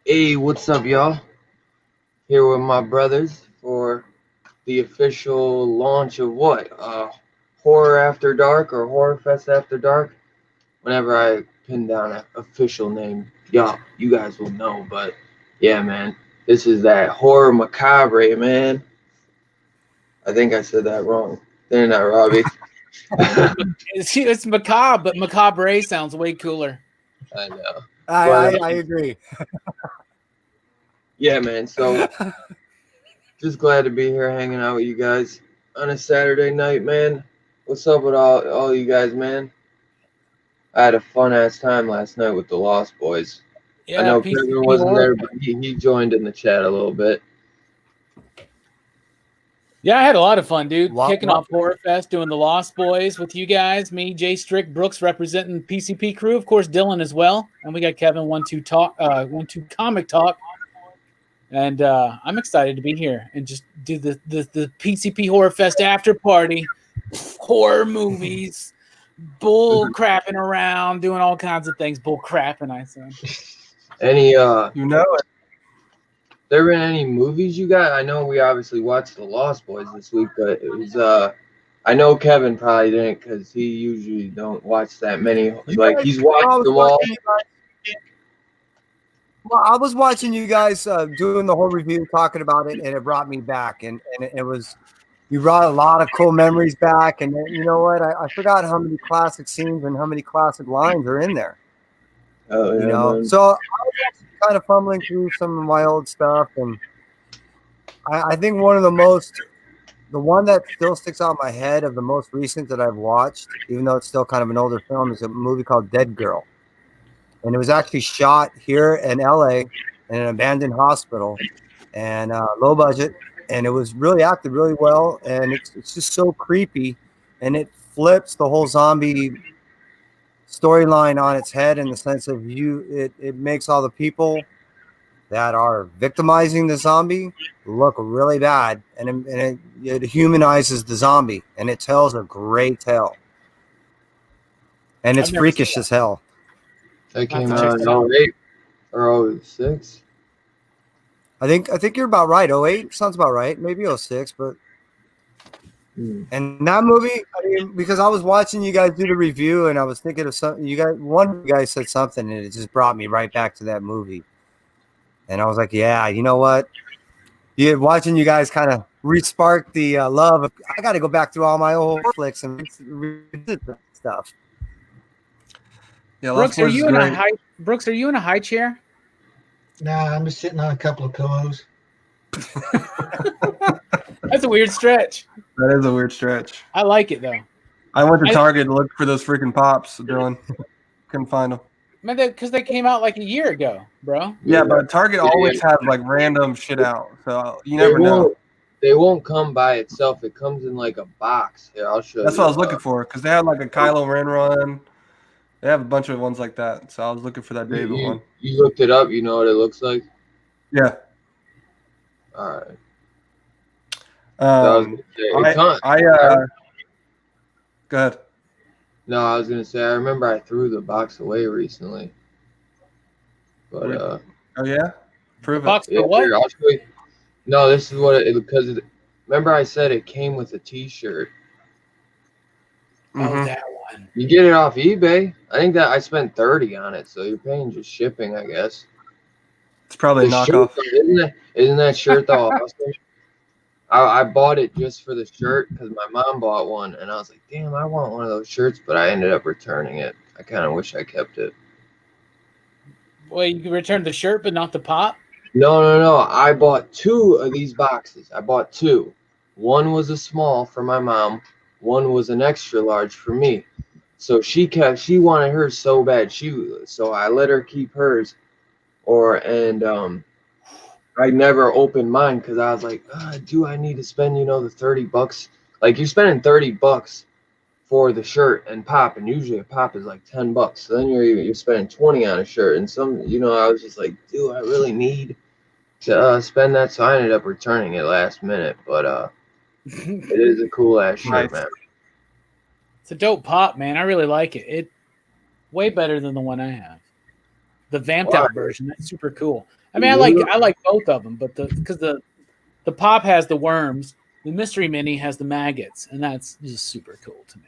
Hey, what's up, y'all? Here with my brothers for the official launch of what? Horror After Dark or Horror Fest After Dark? Whenever I pin down an official name, y'all, you guys will know. But yeah, man, this is that horror macabre, man. I think I said that wrong. Didn't I, Robbie? It's macabre, but macabre sounds way cooler. I know. I agree. Yeah, man. So just glad to be here hanging out with you guys on a Saturday night, man. What's up with all you guys, man? I had a fun ass time last night with the Lost Boys. Yeah, I know PCP Kevin wasn't horror. there, but he joined in the chat a little bit. Yeah, I had a lot of fun, dude. Lot- Kicking lot- off Horror Fest, doing the Lost Boys with you guys. Me, Jay Strick, Brooks representing PCP crew. Of course, Dylan as well. And we got Kevin 1-2 Comic Talk. And I'm excited to be here and just do the PCP Horror Fest after party, horror movies, bull crapping around, doing all kinds of things. Bull crapping, I said. Any You know it. there been any movies you got? I know we obviously watched the Lost Boys this week, but it was I know Kevin probably didn't because he usually don't watch that many. Like he's watched them all. Well, I was watching you guys doing the whole review, talking about it, and it brought me back. And it was, you brought a lot of cool memories back. And you know what? I forgot how many classic scenes and how many classic lines are in there. Oh, yeah, You know, man. so I was actually kind of fumbling through some of my old stuff, and I think the one that still sticks out in my head of the most recent that I've watched, even though it's still kind of an older film, is a movie called Dead Girl. And it was actually shot here in LA in an abandoned hospital, and low budget, and it was really acted really well, and it's just so creepy, and it flips the whole zombie storyline on its head in the sense of it makes all the people that are victimizing the zombie look really bad, and it humanizes the zombie, and it tells a great tale, and it's I've never seen freakish as hell. That Have came to out check in that out. 08 or 06. I think you're about right. 08 sounds about right. Maybe 06, but and that movie, I mean, because I was watching you guys do the review, and I was thinking of something. One of you guys said something, and it just brought me right back to that movie. And I was like, yeah, you know what? Yeah, watching you guys kind of re-spark the love of, I got to go back through all my old flicks and revisit that stuff. Yeah, Brooks, Lost Boys is great. Brooks, are you in a high chair? Nah, I'm just sitting on a couple of pillows. That's a weird stretch. That is a weird stretch. I like it though. I went to Target to look for those freaking pops, Dylan. Couldn't find them. Man, because they came out like a year ago, bro. Yeah, but Target always has like random shit out, so you They never know. won't. They won't come by itself. It comes in like a box. Here, I'll show you. That's what I was looking for because they had like a Kylo Ren run. They have a bunch of ones like that, so I was looking for that David one. You looked it up. You know what it looks like. Yeah. All right. Go ahead. No, I was gonna say I remember I threw the box away recently. But Oh yeah, prove it. Box yeah, for what? here, I'll show you. No, this is what remember I said it came with a T-shirt. Oh, Mhm. that one. You get it off eBay. I think that I spent 30 on it, so you're paying just shipping, I guess. It's probably a The knockoff. shirt, isn't that shirt though awesome? I bought it just for the shirt because my mom bought one, and I was like, damn, I want one of those shirts, but I ended up returning it. I kind of wish I kept it. Well, you can return the shirt, but not the pop. No. I bought 2 of these boxes. I bought 2. One was a small for my mom. One was an extra large for me. So she wanted hers so bad. So I let her keep hers, I never opened mine because I was like, do I need to spend, the $30? Like you're spending $30 for the shirt and pop, and usually a pop is like $10. So then you're spending 20 on a shirt, and I was just like, do I really need to spend that? So I ended up returning it last minute, but it is a cool ass shirt, Nice. man. It's a dope pop, man. I really like it. It way better than the one I have. the vamped Why? out version. That's super cool. I mean, I like both of them, but because the pop has the worms, the mystery mini has the maggots, and that's just super cool to me.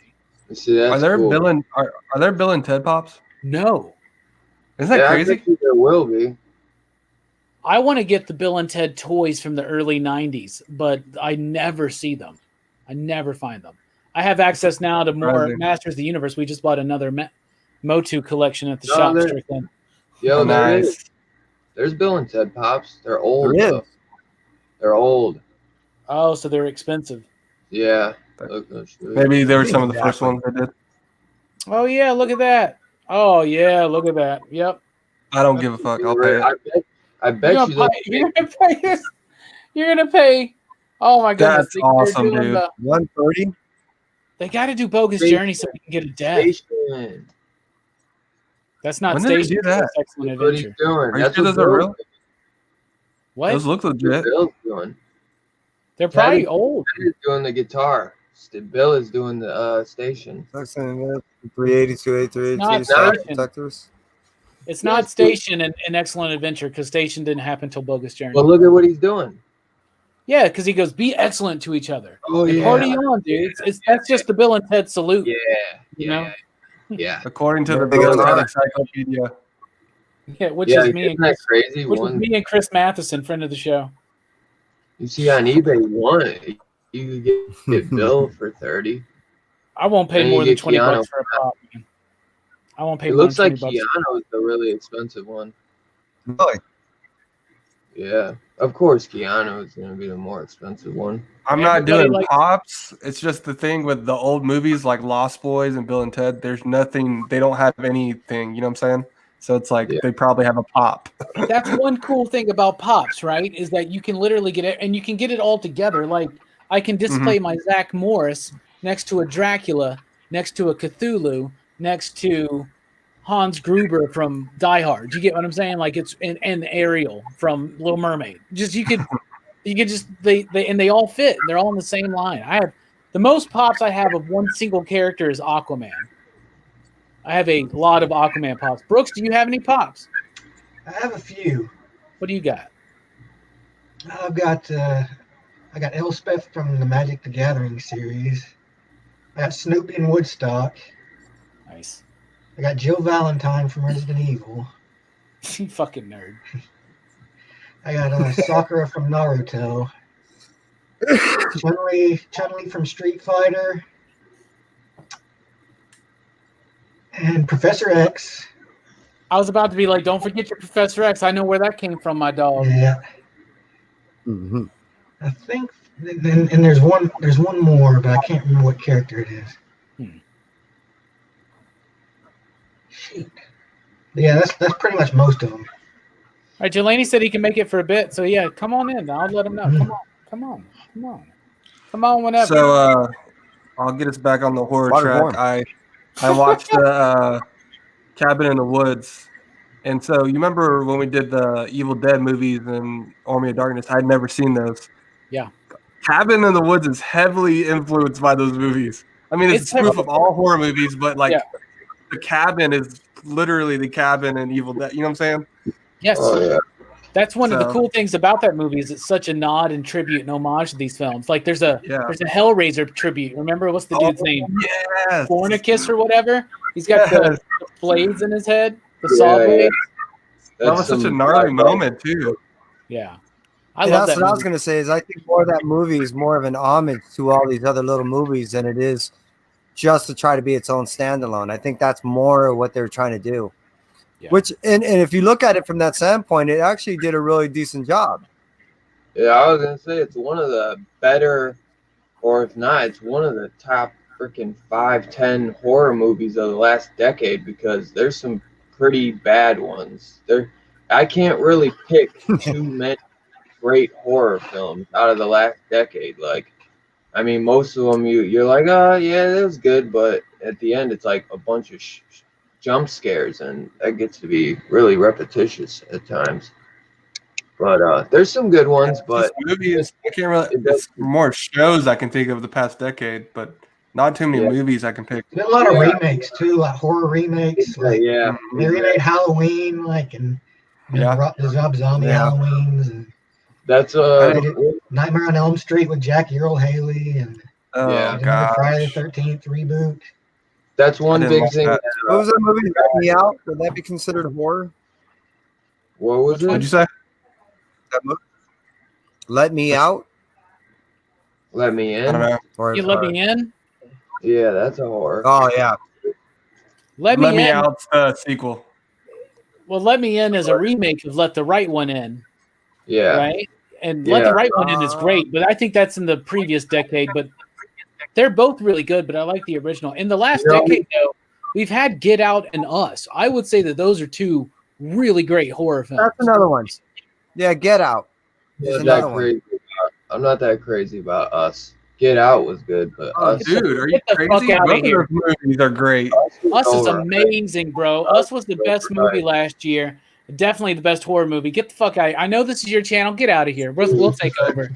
See, that's Are there cool. are there Bill and Ted Pops? No, Isn't that I crazy? bet you there will be. I want to get the Bill and Ted toys from the early 90s, but I never see them. I never find them. I have access now to more Surprising. Masters of the Universe. We just bought another Motu collection at the No, shop. there- Strickland. Yo, there is. Nice. There's Bill and Ted Pops. They're old, There is. though. They're old. Oh, so they're expensive. Yeah. Look, I'll show you. Maybe they were some of the first Exactly. ones I did. Oh, yeah, look at that. Oh, yeah, look at that. Yep. I don't give a fuck. I'll pay it. I bet you those. You're gonna pay. You're gonna pay. Oh my goodness! That's awesome, dude. 130. They got to do Bogus Station. Journey so we can get a death. Station. That's not When did they Station. do that? That's Excellent That's what he's Adventure. doing. Are you That's sure what those are real? What? Those look legit. Bill's doing. They're probably Ted- old. Ted is doing the guitar. Bill is doing the station. 380, 283, Not side Station. protectors. It's not Yes, Station and Excellent Adventure because Station didn't happen until Bogus Journey. Well, look at what he's doing. Yeah, because he goes, "Be excellent to each other." Oh And party on, dude. That's just the Bill and Ted salute. Yeah. You know? Yeah. According to the Big Bill and Ted guitar. Encyclopedia. Yeah, which Yeah, is me and isn't that Chris, crazy? which is One, me and Chris Matheson, friend of the show. you see on eBay, one you could get Bill for 30. I won't pay And more you than get 20 Keanu. bucks for a pop. Man. I won't pay It more looks than like 20 bucks. Keanu is the really expensive one. Really? Yeah, of course Keanu is going to be the more expensive one. I'm not Everybody doing likes- pops. It's just the thing with the old movies like Lost Boys and Bill and Ted. There's nothing. They don't have anything. You know what I'm saying? So it's like Yeah. they probably have a pop. That's one cool thing about pops, right? Is that you can literally get it, and you can get it all together. Like I can display my Zach Morris next to a Dracula, next to a Cthulhu, next to Hans Gruber from Die Hard. Do you get what I'm saying? Like it's and Ariel from Little Mermaid. Just you could just they all fit. They're all in the same line. I have the most pops I have of one single character is Aquaman. I have a lot of Aquaman pops. Brooks, do you have any pops? I have a few. What do you got? I got Elspeth from the Magic the Gathering series. I got Snoopy in Woodstock. Nice. I got Jill Valentine from Resident Evil. You fucking nerd. I got Sakura from Naruto. Chun-Li from Street Fighter. And Professor X. I was about to be like, don't forget your Professor X. I know where that came from, my dog. Yeah, Mm-hmm. I think. And there's one more, but I can't remember what character it is. Shoot. But yeah, that's pretty much most of them. All right, Jelani said he can make it for a bit. So, yeah, come on in. I'll let him know. Come on whenever. So I'll get us back on the horror Water track. warm. I watched Cabin in the Woods, and so you remember when we did the Evil Dead movies and Army of Darkness? I'd never seen those. Yeah. Cabin in the Woods is heavily influenced by those movies. I mean, it's It's proof of all horror movies, but like Yeah. the cabin is literally the cabin in Evil Dead. You know what I'm saying? Yes. Oh yeah. That's one of the So- cool things about that movie is it's such a nod and tribute and homage to these films. Like there's a Yeah. Hellraiser tribute. Remember what's the dude's name? Yes. Fornicus or whatever. He's got the Yes. blades in his head, the saw Yeah, blades. That was such a gnarly moment too. Yeah. I And love that's that what I was movie. going to say is I think more of that movie is more of an homage to all these other little movies than it is just to try to be its own standalone. I think that's more of what they're trying to do. Yeah. Which and if you look at it from that standpoint, it actually did a really decent job. Yeah, I was gonna say it's one of the better, or if not, it's one of the top freaking 5-10 horror movies of the last decade because there's some pretty bad ones. I can't really pick too many great horror films out of the last decade. Like, I mean, most of them you're like, oh yeah, that was good, but at the end it's like a bunch of jump scares, and that gets to be really repetitious at times. But there's some good ones, but This movie is I can't really. it does- It's more shows I can think of the past decade, but not too many Yeah. movies I can pick. There's been a lot of Yeah. remakes too, like horror remakes. Like Yeah. they remade Halloween, like and Yeah. the Rob Zombie Yeah. Halloweens, and That's they did Nightmare on Elm Street with Jackie Earl Haley, and Oh Yeah. they did another god. Friday the 13th reboot. that's I one didn't big like thing. that. What was that movie? Let Me Out? Would that be considered a horror? What was Which it? one? What'd you say? That movie? Let Me Out? Let Me I don't In. know. Or You Let Me In? Yeah, that's a horror. Oh yeah. Let Me In. Out's sequel. Well, Let Me In is a remake of Let the Right One In, Yeah. right? And Let the Yeah. Right One In is great, but I think that's in the previous decade. But they're both really good, but I like the original. In the last You know- decade, though, we've had Get Out and Us. I would say that those are two really great horror films. That's another one. Yeah, Get Out. There's I'm not another one. crazy about- I'm not that crazy about Us. Get Out was good, but Oh, Us. Dude, are you Get the fuck crazy? outta Both of here. those movies are great. Us is overrated. amazing, bro. Us was the best movie last year. Definitely the best horror movie. Get the fuck out. I know this is your channel. Get out of here. We'll take over.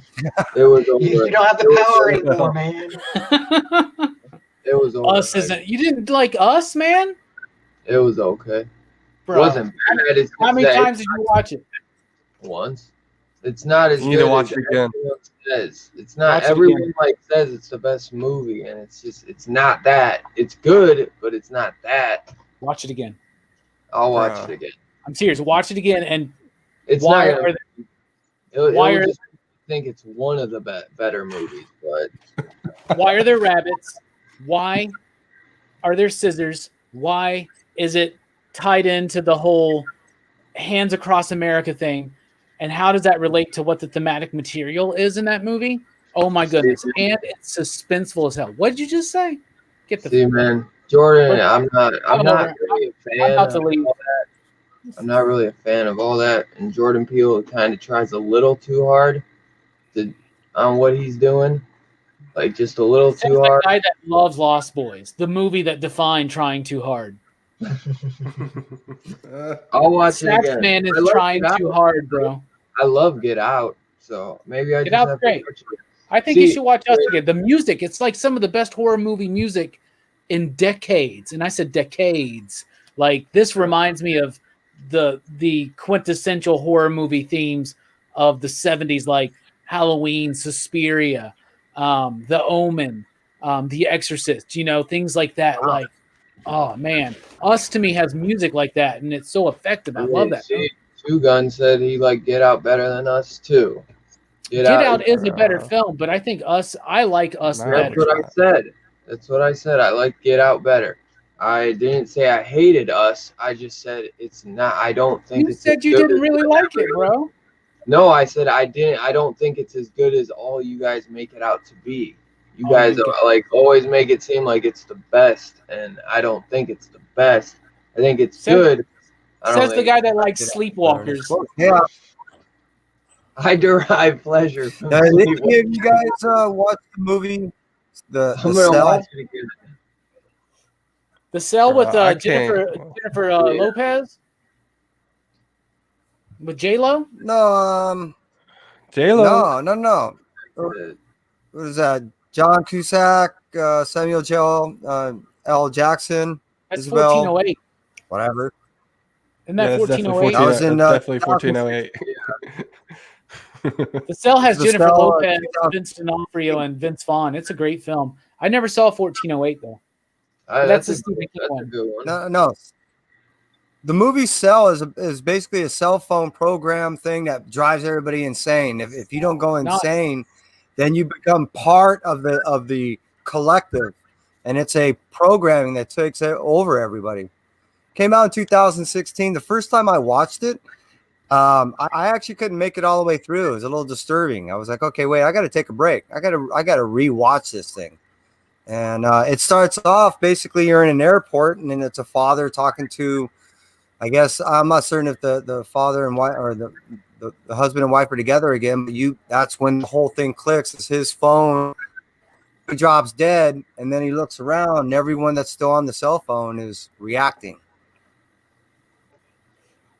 It was You overrated. don't have It the was power overrated. anymore, man. It was Us overrated. isn't. You didn't like Us, man? It was okay. Bro. It wasn't bad. It's How many just that times did you watch it? once. It's not as You need good to watch as it again. everyone says. It's not Watch it everyone again. like says it's the best movie, and it's not that. It's good, but it's not that. Watch it again. I'll watch Bruh. it again. I'm serious. Watch it again. And It's why not. are Gonna, why it'll are- just think it's one of the better movies, but why are there rabbits? Why are there scissors? Why is it tied into the whole Hands Across America thing? And how does that relate to what the thematic material is in that movie? Oh my goodness. And it's suspenseful as hell. What did you just say? Get the see, man, Jordan, We're- I'm not over. really a I'm fan about to of leave. all that. I'm not really a fan of all that, and Jordan Peele kind of tries a little too hard on what he's doing, like just a little Says too the hard. guy that loves Lost Boys, the movie that defined trying too hard. I'll watch it Sax again. Man is I like trying Get too Out. hard, bro. I love Get Out, so maybe I Get just Out's have great. to watch it. I think you See- should watch Us again. The music, it's like some of the best horror movie music in decades. And I said decades. Like this reminds me of the quintessential horror movie themes of the 70s, like Halloween, Suspiria, The Omen, The Exorcist, things like that. Like, oh man, Us to me has music like that, and it's so effective. I love that. See, Two Gun said he liked Get Out better than Us too. Get Out is a better film, but I think I like Us No. That's better. what I said. That's what I said. I like Get Out better. I didn't say I hated Us. I just said it's not. I don't think You it's. said as you good didn't as really like it, bro. No, I said I didn't. I don't think it's as good as all you guys make it out to be. You Oh, guys you are, like always make it seem like it's the best, and I don't think it's the best. I think it's Says- good. I don't Says the think guy that likes Sleepwalkers. Well, yeah. I derive pleasure from Did any of Sleepwalkers. you guys watch the movie The I'm gonna Cell? watch it again. The Cell with I Jennifer Yeah. Lopez? With J-Lo? No, J-Lo. no. What is that? John Cusack, Samuel L. Jackson, That's Isabel. 1408. whatever. Isn't that it's definitely 1408? That was in, definitely 1408. The Cell has The Jennifer Cell, Lopez, 2000. Vince D'Onofrio, and Vince Vaughn. It's a great film. I never saw 1408 though. That's a a Stephen King that's a one. good one. No. The movie Cell is basically a cell phone program thing that drives everybody insane. If you don't go insane, then you become part of the collective, and it's a programming that takes over everybody. Came out in 2016. The first time I watched it, I actually couldn't make it all the way through. It was a little disturbing. I was like, okay, wait, I got to take a break. I got to rewatch this thing. And it starts off basically you're in an airport, and then it's a father talking to, I guess I'm not certain if the father and wife or the husband and wife are together again, but that's when the whole thing clicks. It's his phone. He drops dead, and then he looks around, and everyone that's still on the cell phone is reacting.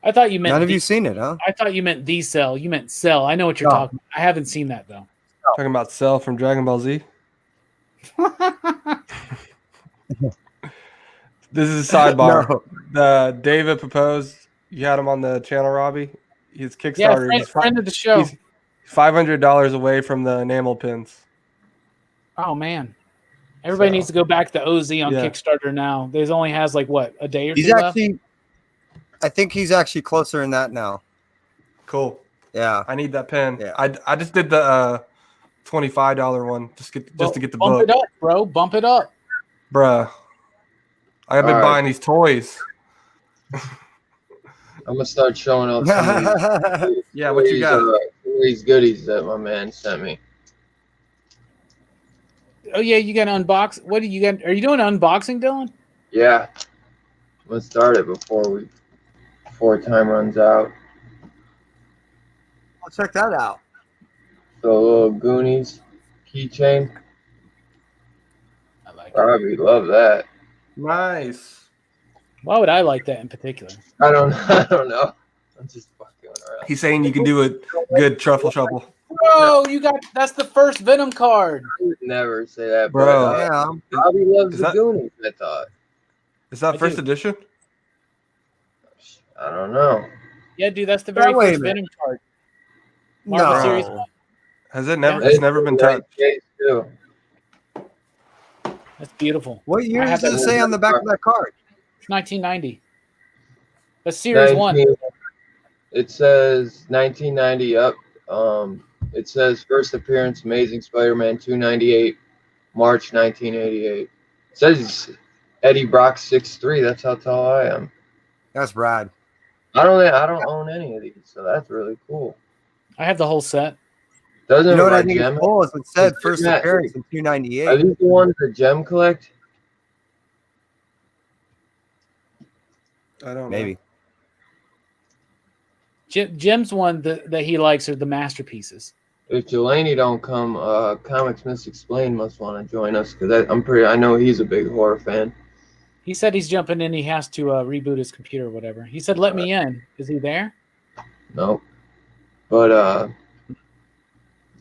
I thought you meant None of you seen it, huh? I thought you meant The Cell. You meant Cell. I know what you're No. talking about. I haven't seen that though. Talking about Cell from Dragon Ball Z. This is a sidebar. No. David proposed. You had him on the channel, Robbie. His Yeah, Kickstarter. friend of the show. He's $500 away from the enamel pins. Oh man, everybody needs to go back to OZ on Yeah. Kickstarter now. There's only has like what, a day or He's two left. actually, I think he's actually closer than that now. Cool. Yeah. I need that pin. Yeah. I just did the $25 one just to get the bump book, it up, bro. Bump it up. bruh. I've been All right. buying these toys. I'm gonna start showing off some of these, Yeah, what you got? these goodies that my man sent me. Oh yeah, you got to unbox. What do you got? Are you doing an unboxing, Dylan? Yeah, let's start it before time runs out. I'll check that out. So a little Goonies keychain. I like it. Probably love that. Nice. Why would I like that in particular? I don't know. I'm just fucking around. He's saying you can do a good truffle shuffle. Bro, that's the first Venom card. I would never say that, Bro. but Yeah. Bobby loves Is the that- Goonies. I thought. Is that I first do. edition? I don't know. Yeah, dude, that's the very Wait a first minute. Venom card. Marvel No. Series. Has it never? Yeah. It's never been touched. Case too. That's beautiful. What year I have does it that say on the back of that card? It's 1990. That's Series 1. 19 It says 1990 up. It says first appearance, Amazing Spider-Man 298, March 1988. It says Eddie Brock 6'3". That's how tall I am. That's rad. I don't own any of these, so that's really cool. I have the whole set. Doesn't You know what I my think Gem? is cool is it said It's first Matt. appearance in Are 298. these the ones that Gem collect? I don't know. Maybe. Jim's one that he likes are the masterpieces. If Delaney don't come, Comics Misexplained must want to join us because I know he's a big horror fan. He said he's jumping in. He has to reboot his computer or whatever. He said, "Let me in." Is he there? Nope. But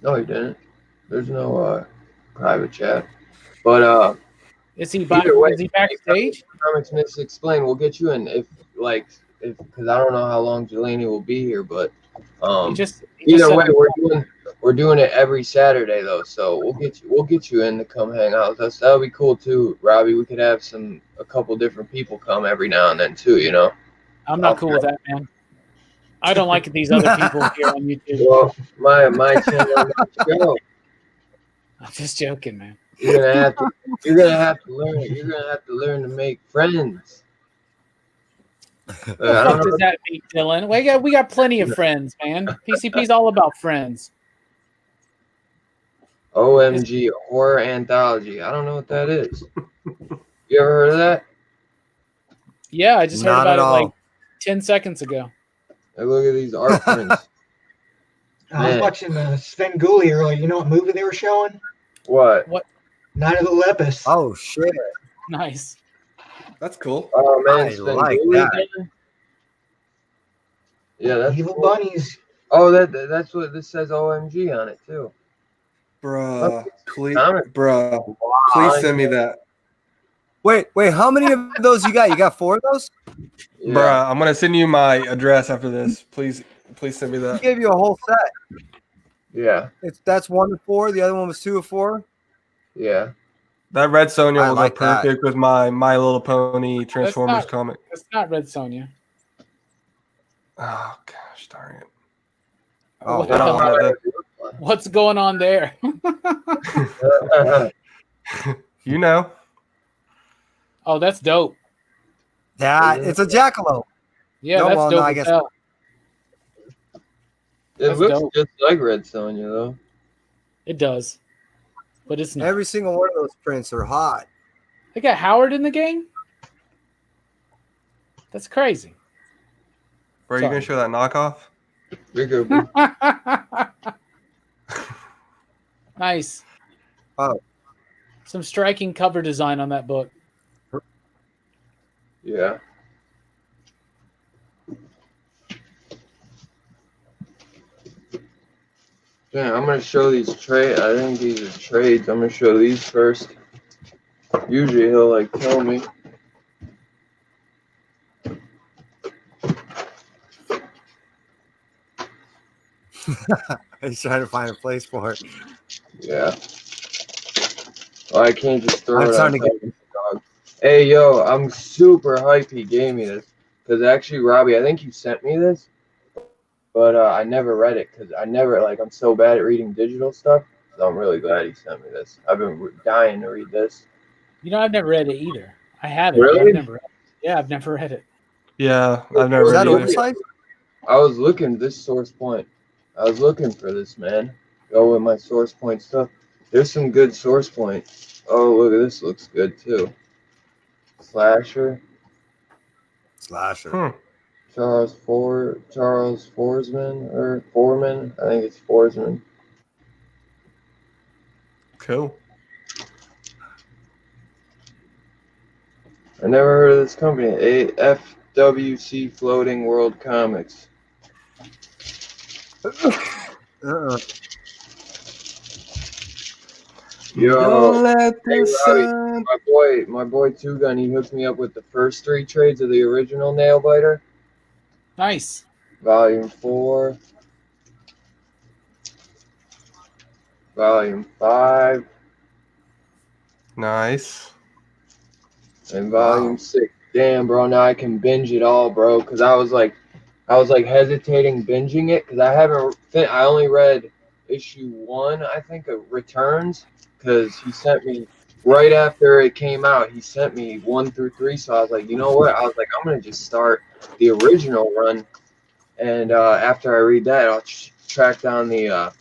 no, he didn't. There's no private chat. But Is he Either way, is he backstage? Comics Misexplained, we'll get you in if because I don't know how long Delaney will be here, but He just either said- way, we're doing it every Saturday though, so we'll get you in to come hang out with us. That would be cool too, Robbie. We could have a couple different people come every now and then too, you know. I'm not cool with that, man. I don't like these other people here on YouTube. Well, my channel, my show. I'm just joking, man. You're gonna have to learn. You're gonna have to learn to make friends. What the fuck does that mean, Dylan? We got plenty of friends, man. PCP's all about friends. OMG horror anthology. I don't know what that is. You ever heard of that? Yeah, I just heard Not about at it all. like 10 seconds ago. Hey, look at these art prints. I was Man. watching Sven Gulli earlier. You know what movie they were showing? What? Night of the Lepus. Oh shit! Nice. That's cool. Oh man, I Sven like Gulli that. again? Yeah, that's Evil cool. Bunnies. Oh, that's what this says. OMG on it too. Bruh, please, Comic. bruh, please send me that. Wait, how many of those you got? You got 4 of those? Yeah. Bruh, I'm gonna send you my address after this. Please send me He that. gave you a whole set. Yeah. That's 1 of 4. The other one was 2 of 4. Yeah. That Red Sonja I will like go that. perfect with my My Little Pony Transformers not- comic. It's not Red Sonja. Oh gosh, darn it! Oh, What the I don't hell? want it. What's going on there? You know, Oh, that's dope. It's a jackalope. Yeah, No, that's well, dope. no, I as guess hell. It That's looks dope. just like Red Sonja though. It does. But it's not. Every single one of those prints are hot. They got Howard in the game? That's crazy. bro, you gonna show that knockoff? Bigger. Nice. Oh. Some striking cover design on that book. Yeah. Yeah, I'm gonna show these trade. I think these are trades. I'm gonna show these first. Usually he'll like tell me. He's trying to find a place for it. Yeah. Well, I can't just throw I'm it on starting to top of the dog. Hey, yo, I'm super hyped he gave me this. Because actually, Robbie, I think you sent me this. But I never read it because I never, like, I'm so bad at reading digital stuff. So I'm really glad he sent me this. I've been dying to read this. You know, I've never read it either. I have it, but Really? I've never read it. Yeah, I've never read it. Yeah, I've never Is read that it either. oversized? I was looking this source point. I was looking for this, man. Go with my source point stuff. There's some good source point. Oh, look at this. Looks good too. Slasher. Slasher. Charles Forsman or Foreman. I think it's Forsman. Cool. I never heard of this company. FWC Floating World Comics. Uh-uh. Yo, Don't let hey, the Robbie, sun. my boy Two Gun, he hooked me up with the first 3 trades of the original Nail Biter, Nice. Volume 4, Volume 5, Nice. and Volume 6. Damn, bro, now I can binge it all, bro. Cause I was like hesitating binging it, cause I only read issue 1, I think, of Returns, cause he sent me right after it came out. He sent me 1 through 3, so I was like, you know what? I was like, I'm gonna just start the original run, and after I read that, I'll track down the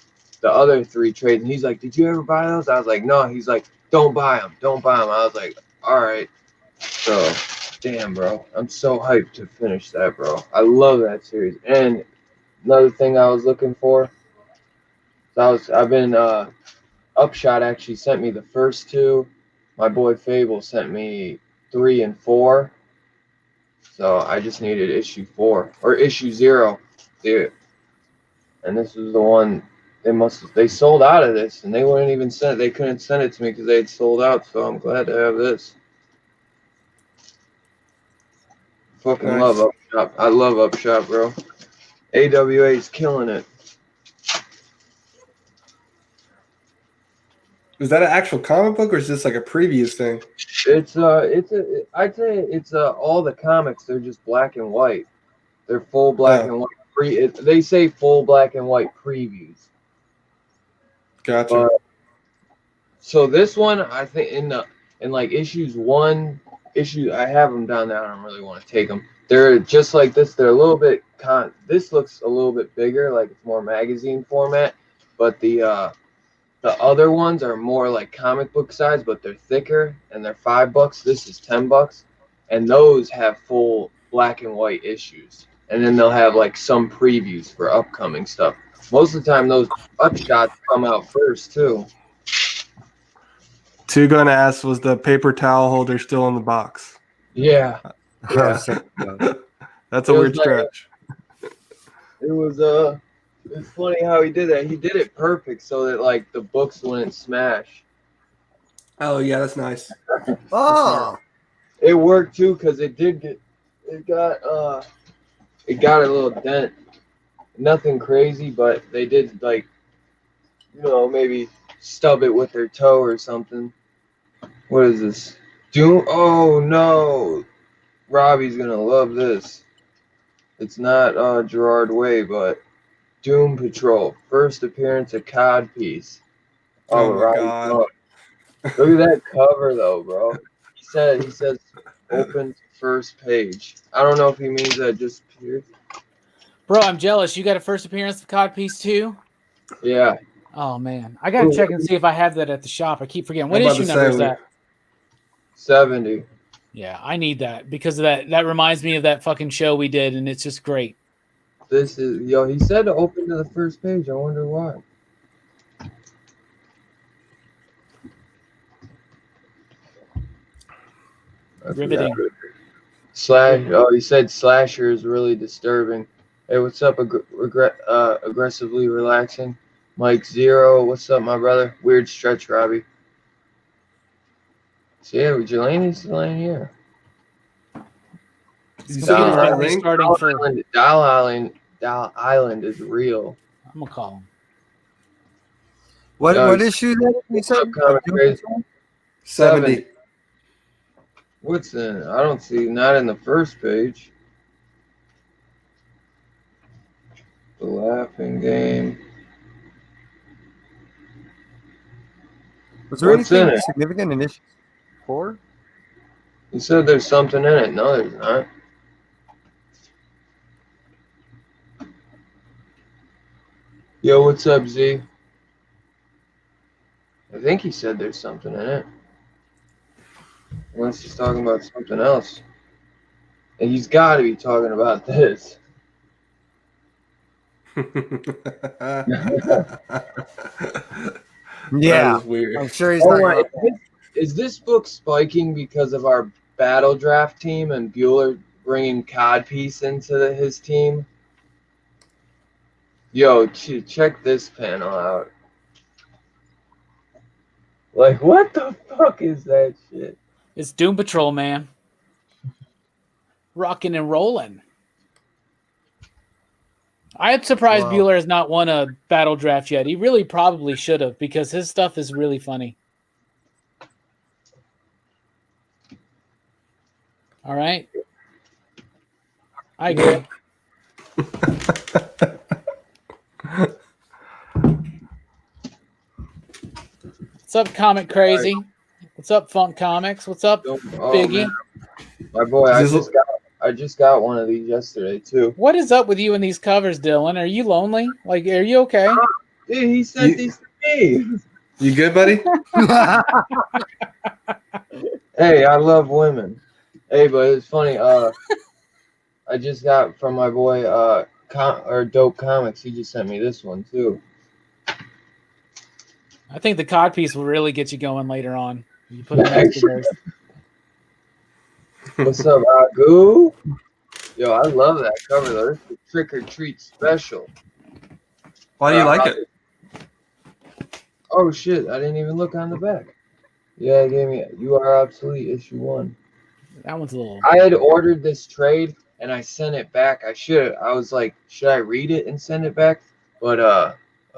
other 3 trades. And he's like, did you ever buy those? I was like, no. He's like, don't buy them, don't buy them. I was like, all right. So, damn, bro, I'm so hyped to finish that, bro. I love that series. And another thing I was looking for, I've been Upshot actually sent me the first 2. My boy Fable sent me 3 and 4. So I just needed issue 4 or issue 0, dude. And this was the one they sold out of this, and they wouldn't even send it. They couldn't send it to me because they had sold out. So I'm glad to have this. Fucking Nice. love Upshot. I love Upshot, bro. AWA is killing it. Is that an actual comic book or is this like a previews thing? I'd say it's all the comics. They're just black and white. They're full black and white. They say full black and white previews. Gotcha. So this one, I think in like issues 1, I have them down there. I don't really want to take them. They're just like this. They're a little bit this looks a little bit bigger, like it's more magazine format, but the other ones are more like comic book size, but they're thicker and they're $5. This is $10, and those have full black and white issues. And then they'll have like some previews for upcoming stuff. Most of the time, those Upshots come out first too. Two Gun asked, was the paper towel holder still in the box? Yeah. Yeah. That's a weird stretch. It was it's funny how he did that. He did it perfect so that like the books wouldn't smash. Oh yeah, that's nice. Oh, It worked too because it got a little dent. Nothing crazy, but they did like, maybe stub it with their toe or something. What is this? Doom? Oh no, Robbie's gonna love this. It's not Gerard Way, but Doom Patrol. First appearance of Codpiece. Oh my God. Look at that cover though, bro. He says open first page. I don't know if he means that just appeared. Bro, I'm jealous. You got a first appearance of Codpiece too? Yeah. Oh man, I gotta check and see if I have that at the shop. I keep forgetting. What issue number is that? 70. Yeah, I need that because of that. That reminds me of that fucking show we did, and it's just great. This is he said to open to the first page. I wonder why. Riveting. He said Slasher is really disturbing. Hey, what's up? Aggressively relaxing. Mike Zero, what's up, my brother? Weird stretch, Robbie. So yeah, Jelani's laying here. It's You gonna see be the right definitely link? starting for. Dial Island is real. I'm gonna call him. What Yo, what issue that you what's said? up, Comic Doom Crazy? Patrol? 70. What's in? I don't see. Not in the first page. The Laughing Game. Was there What's in anything it? significant in issue 4? You said there's something in it. No, there's not. Yo, what's up, Z? I think he said there's something in it. Unless he's talking about something else. And he's got to be talking about this. Yeah, That is weird. I'm sure he's Oh, not. wait. Is this book spiking because of our battle draft team and Bueller bringing Codpiece into his team? Yo, check this panel out. Like, what the fuck is that shit? It's Doom Patrol, man. Rocking and rolling. I am surprised Wow. Bueller has not won a battle draft yet. He really probably should have because his stuff is really funny. All right. I agree. What's up, Comic Crazy? What's up, Funk Comics? What's up, Oh, Biggie? man. My boy, I Is this- just got one of these yesterday too. What is up with you and these covers, Dylan? Are you lonely? Like, are you okay? Dude, he sent You- these to me. You good, buddy? Hey, I love women. Hey, but it's funny. I just got from my boy, Dope Comics. He just sent me this one too. I think the cod piece will really get you going later on. You put it next to those. What's up, Agu? Yo, I love that cover though. It's the Trick or Treat special. Why do you like it? Oh shit! I didn't even look on the back. Yeah, it gave me "You Are Obsolete" issue 1. That one's a little. I had ordered this trade and I sent it back. I was like, should I read it and send it back? But oh,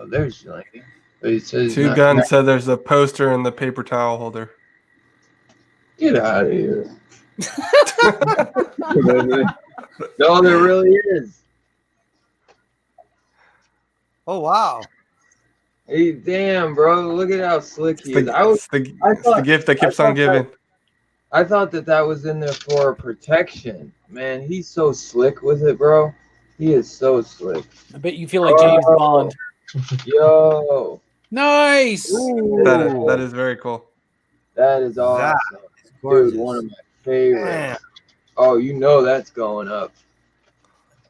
there's like, but it says Two Guns said there's a poster in the paper towel holder. Get out of here. No, there really is. Oh wow! Hey, damn, bro! Look at how slick It's he is. the, I it's the gift that keeps on giving. I thought that was in there for protection. Man, he's so slick with it, bro. He is so slick. I bet you feel like James Bond. Yo, Nice. That is very cool. that is awesome, Gorgeous. dude. One of my favorites. Man. Oh, you know that's going up.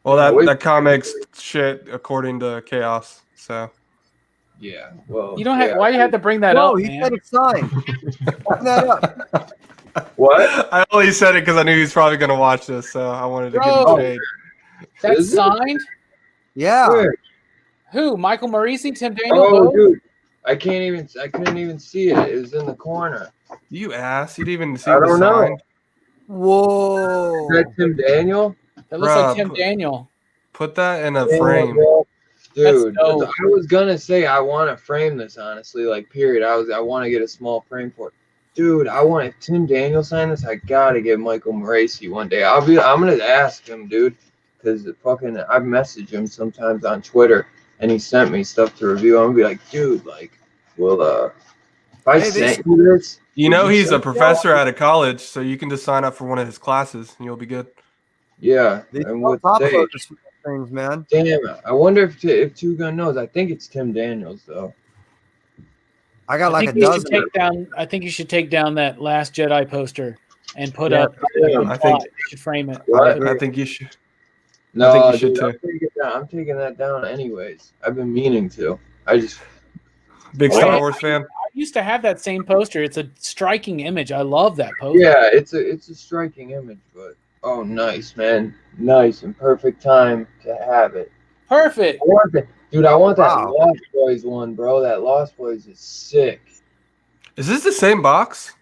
Well, Wait. that comics shit according to Chaos. So Yeah. Well, You don't have. yeah. Why do you have to bring that No, up, he man? said it's signed. Open that up. What? I only said it because I knew he was probably going to watch this, so I wanted to give him Bro. shade. That's Is it? signed. Yeah. Where? Who? Michael Morisi, Tim Daniel. Oh, both? dude, I couldn't even see it. It was in the corner. You ass! You didn't even see I the don't know. sign. Whoa. Is that Tim Daniel? That looks like Bruh, Tim Daniel. Put that in a Damn, frame. bro. Dude, That's dope. I was gonna say I want to frame this honestly, like period. I want to get a small frame for it. Dude, if Tim Daniel signed this, I gotta get Michael Morasi one day. I'm gonna ask him, dude, because fucking I message him sometimes on Twitter, and he sent me stuff to review. I'm gonna be like, dude, like, well, if I Hey, they sent you this, You know would he's a send it? professor out of college, so you can just sign up for one of his classes and you'll be good. Yeah, They and don't what top they? load this things, man. Damn, I wonder if Two Gun knows. I think it's Tim Daniels though. I got like I a think you should dozen. take down. I think you should take down that Last Jedi poster and put Yeah, up. yeah, I think- You should frame it. What? I think you should. No, I think you should dude, I'm taking that down anyways. I've been meaning to. I just Big Oh, Star yeah. Wars fan. I used to have that same poster. It's a striking image. I love that poster. yeah, it's a striking image, but oh, nice man, nice and perfect time to have it. Perfect. I want that, dude. I want that Wow. Lost Boys one, bro. That Lost Boys is sick. Is this the same box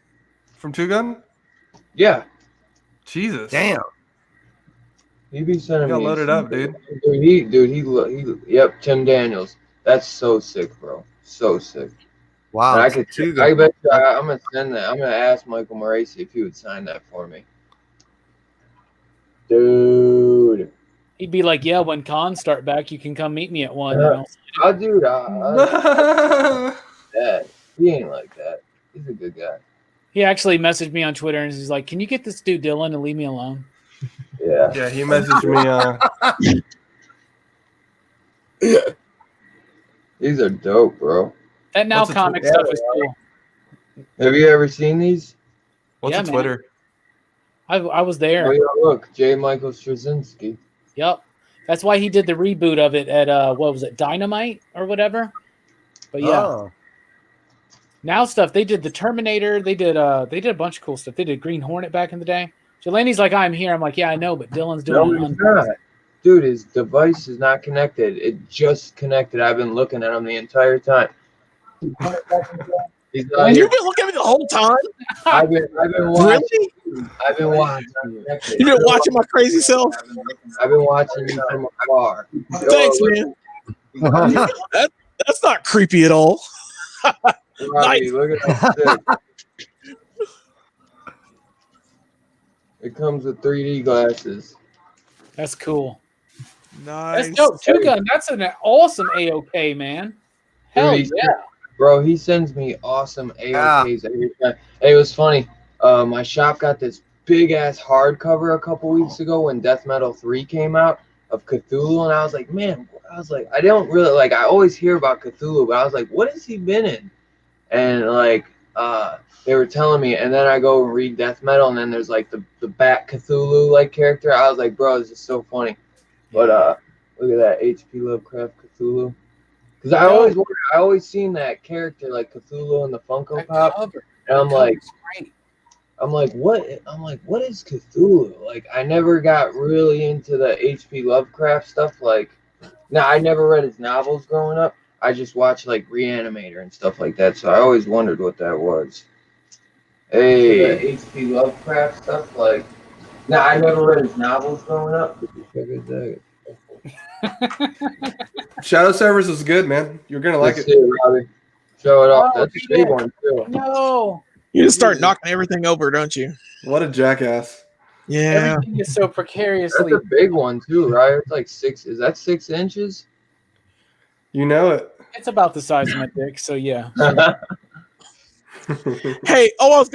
from Two Gun? Yeah, Jesus. Damn. he be sending You got me. loaded some- up, dude. Yep, Tim Daniels. That's so sick, bro. So sick. Wow. And I it's could, too I good. bet you, I'm gonna send that. I'm gonna ask Michael Moraci if he would sign that for me. Dude, He'd be like, "Yeah, when cons start back, you can come meet me at one." I'll do that. He ain't like that. He's a good guy. He actually messaged me on Twitter and he's like, "Can you get this dude Dylan to leave me alone?" Yeah. Yeah, he messaged me. These are dope, bro. That now What's a comic yeah, stuff is cool. Have you ever seen these? What's Yeah, a man. Twitter? I was there. Oh, yeah, look, J. Michael Straczynski. Yep. That's why he did the reboot of it at what was it, Dynamite or whatever. But yeah, Oh. now stuff. They did the Terminator. They did a bunch of cool stuff. They did Green Hornet back in the day. Jelani's like, I'm here. I'm like, yeah, I know, but Dylan's doing No, it. he's not. Dude, his device is not connected. It just connected. I've been looking at him the entire time. He's not And here. you've been looking at me the whole time? I've been watching. Really? I've been watching. You've been watching my crazy self? I've been watching you from afar. Thanks, man. That's not creepy at all. Robbie, look at that stick. It comes with 3D glasses. That's cool. Nice. That's dope. Two Gun. That's an awesome AOK, man. Hell Dude, yeah. Bro, he sends me awesome AOKs every time. Hey, it was funny. My shop got this big ass hardcover a couple weeks ago when Death Metal 3 came out of Cthulhu, and I was like, man, I don't really like. I always hear about Cthulhu, but I was like, what has he been in? And like, they were telling me, and then I go and read Death Metal, and then there's like the Bat Cthulhu like character. I was like, bro, this is so funny. But look at that HP Lovecraft Cthulhu. Because I always seen that character like Cthulhu in the Funko Pop, and I'm like, what is Cthulhu? Like, I never got really into the HP Lovecraft stuff. Like, now I never read his novels growing up. I just watched like Reanimator and stuff like that. So I always wondered what that was. Hey, HP Lovecraft stuff. Like, now I never read his novels growing up. Shadow Servers is good, man. You're gonna like Let's it. see it, Robbie. Show it off. Oh, That's a shit. big one too. No. You just start knocking everything over, don't you? What a jackass. Yeah. Everything is so That's precariously. a big one too, right? It's like 6. Is that 6 inches? You know it. It's about the size of my dick, so yeah. Hey, I was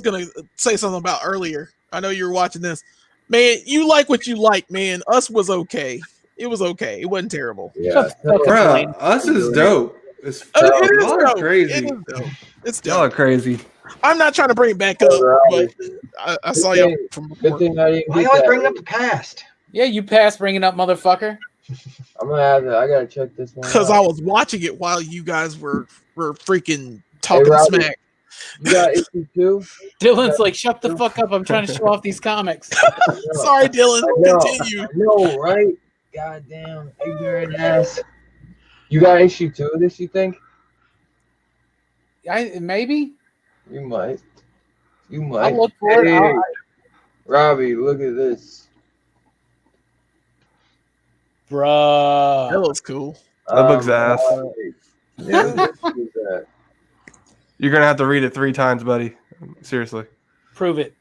gonna say something about earlier. I know you were watching this. Man, you like what you like, man. Us was okay. It was okay. It wasn't terrible. Yeah. Bruh, Us is dope. It's It is y'all are dope. crazy. It is dope. It's Y'all are dope. crazy. I'm not trying to bring it back up, but I saw y'all from Good before. thing I didn't Why you get always that. bringing up the past? Yeah, you pass bringing up motherfucker. I'm gonna have to. I gotta check this one. Because out. I was watching it while you guys were freaking talking Robbie. smack. You got issue 2? Dylan's like, shut the fuck up. I'm trying to show off these comics. Sorry, Dylan. No, Continue. no, right? Goddamn ignorant ass. You got issue 2 of this? You think? Maybe. You might. You I'll might. look for it. Hey, Robbie, look at this. Bruh. That looks cool. That looks ass. Yeah, look at that. You're gonna have to read it 3 times, buddy. Seriously. Prove it.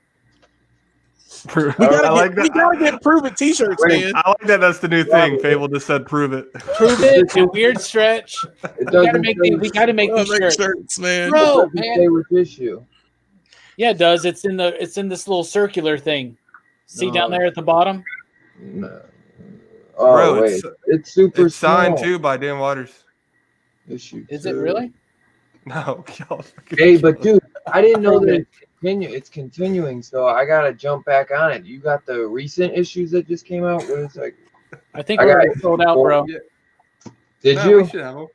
We gotta get prove it t-shirts, man. I like that. That's the new thing. Fable just said, "Prove it." Prove it. The weird stretch. It We gotta make Oh, these make shirts. shirts, man. Bro, doesn't man. say which issue. Yeah, it does. It's in this little circular thing. See No. down there at the bottom? No. Oh Bro, wait, it's super It's signed small. too by Dan Waters. Issue Is it 2. really? No, y'all fucking Hey, but dude, I didn't know Prove that it's continuing, so I gotta jump back on it. You got the recent issues that just came out? What is like? I think I we're got sold out, bro. Did No, you? we should have 'em.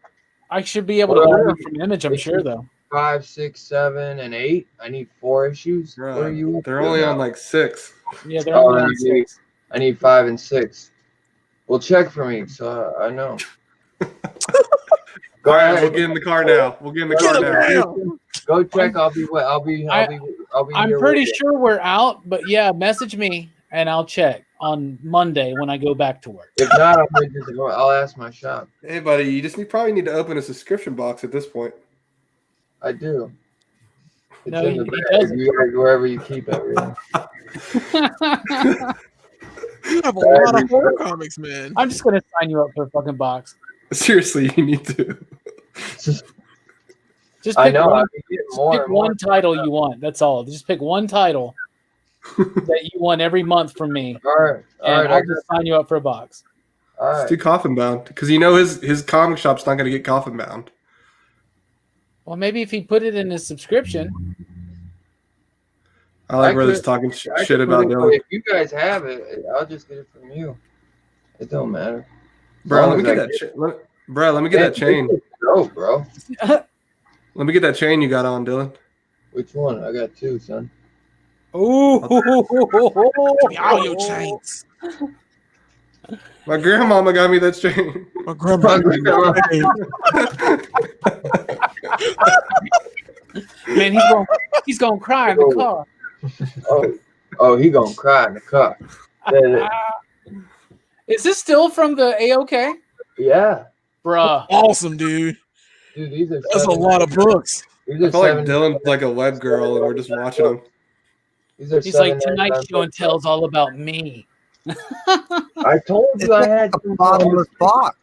I should be able to Well, order them from Image, I'm sure, though. 5, 6, 7, and 8. I need 4 issues. Bro, What are you? up they're to only now? on like 6. Yeah, they're Oh, only I on need, 6. I need 5 and 6. Well, check for me, so I know. Go All right, ahead. we'll get in the car now. We'll get in the Get car him now. down. Go check. I'll be. I'm here pretty with you. sure we're out, but yeah, message me and I'll check on Monday when I go back to work. If not, I'll ask my shop. Hey, buddy, you probably need to open a subscription box at this point. I do. It's No, in the he bag. doesn't. Wherever you keep everything. You have a lot of horror comics, man. I'm just gonna sign you up for a fucking box. Seriously, you need to. Just I pick know. one, I'll be getting more pick and more. one title you want. That's all. Just pick one title that you want every month from me, All right. and I'll just sign you up for a box. All Let's right. do Coffin Bound because his comic shop's not going to get Coffin Bound. Well, maybe if he put it in his subscription. I like I brothers could- talking I shit could about put it- Dylan. If you guys have it, I'll just get it from you. It don't matter. Bro, long let me as get I that. Let me get that chain. Go, bro. Let me get that chain you got on, Dylan. Which one? I got two, son. Ooh, All your chains. My grandmama got me that chain. My grandma. Man, he's gonna cry in the car. Oh, he gonna cry in the car. Is this still from the AOK? Yeah, Bruh. Awesome, dude. dude, these are. That's a lot of books. These I are feel like 7 Dylan's like a web girl and we're just watching him. These are He's like, 7.99 tonight's show and books. tells all about me. I told It's you I like had a some bottomless box.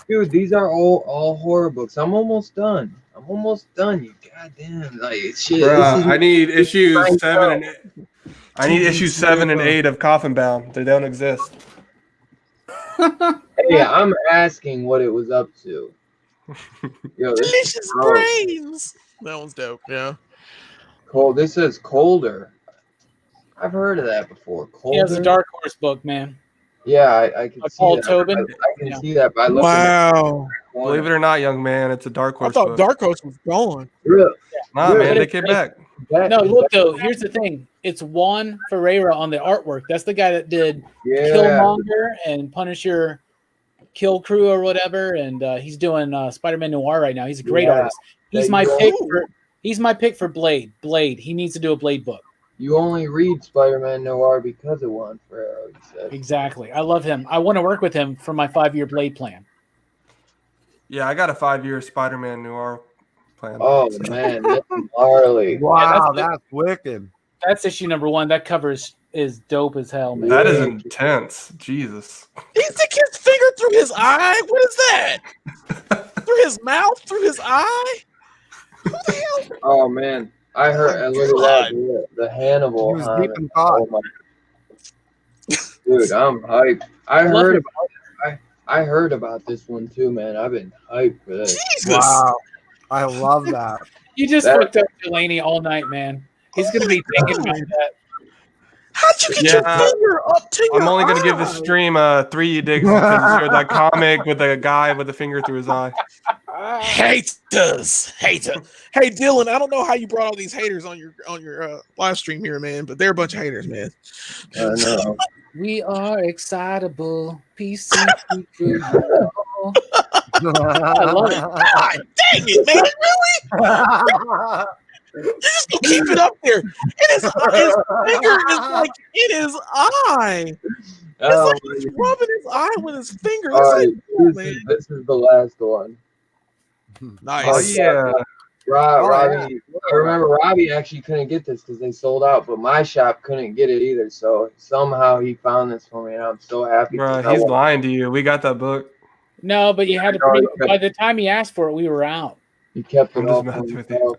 Dude, these are all horror books. I'm almost done. You goddamn shit. Bruh, I need this is issues fine 7 and 8. I need issues 7 and 8 of Coffin Bound. They don't exist. Hey, I'm asking what it was up to. Yo, this is Delicious gross. brains. That one's dope. Yeah. Cold. This says colder. I've heard of that before. Colder. He has a Dark Horse book, man. Yeah, I can By see Paul that. Tobin? I can Yeah. see that by looking Wow. Believe it or not, young man, it's a Dark I Horse thought book. Dark Horse was gone. Really? Nah, Really? man, they came back. No, look though. Here's the thing. It's Juan Ferreira on the artwork. That's the guy that did Yeah. Killmonger and Punisher, Kill Crew or whatever. And he's doing Spider-Man Noir right now. He's a great Yeah. artist. He's There my you go. pick for. He's my pick for Blade. Blade. He needs to do a Blade book. You only read Spider-Man Noir because of Juan Ferrero, you said. Exactly. I love him. I want to work with him for my 5-year Blade plan. Yeah, I got a 5-year Spider-Man Noir plan. Oh man, that's gnarly. Wow, that's- that's wicked. That's issue number 1. That cover is dope as hell, man. That is intense. Jesus. He stick his finger through his eye. What is that? Through his mouth? Through his eye? Who the hell? Oh man, I heard. Look at that, the Hannibal. He was on deep it. in thought. Oh, my. Dude, I'm hyped. I heard about this one too, man. I've been hyped for this. Jesus. Wow, I love that. You just That- fucked up Delaney all night, man. He's gonna be thinking about that. How'd you get your Yeah. finger up to your I'm only going to give eye? this stream 3 digs because you're that comic with a guy with a finger through his eye. Haters. Hey, Dylan, I don't know how you brought all these haters on your live stream here, man, but they're a bunch of haters, man. I know. We are excitable. PC. I love it. God dang it, man. Really? You're just gonna keep it up there. His finger is like in his eye. It's Oh, like he's rubbing his eye with his finger. all It's right, like, cool, this man. is the last one. Nice. Oh, yeah. Robbie, I remember Robbie actually couldn't get this because they sold out, but my shop couldn't get it either. So somehow he found this for me, and I'm so happy. Bro, 'cause I he's want- lying to you. We got that book. No, but you had to. By the time he asked for it, we were out. He kept I'm it just all for messing with himself.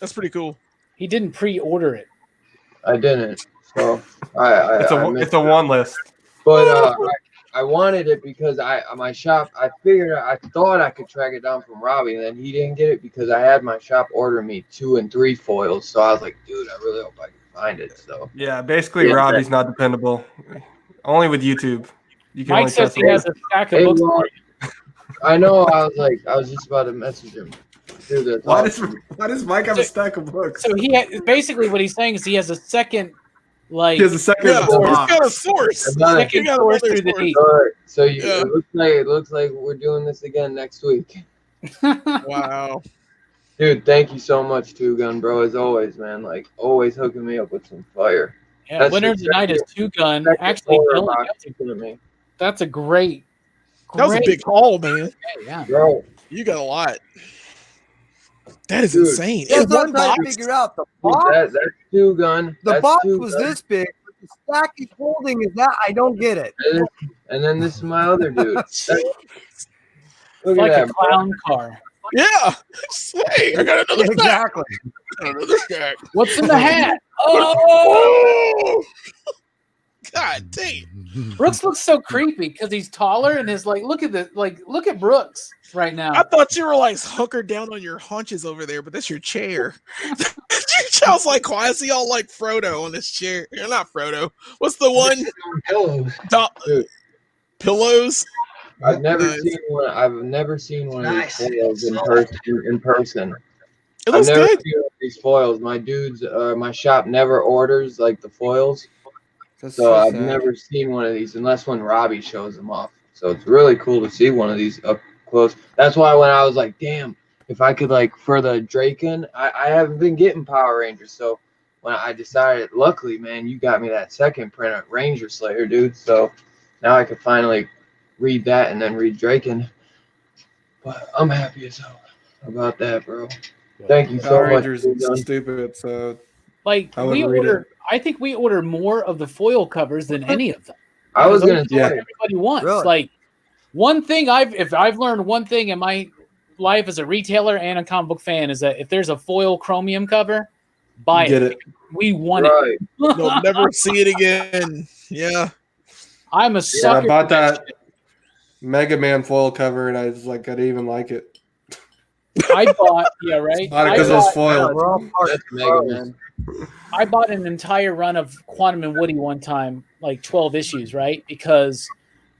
That's pretty cool. He didn't pre-order it. I didn't. So It's a one list. But I wanted it because my shop. I thought I could track it down from Robbie, and then he didn't get it because I had my shop order me 2 and 3 foils. So I was like, dude, I really hope I can find it. So Yeah, basically, Yeah. Robbie's not dependable. Only with YouTube. You can Mike only says trust he him. has a stack of Hey, books. well, for you. I know. I was just about to message him. Dude, that's Why awesome. does Mike have a stack of books? So basically what he's saying is he has a second, like, He has a second Yeah, he's box. got a source. Another- You second got source another through the source. deep. All right. So Yeah. it looks like we're doing this again next week. Wow. Dude, thank you so much, Two Gun, bro. As always, man. Like always hooking me up with some fire. Yeah, That's winner the of the night is Two Gun. second Actually, horror Dylan, box you put me. that's a great. That was a big haul, man. Yeah. Bro, You got a lot. That is Dude. insane. Yeah, In so I'm one trying box. to figure out the dude, box. that's Two Gun. The That's box Two was Gun. this big, but the stack he's holding is that. I don't get it. And then this is my other dude. Look It's at like that, a clown car. Yeah. Hey, I got another stack. Exactly. Another stack. What's in the hat? Oh, Oh! God damn. Brooks looks so creepy because he's taller and his look at Brooks right now. I thought you were like hunkered down on your haunches over there, but that's your chair. Sounds like quasi all like Frodo on this chair. You're not Frodo. What's the one? Pillows. Dude. Pillows. I've never Nice. seen one. I've never seen one of Nice. these foils in person. It I've looks never good. seen one of these foils. My dudes, my shop never orders like the foils, That's so I've sad. never seen one of these unless when Robbie shows them off. So it's really cool to see one of these up close. That's why when I was like, damn, if I could like for the Draken, I haven't been getting Power Rangers, so when I decided, luckily, man, you got me that second print of Ranger Slayer, dude. So now I could finally read that and then read Draken. But I'm happy as hell about that, bro. Thank you so Power much. Rangers is stupid, so Like I we wouldn't read order, I think we order more of the foil covers than any of them. I was gonna Because those are what say, everybody wants. Really? Like one thing if I've learned one thing in my life as a retailer and a comic book fan is that if there's a foil chromium cover, buy get it. it. We want right? it. You'll never see it again. Yeah. I'm a I sucker. bought for that shit. Mega Man foil cover, and I was like, I didn't even like it. I bought, yeah, right. Bought it I because it was bought, Yeah, foil. we're all part That's Mega Man. I bought an entire run of Quantum and Woody one time, like 12 issues, right? Because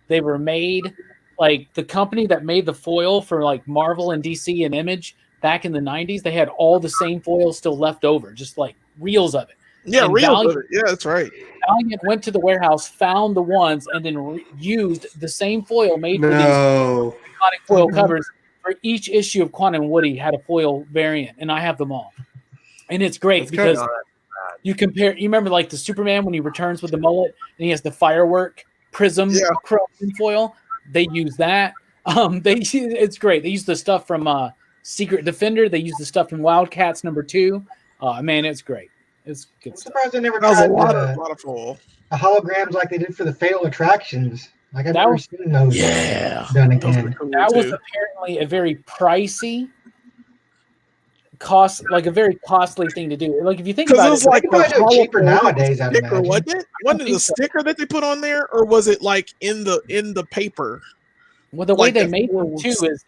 they were made like the company that made the foil for like Marvel and DC and Image back in the 90s. They had all the same foil still left over, just like reels of it. Yeah, And real Valiant- good. Yeah, that's right. Valiant went to the warehouse, found the ones, and then used the same foil made for these No. iconic foil covers for each issue of Quantum and Woody had a foil variant, and I have them all. And it's great That's because kinda- you compare. You remember like the Superman when he returns with the mullet and he has the firework prism Yeah. chrome foil. They use that. It's great. They use the stuff from Secret Defender. They use the stuff from Wildcats #2. Man, it's great. It's good I'm stuff. surprised they never That was a tried lot of foil. the holograms like they did for the Fatal Attractions. Like I've That never was- seen those Yeah. done Those again. are cool That was too. apparently a very pricey, a very costly thing to do. Like if you think Because about it was it, like They could probably do it cheaper hologram nowadays, I'd sticker, imagine. wasn't it? Wasn't it think a so. sticker that they put on there, or was it like in the paper? well, the way like they the made them foils. too is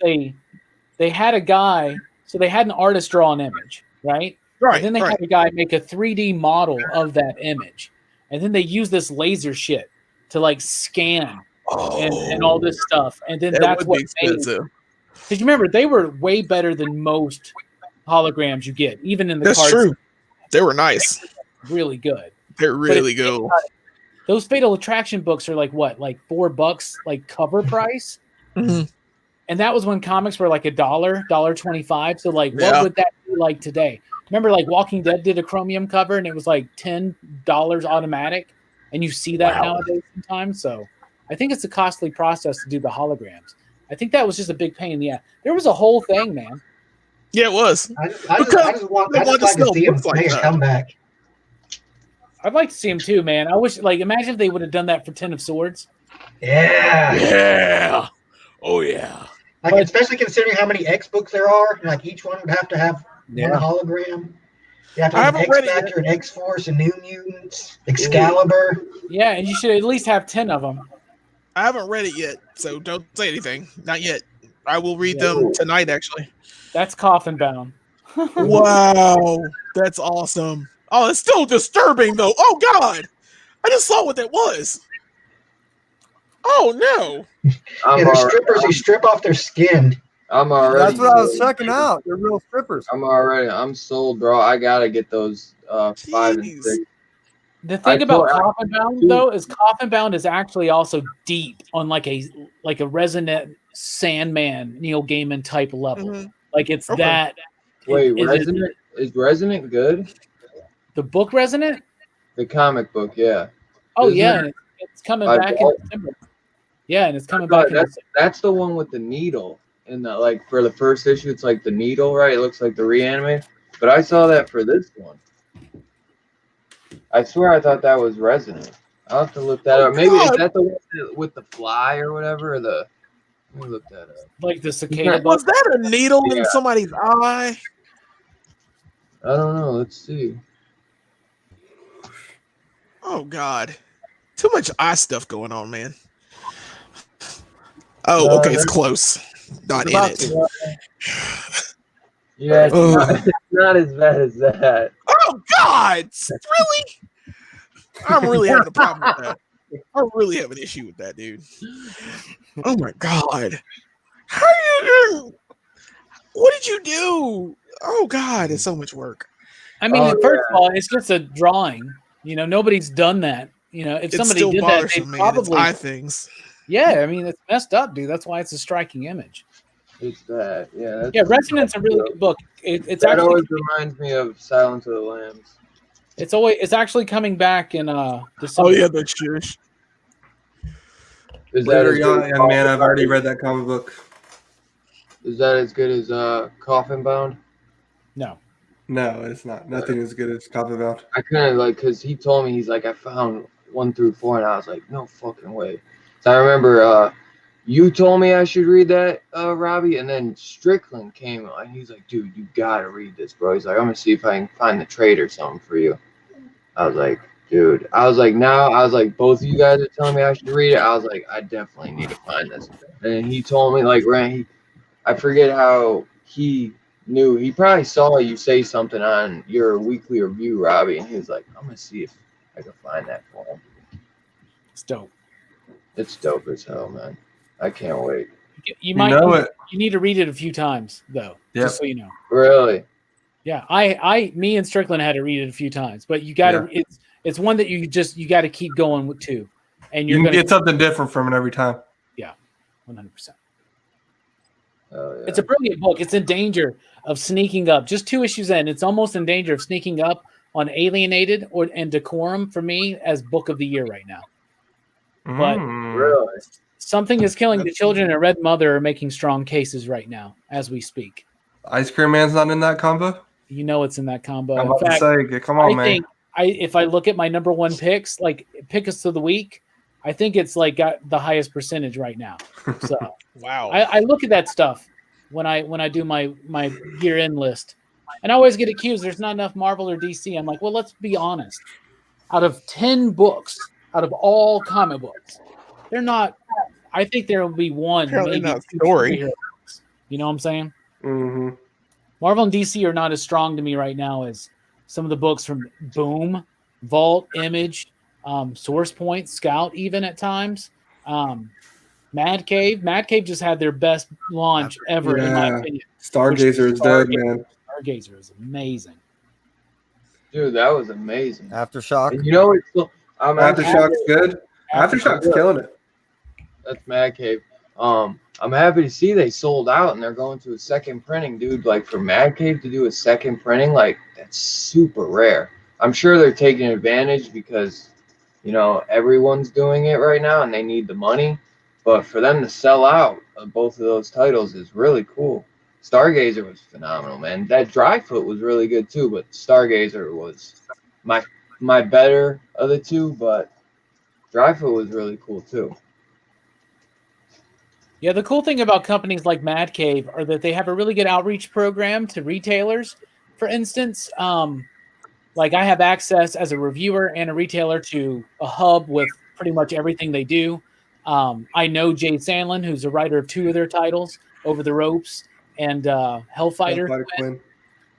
they had a guy, so they had an artist draw an image, right? Right. And then they right. had a guy make a 3D model of that image. And then they use this laser shit to like scan and all this stuff. And then That that's would what be expensive. because you remember they were way better than most holograms you get, even in the That's cards. true. They were nice. Really good. They're really good. Those Fatal Attraction books are like what, like $4, like cover price? Mhm. And that was when comics were like $1.25. So like, what Yeah. would that be like today? Remember, like Walking Dead did a chromium cover, and it was like $10 automatic, and you see that Wow. nowadays sometimes. So I think it's a costly process to do the holograms. I think that was just a big pain in the ass. There was a whole thing, man. Yeah, it was. I just want they I wanted just to like to see sell him books like make a that. comeback. I'd like to see him too, man. I wish, like, imagine if they would have done that for Ten of Swords. Yeah. Yeah. Oh yeah. Like especially considering how many X books there are, like each one would have to have one hologram. You have to I have an haven't read X it yet. Factor, an X Force, a New Mutants, Excalibur. Yeah, and you should at least have 10 of them. I haven't read it yet, so don't say anything. Not yet. I will read Yeah. them tonight, actually. That's coffin bound. Wow, that's awesome. Oh, it's still disturbing though. Oh God, I just saw what that was. Oh no. Yeah, they're strippers who strip off their skin. I'm already. That's what I was checking out. They're real strippers. I'm sold, bro. I gotta get those 5 and Jeez. 6. The thing I about thought- Coffin Bound though is Coffin Bound is actually also deep on like a resonant Sandman, Neil Gaiman type level. Mhm. Like it's Okay. that. Wait, it is Resonant is Resonant good? the book Resonant? The comic book, yeah. Oh Isn't yeah, it and it's coming by back in Walt? December. Yeah, and it's coming No, back in December. that's the one with the needle. And the, like for the first issue, it's like the needle, right? It looks like the reanimate. But I saw that for this one. I swear I thought that was Resonant. I'll have to look that up. Maybe is God. that the one with the fly or whatever? Or the let me look that up. Like the cicada Was book. that a needle Yeah. in somebody's eye? I don't know. Let's see. Oh God. Too much eye stuff going on, man. Oh, No, okay, it's that's- close. Not It's in about it. to- Yeah, it's Ugh. not, it's not as bad as that. Oh God! Really? I'm really having a problem with that. I really have an issue with that, dude. Oh my God! How you? What did you do? Oh God! It's so much work. I mean, Oh, first of all, it's just a drawing. You know, nobody's done that. You know, if It's somebody still did that, they bothersome, man. It's probably. eye things. Yeah, I mean, it's messed up, dude. That's why it's a striking image. It's that. Yeah. That's, Yeah, Resonant's a really good book. It's that actually always reminds me of Silence of the Lambs. it's actually coming back in December. Oh yeah, the shush. Is Believe that it or as good not, as young man, I've Coffin already Bound? read that comic book. Is that as good as Coffin Bound? No. No, it's not. Nothing as good as Coffin Bound. I kind of like because he told me he's like I found 1 through 4 and I was like no fucking way. So I remember you told me I should read that Robbie, and then Strickland came and he's like, dude, you gotta read this, bro. He's like, I'm gonna see if I can find the trade or something for you. I was like, dude. I was like, both of you guys are telling me I should read it. I was like, I definitely need to find this. And he told me like, I forget how he knew. He probably saw you say something on your weekly review, Robbie, and he was like, I'm gonna see if I can find that for him. It's dope. It's dope as hell, man. I can't wait. You might know it. You need to read it a few times though, Yep. just so you know. Really? Yeah, me and Strickland had to read it a few times, but you got to. It's one that you got to keep going with too, and You you're can gonna get something different from it every time. 100%. Oh, yeah. It's a brilliant book. It's in danger of sneaking up. Just 2 issues in, it's almost in danger of sneaking up on Alienated and Decorum for me as book of the year right now. But Really? Something is killing the children and Red Mother are making strong cases right now as we speak. Ice Cream Man's not in that combo? You know it's in that combo. I'm In about fact, to say, come on, I man. think if I look at my number 1 picks, like pick us of the week, I think it's like got the highest percentage right now. So Wow. I look at that stuff when I do my year end list, and I always get accused there's not enough Marvel or DC. I'm like, well, let's be honest. Out of 10 books, out of all comic books, they're not. I think there will be one, Apparently maybe not 2 story. superheroes. You know what I'm saying? Mm-hmm. Marvel and DC are not as strong to me right now as some of the books from Boom, Vault, Image, Source Point, Scout, even at times. Mad Cave just had their best launch ever, in my opinion. Stargazer is dead, man. Stargazer is amazing. Dude, that was amazing. Aftershock. And you know it's still, I'm Aftershock's good. Aftershock's killing it. That's Mad Cave. I'm happy to see they sold out and they're going to a second printing, dude. Like for Mad Cave to do a second printing, like that's super rare. I'm sure they're taking advantage because, you know, everyone's doing it right now and they need the money. But for them to sell out of both of those titles is really cool. Stargazer was phenomenal, man. That Dryfoot was really good too, but Stargazer was my better of the two, but Dryfoot was really cool too. Yeah, the cool thing about companies like Mad Cave are that they have a really good outreach program to retailers. For instance, like I have access as a reviewer and a retailer to a hub with pretty much everything they do. I know Jay Sandlin, who's a writer of 2 of their titles, Over the Ropes and Hellfighter Quinn.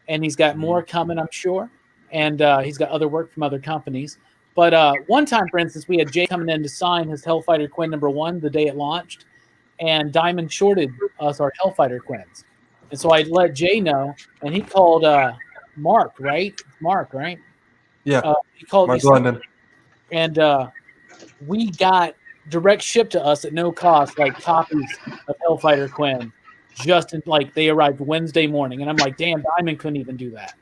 and he's got more coming, I'm sure. And he's got other work from other companies. But one time, for instance, we had Jay coming in to sign his Hellfighter Quinn #1 the day it launched. And Diamond shorted us our Hellfighter Quins. And so I let Jay know, and he called Mark, right? Mark, right? Yeah. He called Mark me, London. and we got direct shipped to us at no cost, like copies of Hellfighter Quinn, just in, like they arrived Wednesday morning, and I'm like, damn, Diamond couldn't even do that.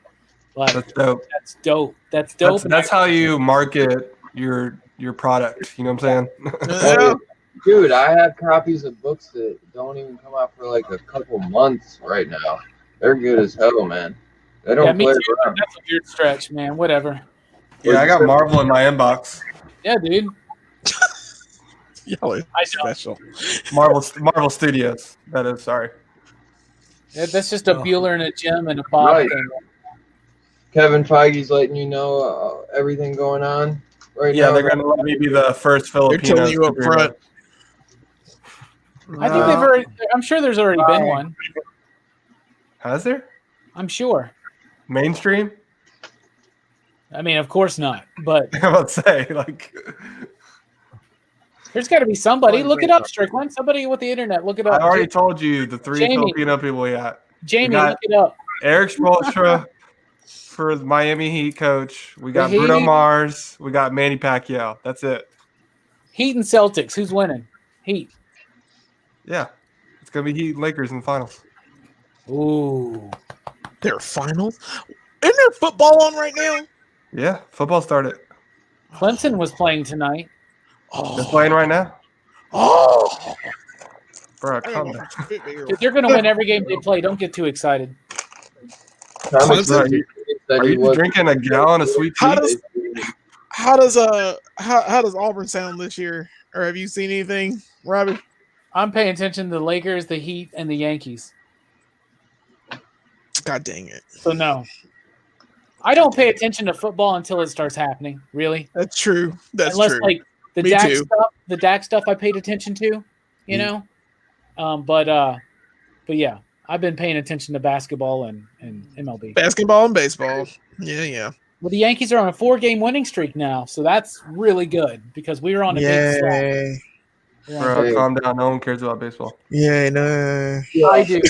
But That's dope. that's dope. That's dope. That's how you market your product. You know what I'm saying? Yeah. Dude, I have copies of books that don't even come out for like a couple months right now. They're good as hell, man. They don't me play too. around. That's a weird stretch, man. Whatever. Yeah, I got Marvel in my inbox. Yeah, dude. Y'all are I know. special. Marvel Studios. That is, sorry. That's just a Oh. Bueller and a Jim and a Bob Right. thing. Kevin Feige's letting you know everything going on right Yeah, now. they're gonna let me be the first They're Filipino. telling you up superhero. front. I think they've already. I'm sure there's already been one. Has there? I'm sure. Mainstream? I mean, of course not. But I'm about to say, like, there's got to be somebody. Look it up, Strickland. Somebody with the internet. Look it I up. already told you the 3 Jamie. Filipino people we got. Jamie, got- look it up. Eric Spoelstra for the Miami Heat coach. We got The Bruno Heat. Mars. We got Manny Pacquiao. That's it. Heat and Celtics. Who's winning? Heat. Yeah. It's going to be Heat and Lakers in the finals. Ooh. Their finals. Isn't there football on right now? Yeah. Football started. Clemson was playing tonight. Oh. They're playing right now. Oh. Bro, I gotta calm go down. for bigger. They're going to win every game they play. Don't get too excited. Thomas Clemson? said that Are he you was- drinking a gallon of sweet How tea? does how does Auburn sound this year? Or have you seen anything, Robbie? I'm paying attention to the Lakers, the Heat, and the Yankees. God dang it. So no. I don't pay attention to football until it starts happening, really. That's true. That's Unless true. like the Me Dak too. stuff, the Dak stuff I paid attention to, you know. But yeah, I've been paying attention to basketball and MLB. Basketball and baseball. Yeah. Well, the Yankees are on a 4-game winning streak now, so that's really good because we were on a big slide. Yay. We were on a Bro, Hey. calm down. No one cares about baseball. Yeah, no. I do.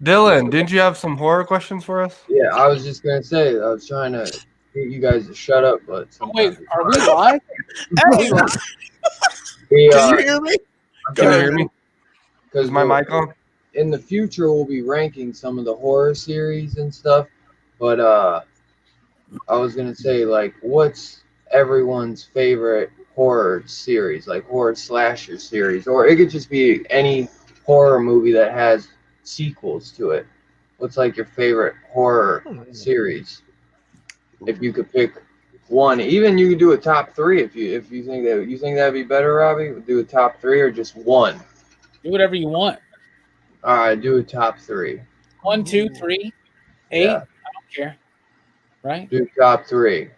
Dylan, didn't you have some horror questions for us? Yeah, I was just gonna say I was trying to get you guys to shut up, but Oh, wait, are we live? Hey, we, can you hear me? Can you hear me? Because Is my mic on? in the future we'll be ranking some of the horror series and stuff, but I was gonna say, like, what's everyone's favorite horror series, like horror slasher series, or it could just be any horror movie that has sequels to it. What's like your favorite horror series? If you could pick one, even you could do a top 3 if you think that'd be better, Robbie. Do a top 3 or just one. Do whatever you want. All right, do a top 3. 1, 2, 3, 8. Yeah. I don't care. Right? Do top 3.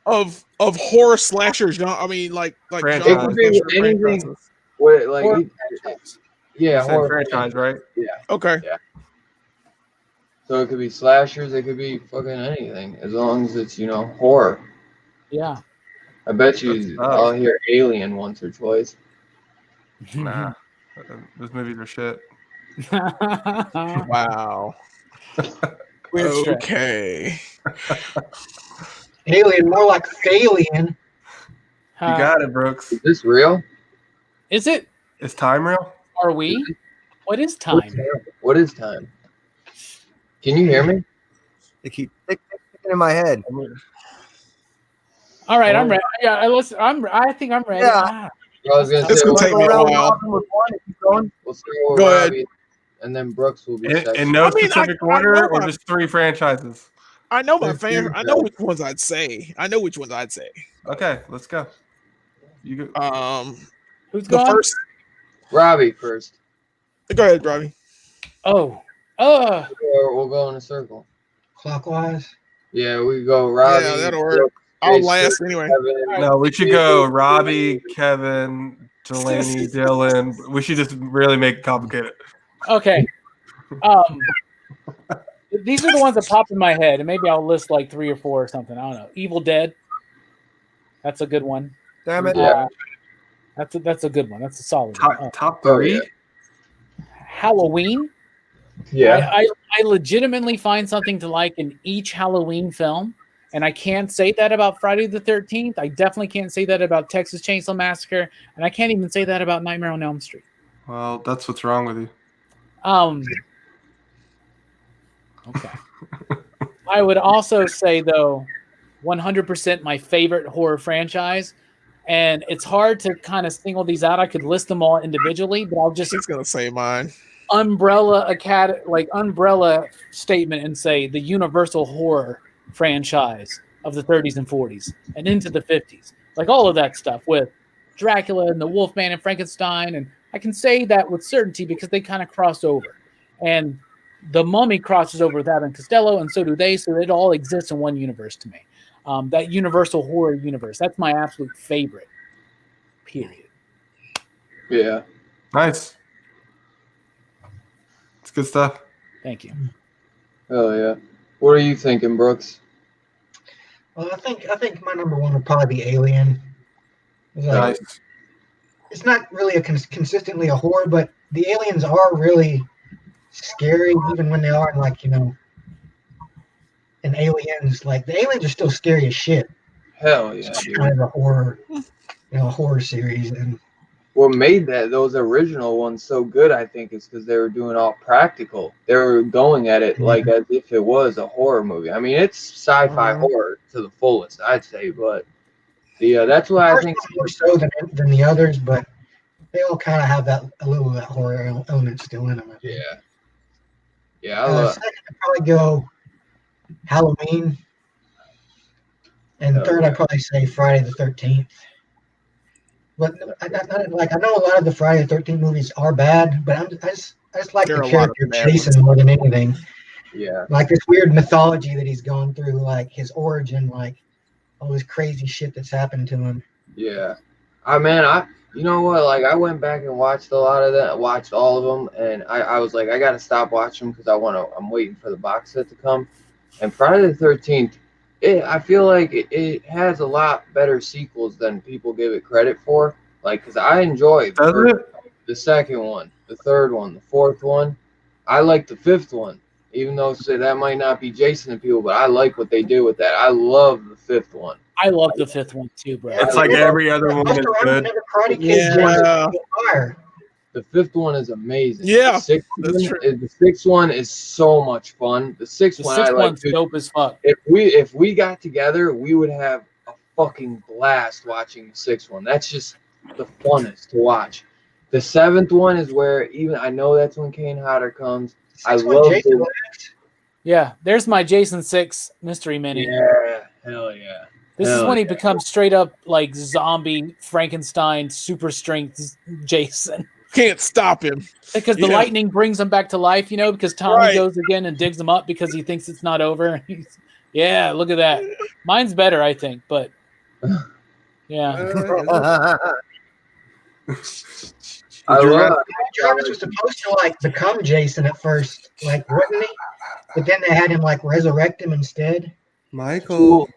Of horror slashers, genre. I mean, like Franchise. genre It could be slasher anything. franchises. What like? Horror Yeah, You said horror franchise, right? Okay. So it could be slashers. It could be fucking anything, as long as it's horror. Yeah. I bet you tough. I'll hear Alien once or twice. Nah. Those movies are shit. Wow. Weird stretch. Okay. Alien, more like Phalian. You got it, Brooks. Is this real? Is it? Is time real? Are we? What is time? What is time? Can you hear me? They keep sticking in my head. All right, I'm ready. Yeah, I think I'm ready. Yeah. Ah. I was gonna It's say gonna take me a Go around while. walking with one and keep going. we'll start with Go ahead. Robbie, and then Brooks will be In second. no I mean, specific I order, know or my- just 3 franchises? I know my There's favorite. I know which ones I'd say. Okay, let's go. You go. Who's The going? first. Robbie first. Go ahead, Robbie. Oh. We'll go in a circle. Clockwise. Yeah, we go Robbie. Yeah, that'll work. Brooks, I'll Jay, last Strick, anyway. Kevin. No, we should go Robbie, Kevin, Delaney, Dylan. We should just really make it complicated. Okay. These are the ones that pop in my head, and maybe I'll list like 3 or 4 or something. I don't know. Evil Dead. That's a good one. Damn it. Yeah. That's a good one. That's a solid one. Top Oh, 3? yeah. Halloween. Yeah. I legitimately find something to like in each Halloween film. And I can't say that about Friday the 13th. I definitely can't say that about Texas Chainsaw Massacre. And I can't even say that about Nightmare on Elm Street. Well, that's what's wrong with you. Okay. I would also say, though, 100% my favorite horror franchise. And it's hard to kind of single these out. I could list them all individually, but I'll just He's gonna say mine. umbrella statement and say the Universal horror franchise of the 30s and 40s and into the 50s. Like all of that stuff with Dracula and the Wolfman and Frankenstein. And I can say that with certainty because they kind of cross over. And the Mummy crosses over with Abbott and Costello, and so do they. So it all exists in one universe to me. That Universal horror universe. That's my absolute favorite. Period. Yeah. Nice. It's good stuff. Thank you. Oh yeah. What are you thinking, Brooks? Well, I think my number one would probably be Alien. It's like, Nice. it's not really consistently a horror, but the aliens are really scary, even when they are like, and aliens, like the aliens are still scary as shit. Hell yeah, It's dude. kind of a horror, horror series. And What made those original ones so good, I think, is because they were doing all practical. They were going at it like as if it was a horror movie. I mean, it's sci-fi horror to the fullest, I'd say, but that's why I think more so than the others, but they all kind of have a little of that horror element still in them. Yeah, I love. Second, I'd probably go Halloween, and third, I'd probably say Friday the 13th. But I know a lot of the Friday the 13th movies are bad, but I just like There the are a lot of character bad Jason more than anything. Yeah. Like this weird mythology that he's gone through, like his origin, like all this crazy shit that's happened to him. Yeah. You know what? Like, I went back and watched a lot of that, watched all of them, and I was like, I gotta stop watching them because I'm waiting for the box set to come. And Friday the 13th, I feel like it has a lot better sequels than people give it credit for. Like, because I enjoy the second one, the third one, the fourth one. I like the fifth one, even though that might not be Jason and people, but I like what they do with that. I love the fifth one. I love the fifth one too, bro. It's like every other one is good. The fifth one is amazing. Yeah, the sixth one is so much fun. The sixth one's dope as fuck. If we got together, we would have a fucking blast watching the sixth one. That's just the funnest to watch. The seventh one is where I know that's when Kane Hodder comes. I love it. Yeah, there's my Jason 6 mystery mini. Yeah, hell yeah. This is when he becomes straight up like zombie Frankenstein super strength Jason. Can't stop him. Because the lightning brings him back to life, because Tommy goes again and digs him up because he thinks it's not over. Yeah, look at that. Mine's better, I think, but yeah. Jarvis was supposed to become Jason at first, wasn't he? But then they had him resurrect him instead. Michael.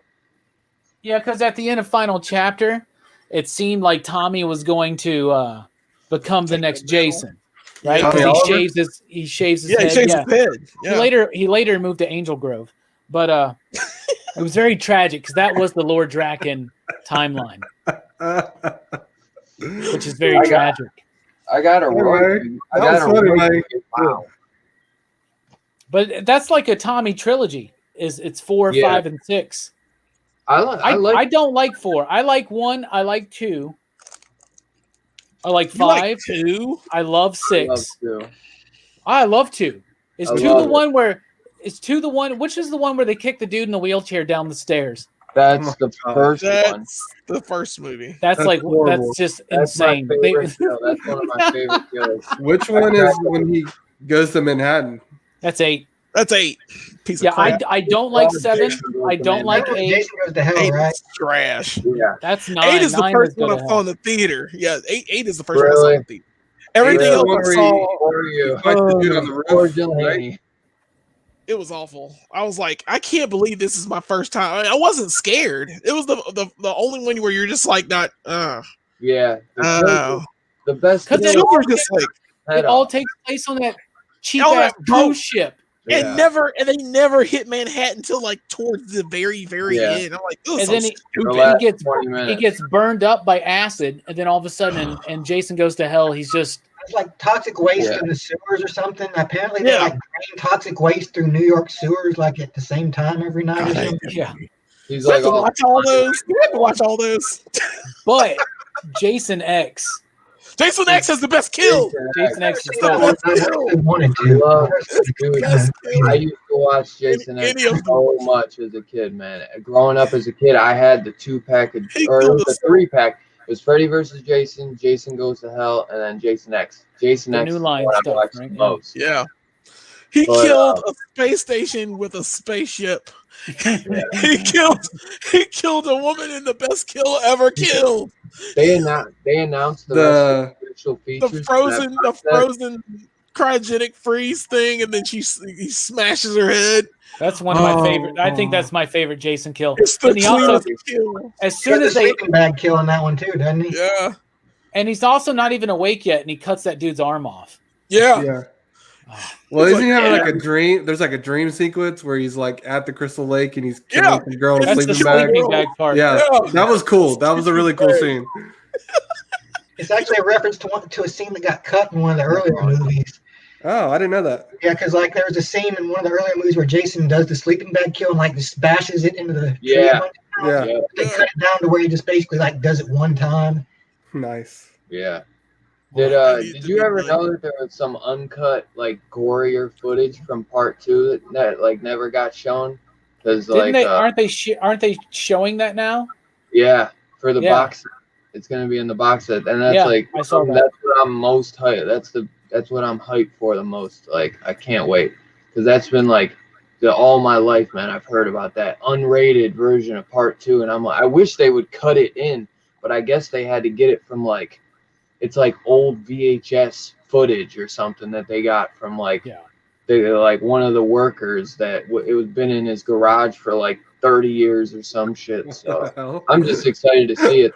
Yeah, because at the end of final chapter, it seemed like Tommy was going to become the next Jason, right? He shaves his head. His head. Yeah. He later moved to Angel Grove, but it was very tragic because that was the Lord Draken timeline, which is very tragic. I got a wow. But that's like a Tommy trilogy. It's 4, 5, and 6. I don't like 4. I like 1. I like 2. I like 5. Like 2? I love 6. I love 2. Is 2 the one where? Is 2 the one? Which is the one where they kick the dude in the wheelchair down the stairs? That's the first one. That's the first movie. That's just insane. That's one of my favorite kills. Which one is when he goes to Manhattan? That's 8. That's 8. Piece of crap. I don't like 7. I don't like 8. Jason goes to hell, right? Trash. Yeah. That's 9. 8 is the first one I saw in the theater. Yeah, 8 is the first one I saw in the theater. Everything else I saw. It was awful. I was like, I can't believe this is my first time. I wasn't scared. It was the only one where you're just like not. Yeah. The best. Because it all takes place on that cheap ass cruise ship. and they never hit Manhattan until like towards the very end. I'm like, oh, And so then stupid. he gets burned up by acid, and then all of a sudden, and Jason goes to hell. He's just It's like toxic waste in the sewers or something. Apparently, they like drain toxic waste through New York sewers like at the same time every night or something. yeah. He's We have like, to watch all those. We have to watch all those. But Jason X. Jason X has the best kill. Jason X is I still. wanted to. I used to watch Jason X so much as a kid, man. Growing up as a kid, I had the 2-pack, or it was a 3-pack. It was Freddy versus Jason, Jason Goes to Hell, and then Jason X. Jason X new line is what stuff, I watched right? the most. Yeah. He killed a space station with a spaceship. he killed a woman in the best kill ever killed. They announced the rest of the special features. The frozen cryogenic freeze thing, and then he smashes her head. That's one of my favorite. I think that's my favorite Jason kill. It's the also, kill. As soon as sleeping bag kill on that one too, doesn't he? Yeah. And he's also not even awake yet, and he cuts that dude's arm off. Yeah. Well, isn't he having like a dream? There's like a dream sequence where he's like at the Crystal Lake and he's killing the girl in a sleeping bag. Part. Yeah, that was cool. That was a really cool scene. It's actually a reference to a scene that got cut in one of the earlier movies. Oh, I didn't know that. Yeah, because like there was a scene in one of the earlier movies where Jason does the sleeping bag kill and like just bashes it into the tree. Yeah. They cut it down to where he just basically like does it one time. Nice. Yeah. Did you ever know that there was some uncut, like, gorier footage from part 2 that like never got shown? Because like, aren't they showing that now? Yeah, for the box, it's gonna be in the box set, and that's I saw that. That's what I'm most hyped. That's what I'm hyped for the most. Like, I can't wait because that's been like all my life, man. I've heard about that unrated version of part 2, and I'm like, I wish they would cut it in, but I guess they had to get it from like. It's like old VHS footage or something that they got from like like one of the workers that it was been in his garage for like 30 years or some shit. So I'm just excited to see it.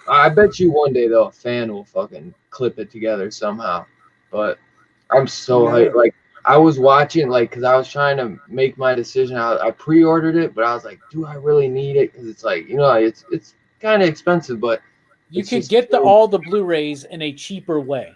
I bet you one day though a fan will fucking clip it together somehow. But I'm so hyped. Like I was watching like because I was trying to make my decision. I pre-ordered it, but I was like, do I really need it? Because it's like it's kind of expensive, but. You could get all the Blu-rays in a cheaper way,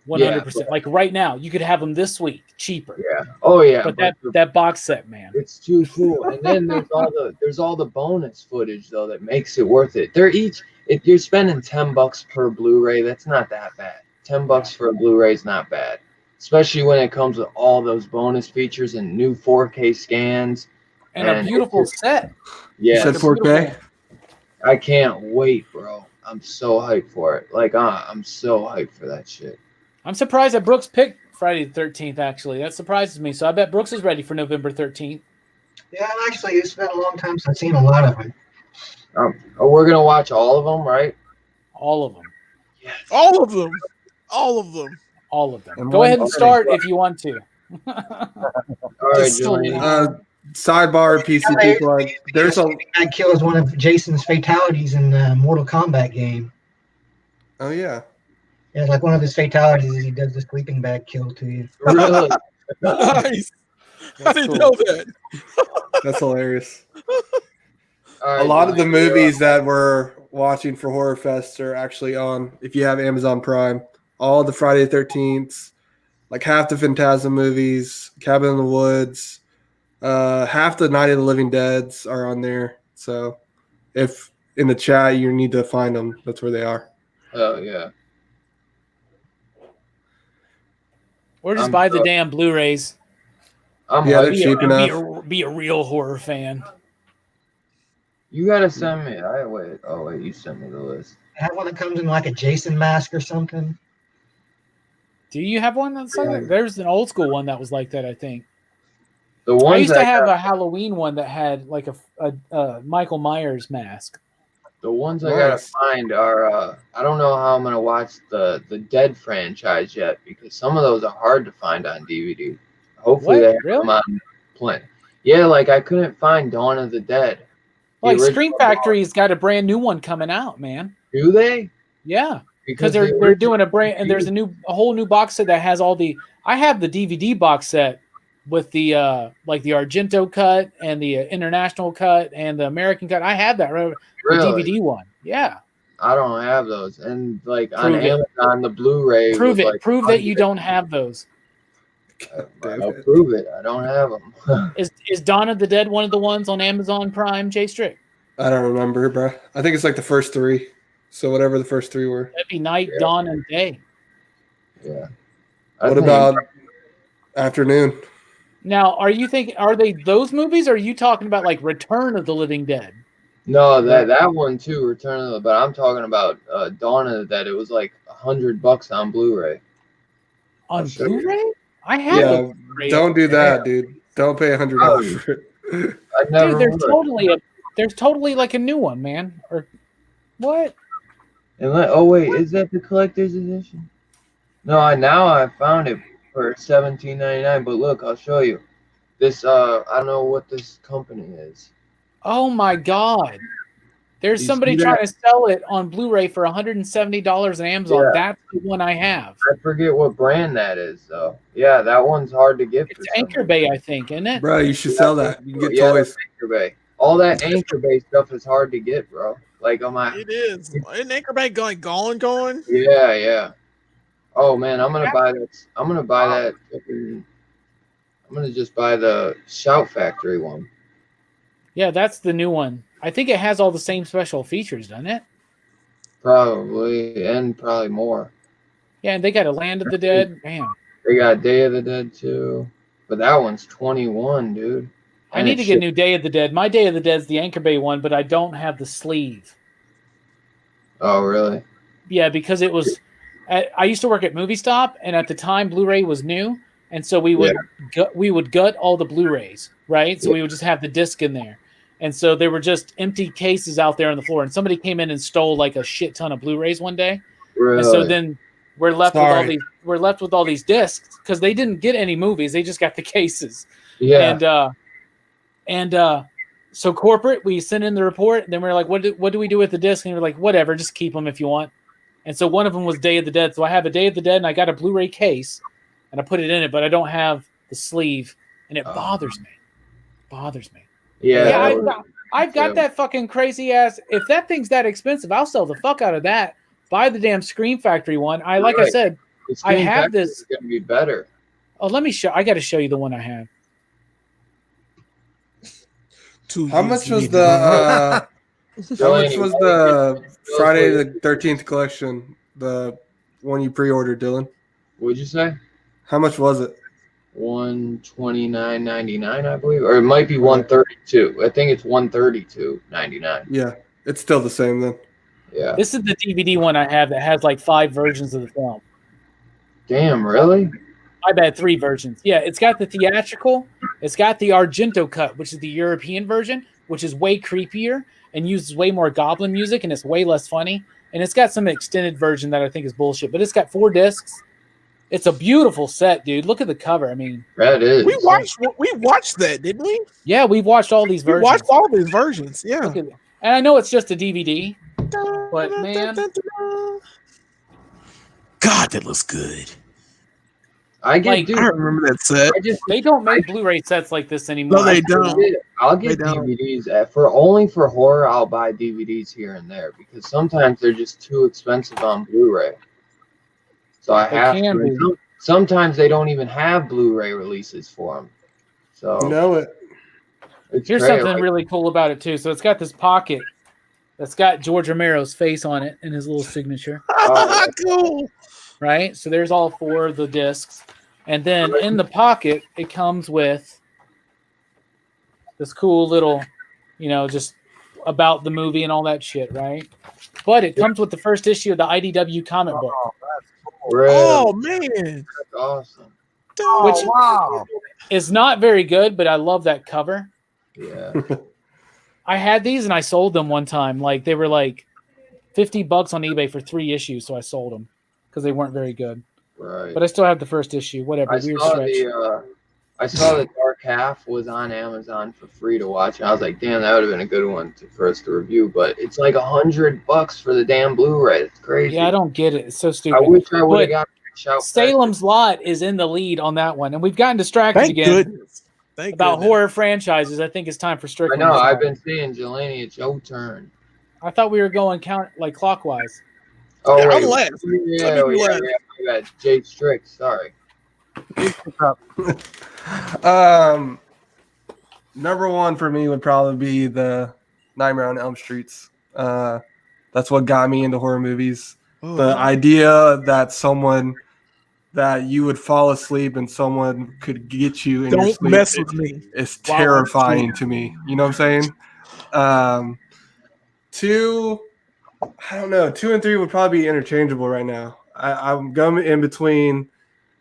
100%. Like right now, you could have them this week, cheaper. Yeah. Oh yeah. But that box set, man, it's too cool. And then there's all the bonus footage though that makes it worth it. They're each if you're spending $10 per Blu-ray, that's not that bad. $10 for a Blu-ray is not bad, especially when it comes with all those bonus features and new 4K scans and a beautiful set. Yeah. You said 4K. I can't wait, bro. I'm so hyped for it. Like, I'm so hyped for that shit. I'm surprised that Brooks picked Friday the 13th, actually. That surprises me. So I bet Brooks is ready for November 13th. Yeah, actually, it's been a long time since I've seen a lot of it. We're going to watch all of them, right? All of them. Yes. All of them. All of them. All of them. Go ahead and start if you want to. All right, Julian. Sidebar PC people. There's a bag kill is one of Jason's fatalities in the Mortal Kombat game. Oh yeah. Yeah, like one of his fatalities is he does the sleeping bag kill to you. Really? Nice. I didn't know that. That's hilarious. Right, a lot of the movies that we're watching for Horror Fest are actually on, if you have Amazon Prime, all the Friday the 13th, like half the Phantasm movies, Cabin in the Woods, half the Night of the Living Deads are on there. So if in the chat you need to find them, that's where they are. Oh, yeah. Or just buy the damn Blu-rays. They're cheap enough. Be a real horror fan. You gotta send me. Wait, you sent me the list. Have one that comes in like a Jason mask or something. Do you have one that's like that? There's an old school one that was like that, I think. The ones I used to have a Halloween one that had like a Michael Myers mask. The ones I gotta find are I don't know how I'm gonna watch the Dead franchise yet because some of those are hard to find on DVD. Hopefully they have them on play. Yeah, like I couldn't find Dawn of the Dead. Like Scream Factory's got a brand new one coming out, man. Do they? Yeah, because they're doing a whole new box set that has all the. I have the DVD box set with the like the Argento cut and the international cut and the American cut. I had that the Really? DVD one. Yeah. I don't have those. And like on Prove it. Amazon, the Blu-ray Prove was it. like Prove that you 100. don't have those. Damn I'll it. prove it. I don't have them. Is Dawn of the Dead one of the ones on Amazon Prime, Jay Strick? I don't remember, bro. I think it's like the first three. So whatever the first three were. That'd be night, Yeah. dawn, and day. Yeah. What about afternoon? Now, are they those movies, or are you talking about like Return of the Living Dead? No, that one too, Return of the. But I'm talking about Dawn of the Dead. It was like $100 on Blu-ray. On I'll show you. Blu-ray? I have Yeah, the Blu-ray. don't do that, dude. Don't pay $100 for it. I never. Dude, would. there's totally like a new one, man. Or what? Oh wait, is that the collector's edition? No, I found it for $17.99. But look, I'll show you. This I don't know what this company is. Oh my God. There's You somebody see that? trying to sell it on Blu-ray for $170 on Amazon. Yeah. That's the one I have. I forget what brand that is though. Yeah, that one's hard to get. It's for some Anchor reason. Bay, I think, isn't it? Bro, you should sell that. You can get Yeah, toys. that's Anchor Bay. All that Anchor Bay stuff is hard to get, bro. Like on my. It is. Isn't Anchor Bay going? Yeah. Oh man, I'm gonna buy that. I'm gonna buy that. I'm gonna just buy the Shout Factory one. Yeah, that's the new one. I think it has all the same special features, doesn't it? Probably, and probably more. Yeah, and they got a Land of the Dead. Damn. They got Day of the Dead too, but that one's 21, dude. I need to get a new Day of the Dead. My Day of the Dead's the Anchor Bay one, but I don't have the sleeve. Oh really? Yeah, because it was. I used to work at Movie Stop, and at the time Blu-ray was new, and so we would gut all the Blu-rays, right? So we would just have the disc in there, and so there were just empty cases out there on the floor, and somebody came in and stole like a shit ton of Blu-rays one day, Really? and so then we're left with all these discs because they didn't get any movies; they just got the cases. Yeah. So corporate, we sent in the report, and then we're like, what do we do with the disc? And we're like, whatever, just keep them if you want. And so one of them was Day of the Dead. So I have a Day of the Dead, and I got a Blu-ray case, and I put it in it, but I don't have the sleeve, and it bothers me. Yeah. I've got that fucking crazy ass. If that thing's that expensive, I'll sell the fuck out of that. Buy the damn Scream Factory one. I said, I have this. It's gonna be better. Oh, let me show. I got to show you the one I have. How much was the Friday the 13th collection? The one you pre-ordered, Dylan? What'd you say? How much was it? $129.99, I believe, or it might be $132. I think it's $132.99. Yeah, it's still the same then. Yeah. This is the DVD one I have that has like 5 versions of the film. Damn, really? I've had 3 versions. Yeah, it's got the theatrical, it's got the Argento cut, which is the European version, which is way creepier and uses way more goblin music, and it's way less funny. And it's got some extended version that I think is bullshit, but it's got 4 discs. It's a beautiful set, dude. Look at the cover. I mean, that is. We watched that, didn't we? Yeah, we've watched all these versions. We watched all these versions. Yeah. And I know it's just a DVD, but man, God, that looks good. I get, like, dude, I remember that set. they don't make Blu-ray sets like this anymore. No, they don't. I'll get They don't. DVDs only for horror. I'll buy DVDs here and there because sometimes they're just too expensive on Blu-ray. So I They have can to. be. Sometimes they don't even have Blu-ray releases for them. So You know it. it's Here's great. something really cool about it too. So it's got this pocket that's got George Romero's face on it and his little signature, Cool. right? So there's all 4 of the discs. And then in the pocket, it comes with this cool little, just about the movie and all that shit, right? But it comes with the first issue of the IDW comic book. Really? Oh man, That's awesome. Which wow. is not very good, but I love that cover. Yeah. I had these and I sold them one time. Like they were like $50 on eBay for 3 issues, so I sold them because they weren't very good. Right. But I still have the first issue. Whatever. I Weird saw stretch. I saw the Dark Half was on Amazon for free to watch, and I was like, "Damn, that would have been a good one for us to review." But it's like $100 for the damn Blu-ray. It's crazy. Yeah, I don't get it. It's so I stupid. wish I would have But got Shout Salem's Lot is in the lead on that one, and we've gotten distracted Thank again goodness. Thank about goodness. horror franchises. I think it's time for I Strickland. know. to I've talk. been saying, Jelani, it's your turn. I thought we were going count like clockwise. Oh Yeah, wait, I'm last. yeah, Let me be last. I got Jay Strick. Sorry. Number one for me would probably be the Nightmare on Elm Streets. That's what got me into horror movies. Oh, The idea that you would fall asleep and someone could get you in your don't sleep mess with me. is Wow. terrifying to me. You know what I'm saying? Two, I don't know. 2 and 3 would probably be interchangeable right now. I'm going in between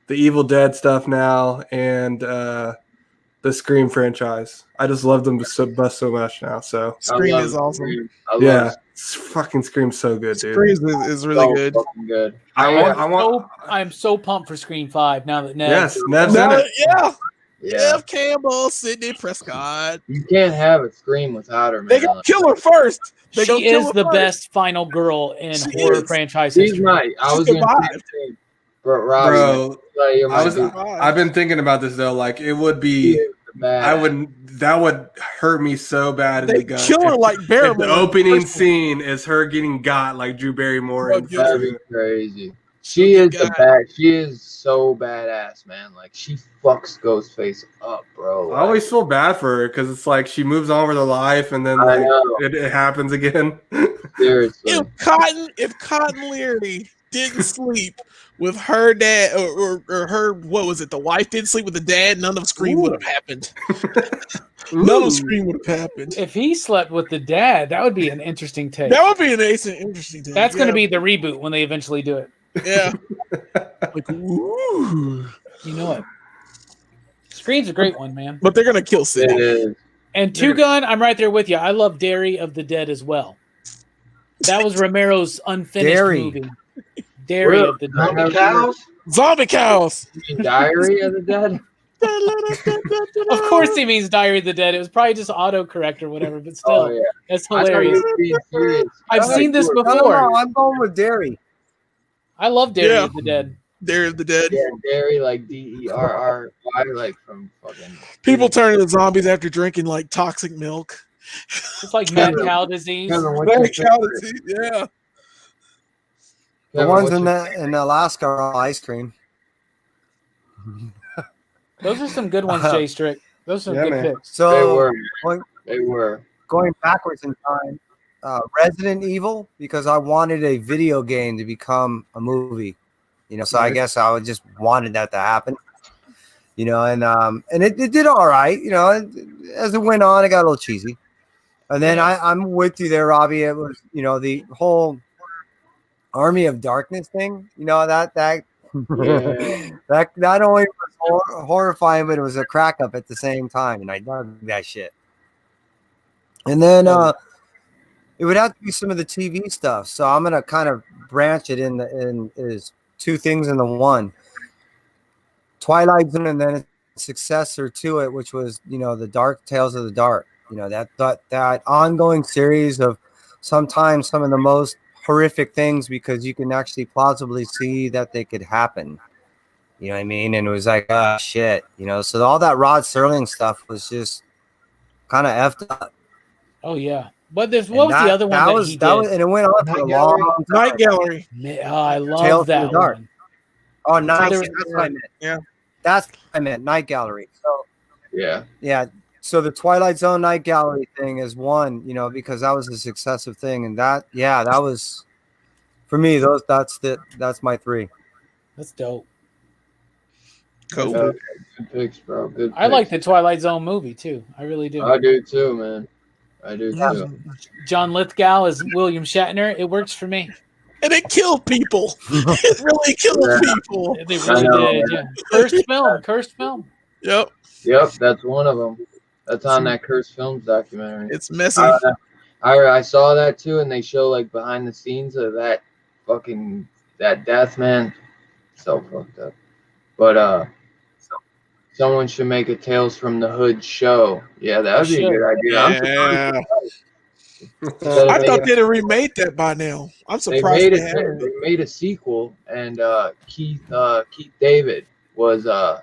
the Evil Dead stuff now and the Scream franchise. I just love them so much now. So Scream I love is awesome. Scream. I yeah, love fucking Scream's so good, dude. Scream is really so good. fucking good. I'm so pumped for Scream 5 now that Ned. Yes, Nev's in Now, it. yeah. Yeah, F. Campbell, Sidney Prescott. you can't have a Scream without her, man. They gonna kill her first. They gonna She kill is her the first. best final girl in She horror is. franchise She's history. not. I She was gonna say survived. the same. But Robbie, Bro, like, you're my dude. I've been thinking about this though. Like it would She be, is the badass. that would hurt me so bad in They the gut. kill her like If Barrymore. the opening scene is her getting got like Drew Barrymore Bro, and dude. That'd be crazy. She is the bad. She is so badass, man. Like she fucks Ghostface up, bro. I always feel bad for her because it's like she moves on with her life and then I like know. it happens again. Seriously. If Cotton Leary didn't sleep with her dad or her, what was it? The wife didn't sleep with the dad. None of Scream would have happened. None of Scream would have happened. If he slept with the dad, that would be an interesting take. That would be an interesting thing. That's going to be the reboot when they eventually do it. Yeah. Like, ooh. You know it. Scream's a great one, man. But they're gonna kill Sid. It is. And Two Gun, I'm right there with you. I love Dairy of the Dead as well. That was Romero's unfinished Dairy. movie. Dairy Really? of the Dead. Zombie cows. Zombie cows. You mean Diary of the Dead? Of course he means Diary of the Dead. It was probably just autocorrect or whatever, but still, Oh yeah. that's I thought hilarious. you were being serious. I've seen this No, before. I'm going with Dairy. I love Dairy Yeah. of the Dead. Dairy of the Dead. Yeah, Dairy like DERRY, like from fucking. People turn into zombies after drinking like toxic milk. It's like mad cow disease. Kevin, what's Mad your cow favorite? disease, yeah. The Kevin, ones what's in your- in Alaska are ice cream. Those are some good ones, Jay Strick. Those are Yeah, good man. picks. They So were. going, They were. going backwards in time, Resident Evil, because I wanted a video game to become a movie. You know, so I Nice. guess I would just wanted that to happen. You know, and it did all right. You know, as it went on, it got a little cheesy. And then I'm with you there, Robbie. It was, you know, the whole Army of Darkness thing. You know, that Yeah. that not only was horrifying, but it was a crack up at the same time, and I dug that shit. And then it would have to be some of the TV stuff. So I'm gonna kind of branch it in is two things in the one. Twilight Zone, and then a successor to it, which was, you know, the Dark Tales of the Dark. You know, that ongoing series of sometimes some of the most horrific things, because you can actually plausibly see that they could happen. You know what I mean? And it was like, oh shit, you know. So all that Rod Serling stuff was just kind of effed up. Oh yeah. But there's And what was that- the other one that he did? and it went on for a Night Gallery? long time. Night Gallery. Oh, I love Tales from that the Dark. one. Oh, nice. there That's was- what I meant. Yeah. That's what I meant. Night Gallery. So Yeah. yeah. So the Twilight Zone Night Gallery thing is one, you know, because that was a successive thing, and that was for me. That's my three. That's dope. Cool. Okay. Good picks, bro. Good picks. I like the Twilight Zone movie too. I really do. I do too, man. I do Yeah. too. John Lithgow as William Shatner. It works for me. And it killed people. It really killed Yeah. people. They I really know, did. man. Yeah. Cursed film. Yep. Yep, that's one of them. That's on that Cursed Films documentary. It's messy. I saw that too, and they show like behind the scenes of that death, man. So fucked up. But someone should make a Tales from the Hood show. Yeah, that would be a good idea. I'm surprised. Yeah. Instead I of thought making, they'd have remade that by now. I'm they surprised made they it. haven't. They made a sequel, and Keith David was I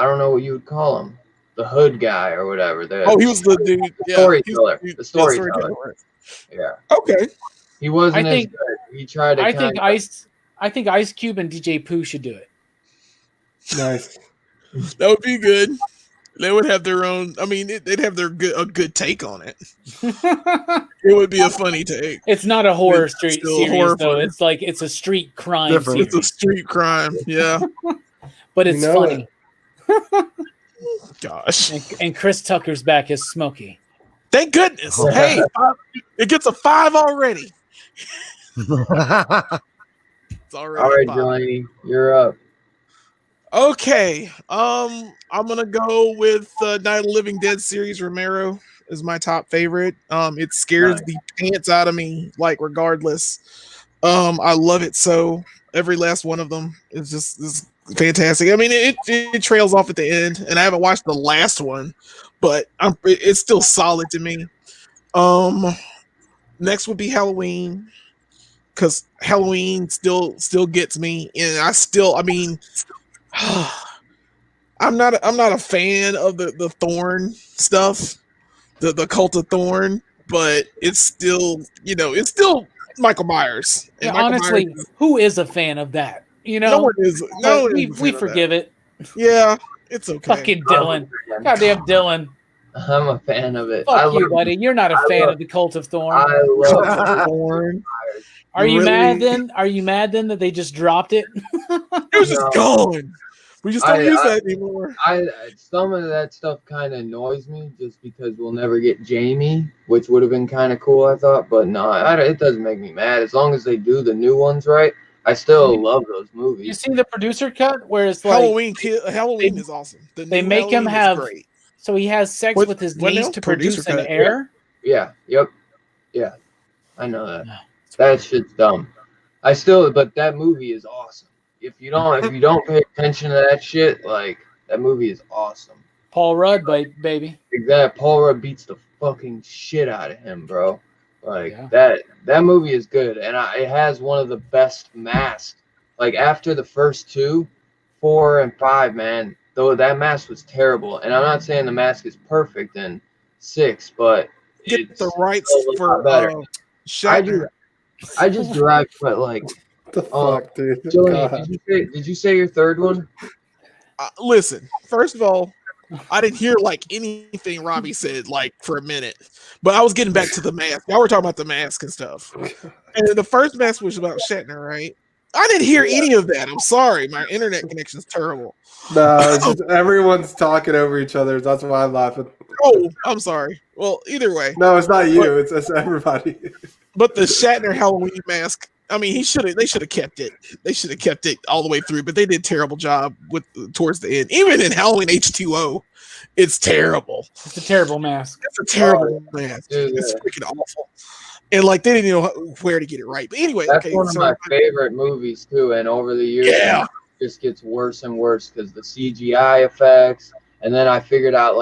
don't know what you would call him, the hood guy or whatever. Oh, he was the dude. Yeah, he's storyteller. the dude. The Yeah, storyteller. right. Yeah, Okay. he wasn't I as think- good. He tried to I kind think of. I think Ice Cube and DJ Pooh should do it. Nice. That would be good. They would have their own. I mean, they'd have a good take on it. It would be a funny take. It's not a horror It's street still series horror though. funny. It's like it's a street crime Different. It's a series, street crime. Yeah. but You it's know funny. Gosh. And Chris Tucker's back as Smokey. Thank goodness. Hey, it gets a 5 already. It's already All right, a 5. Delaney, you're up. Okay. I'm gonna go with Night of the Living Dead series. Romero is my top favorite. It scares Nice. the pants out of me, like regardless. I love it so. Every last one of them is fantastic. I mean, it trails off at the end, and I haven't watched the last one, but it's still solid to me. Next would be Halloween, because Halloween still gets me, and I mean. I'm not a fan of the Thorn stuff, the Cult of Thorn, but it's still it's still Michael Myers. And Yeah, Michael honestly, Myers who is a fan of that? You know, no one is. But No one we is a fan we of forgive it. that. Yeah, it's okay. Fucking Dylan, goddamn Dylan. I'm a fan of it. Fuck you, love- buddy. You're not a I fan love- of the Cult of Thorn. I love Thorn. Are you really- mad then? Are you mad then that they just dropped it? It was just No. gone. We just don't I- use I- that anymore. some of that stuff kind of annoys me just because we'll never get Jamie, which would have been kind of cool, I thought. But no, it doesn't make me mad as long as they do the new ones right. I still love those You movies. see the producer cut where it's like Halloween is awesome. The they new make him Halloween is have- great. so he has sex What- with his what niece now? to Producer produce an cut. heir. Yeah. Yep. Yeah. I know that. That shit's dumb. But that movie is awesome. If you don't pay attention to that shit, like that movie is awesome. Paul Rudd, baby. Exactly. Paul Rudd beats the fucking shit out of him, bro. Like Yeah. that movie is good, and it has one of the best masks. Like after the first 2, 4, and 5, man, though that mask was terrible. And I'm not saying the mask is perfect in 6, but Get it's the rights still a lot for better. Shatner. I just derived, but like, What the Oh, fuck, dude? Jillian, God. did you say your third one? Listen, first of all, I didn't hear like anything Robbie said like for a minute, but I was getting back to the mask. Y'all were talking about the mask and stuff, and the first mask was about Shatner, right? I didn't hear any of that. I'm sorry, my internet connection is terrible. No, it's just everyone's talking over each other. That's why I'm laughing. Oh, I'm sorry. Well, either way, No, it's not you. It's everybody. but the Shatner Halloween mask. I mean, they should have kept it. They should have kept it all the way through, but they did a terrible job towards the end. Even in Halloween H2O, it's terrible. It's a terrible mask. It's a terrible mask. Dude, It's freaking awful. And like they didn't know where to get it right. But anyway, That's okay. one of So my favorite movies too. And over the years, Yeah. it just gets worse and worse because the CGI effects. And then I figured out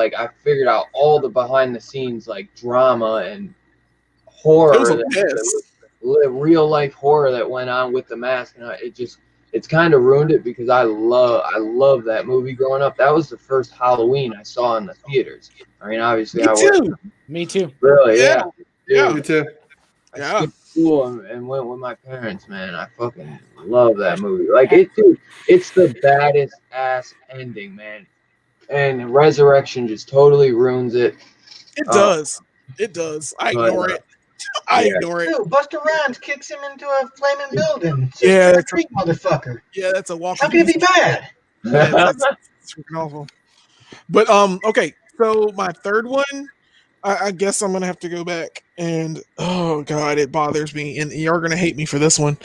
all the behind the scenes like drama and horror, it was a mess. real life horror that went on with the mask, and it's kind of ruined it because I love that movie growing up. That was the first Halloween I saw in the theaters. I mean, obviously, Me I too. wasn't Me too. really, Yeah. yeah. Me too. I Yeah. skipped school and went with my parents, man. I fucking love that movie. Like it's the baddest ass ending, man. And Resurrection just totally ruins it. It does. It does. I ignore it. I yeah. ignore it. Dude, Buster Rhymes kicks him into a flaming building. Yeah, Trick or that's treat, motherfucker. Yeah, that's a walk. How can it be bad? Yeah, that's freaking awful. But okay, so my third one, I guess I'm gonna have to go back and oh god, it bothers me, and you're gonna hate me for this one.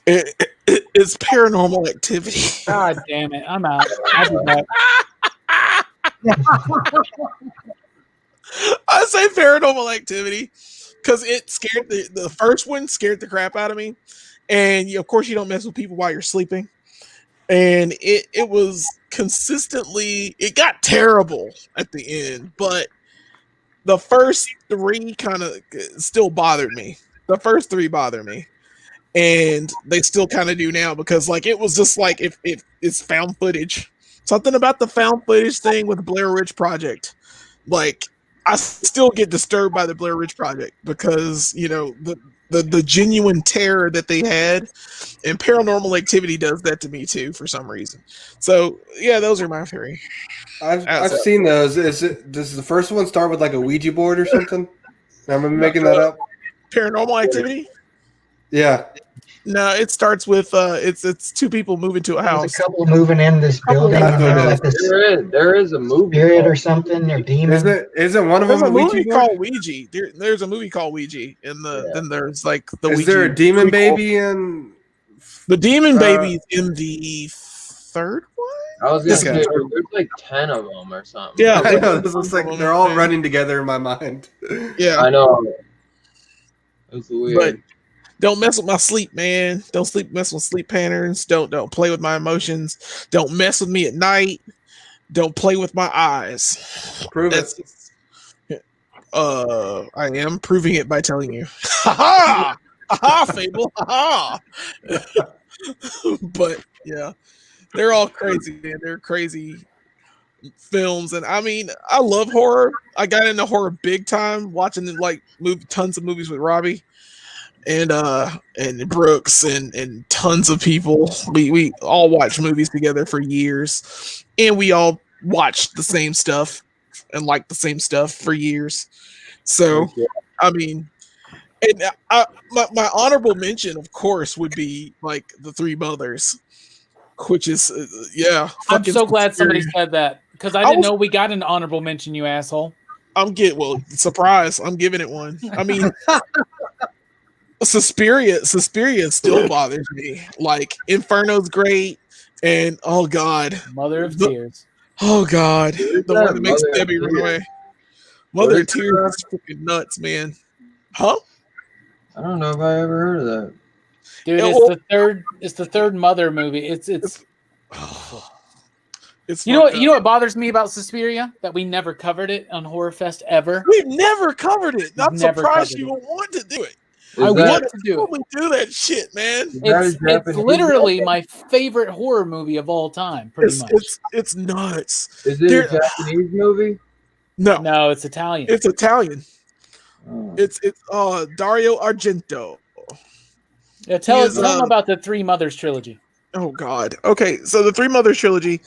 It's Paranormal Activity. God damn it. I'm out. I'll be back. I say Paranormal Activity because it scared the first one scared the crap out of me, and of course you don't mess with people while you're sleeping, and it was consistently, it got terrible at the end, but the first three kind of still bothered me. The first three bother me, and they still kind of do now because like it was just like if it's found footage. Something about the found footage thing with Blair Witch Project, like I still get disturbed by the Blair Witch Project because you know the genuine terror that they had, and Paranormal Activity does that to me too for some reason. So yeah, those are my three. I've seen those. Does the first one start with like a Ouija board or something? I'm making that up. Paranormal Activity? Yeah. No, it starts with it's two people moving to a There's house. a couple moving in this building. That's what it is. Like this There is a movie spirit called- or something or demon. Isn't one of There's them a a movie Ouija board? called Ouija. There's a movie called Ouija, and then there's like the Is Ouija. there a demon prequel. baby in? The demon baby's in the third one. I was gonna Okay. say there's like 10 of them or something. Yeah, I know, this looks like they're all running together in my mind. Yeah, I know. It's weird. but don't mess with my sleep, man. Don't mess with sleep patterns. Don't play with my emotions. Don't mess with me at night. Don't play with my eyes. Prove That's it. I am proving it by telling you. Ha ha! Ha ha, Fable. Ha ha! But yeah, they're all crazy, man. They're crazy films, and I mean, I love horror. I got into horror big time watching like tons of movies with Robbie and Brooks and tons of people. We all watched movies together for years, and we all watched the same stuff and liked the same stuff for years. So, I mean, and my honorable mention, of course, would be like The Three Mothers, which is yeah. I'm so glad somebody Suspiria. said that because I didn't know we got an honorable mention, you asshole. Surprise! I'm giving it one. I mean, Suspiria still bothers me. Like Inferno's great, and oh god, Mother of Tears. oh god, the that one that makes Mother of Debbie run Tears? away. Mother What of Tears is freaking nuts, man. Huh? I don't know if I ever heard of that. Dude, Yeah, it's well- the third. It's the third Mother movie. It's It's you know fucked up. what bothers me about Suspiria that we never covered it on Horror Fest ever. We've never covered it. I'm Never surprised covered you would want to do it. Is I that, want to do it. Totally do that shit, man. is that a It's Japanese literally movie? my favorite horror movie of all time, pretty much. It's nuts. Is it There- a Japanese movie? No, No, it's Italian. it's Italian. Oh. It's Dario Argento. Yeah, tell is, them about the Three Mothers trilogy. Oh God. Okay, so the Three Mothers trilogy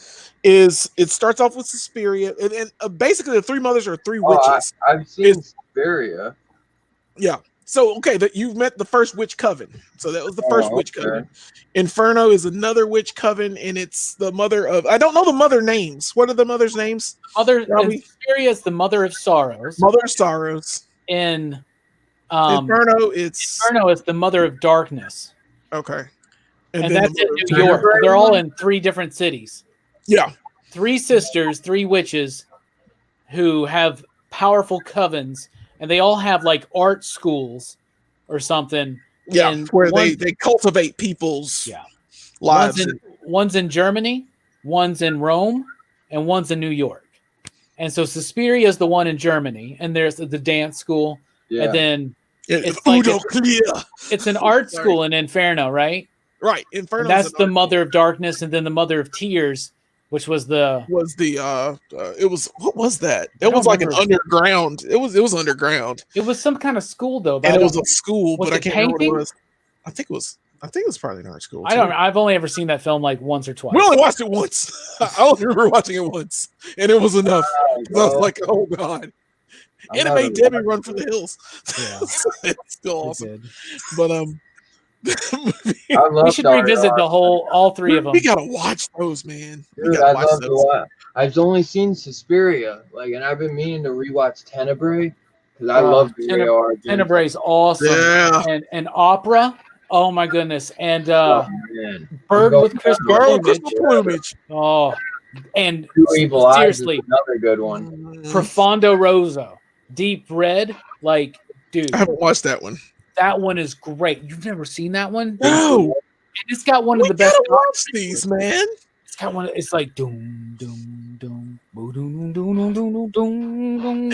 it starts off with Suspiria, and basically the Three Mothers are three witches. I've seen Suspiria. Yeah. So okay, that you've met the first witch coven. So that was the first Oh, witch okay. coven. Inferno is another witch coven, and it's the mother of I don't know the mother names. What are the mother's names? Robbie? Suspiria is the Mother of Sorrows. Mother of Sorrows. In Inferno, it's Inferno is the Mother of Darkness, okay. and then that's the in Mother of New York. Tears. They're all in three different cities. Yeah. Three sisters, three witches, who have powerful covens, and they all have like art schools or something. Yeah, And where one- they cultivate people's Yeah. lives. One's in Germany, one's in Rome, and one's in New York. And so Suspiria is the one in Germany, and there's the dance school, Yeah. and then It's it's like Udo Clear. it's an art Sorry. school in Inferno, right? Right. Inferno And that's the Mother of Darkness, and then the Mother of Tears, which was the was the it was what was that? I It don't was like an remember. underground. It was underground. it was some kind of school though. But And I it was don't- a school, was but I it can't remember what painting? it was. I think it was probably an art school. I don't. too. I've only ever seen that film like once or twice. We only watched it once. I only remember watching it once, and it was enough. I was like, "Oh God!" I'm And it not made a- Debbie run for the hills. Yeah. It's still It awesome. did. But I love We should Dario revisit all three of them. we gotta watch those, man. We Dude, gotta I watch love to those. watch. I've only seen Suspiria, and I've been meaning to rewatch Tenebrae because I love Dario Argento. Tenebrae is awesome. Yeah. And Opera. Oh my goodness. And Oh, man. Bird Go with for Crystal Bird Girl, Plumage. Crystal Plumage. Oh, and Two Evil Eyes is seriously, another good one. Profondo Rosso, Deep Red. Like, dude, I haven't watched that one. that one is great. You've never seen that one? No, It's got one of we the best. gotta watch these, man. It's got one. It's like doom, doom,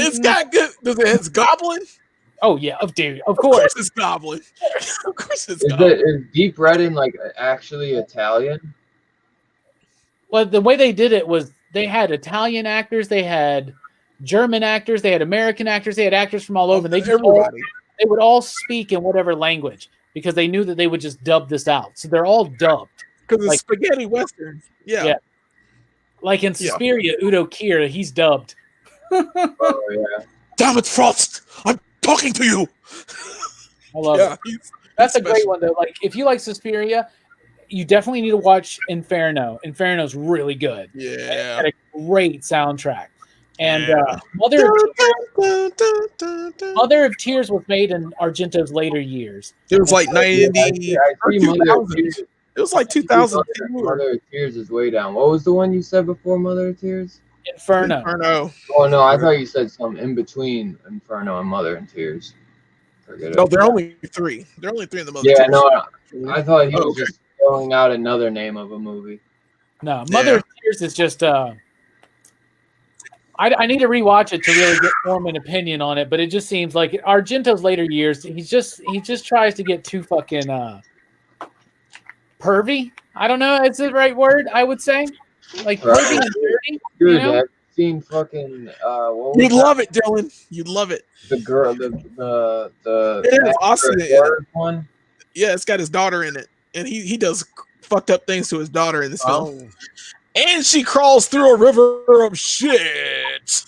It's got good. It's Goblin. Oh yeah, dude, of Of course course. it's Goblin. Of course it's Is Goblin. is Deep Red in like actually Italian? Well, the way they did it was they had Italian actors, they had German actors, they had American actors, they had actors from all over. They just Everybody. they would all speak in whatever language because they knew that they would just dub this out. So they're all dubbed. Because it's Like- spaghetti western. Yeah. Yeah. Like in Yeah. Suspiria, Udo Kier, he's dubbed. Oh yeah. Damn it, Frost! I'm talking to you. I love Yeah, it. That's a great one though. Like if you like Suspiria, you definitely need to watch Inferno. Inferno's really good. Yeah. Had a great soundtrack. And Yeah. Mother of Tears was made in Argento's later years. It was like 90. I see or Mother of 2000. Tears. It was like 2010. Mother of Tears is way down. What was the one you said before Mother of Tears? Inferno. Inferno. Oh no, I thought you said something in between Inferno and Mother of Tears. Forget No, it. they're only three. They're only three in the Mother Yeah, Tears. no, I thought he was Okay. just throwing out another name of a movie. No, Mother of Tears is just I need to rewatch it to really form an opinion on it, but it just seems like Argento's later years, he just tries to get too fucking pervy. I don't know, is the right word, I would say. Like pervy and dirty. Dude, You know? have you seen fucking what was You'd that? love it, Dylan. You'd love it. The girl, the It has Austin in it. one. Yeah, it's got his daughter in it, and he does fucked up things to his daughter in this film. And she crawls through a river of shit.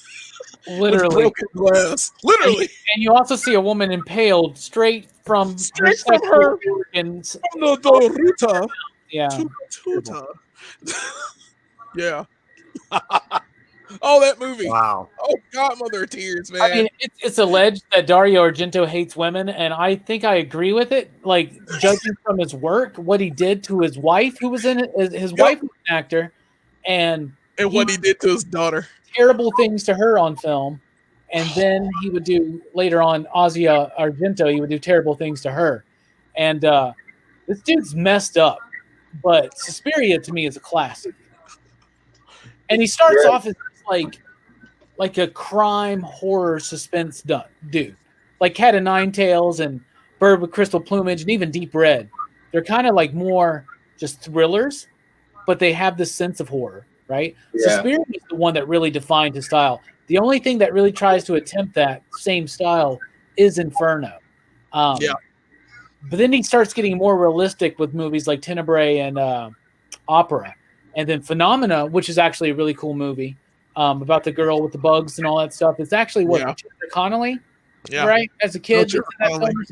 With Literally. broken glass. Literally. And you also see a woman impaled straight from her and No, Dorita. yeah. Tuta. Yeah. Oh, that movie. Wow. Oh, God, Mother of Tears, man. I mean, it's alleged that Dario Argento hates women, and I think I agree with it. Like, judging from his work, what he did to his wife, who was in it, his wife was an actor, and what he did to his daughter. terrible things to her on film. And then he would do, later on, Ozzy Argento, he would do terrible things to her. And this dude's messed up, but Suspiria, to me, is a classic. And he starts off as like a crime horror suspense dude, like Cat of Nine Tails and Bird with Crystal Plumage and even Deep Red. They're kind of like more just thrillers, but they have this sense of horror, right? Yeah. Suspiria is the one that really defined his style. The only thing that really tries to attempt that same style is Inferno. Yeah. But then he starts getting more realistic with movies like Tenebrae and Opera. And then Phenomena, which is actually a really cool movie about the girl with the bugs and all that stuff. It's actually Jennifer Connelly, right? As a kid. Jennifer in that film Connelly, or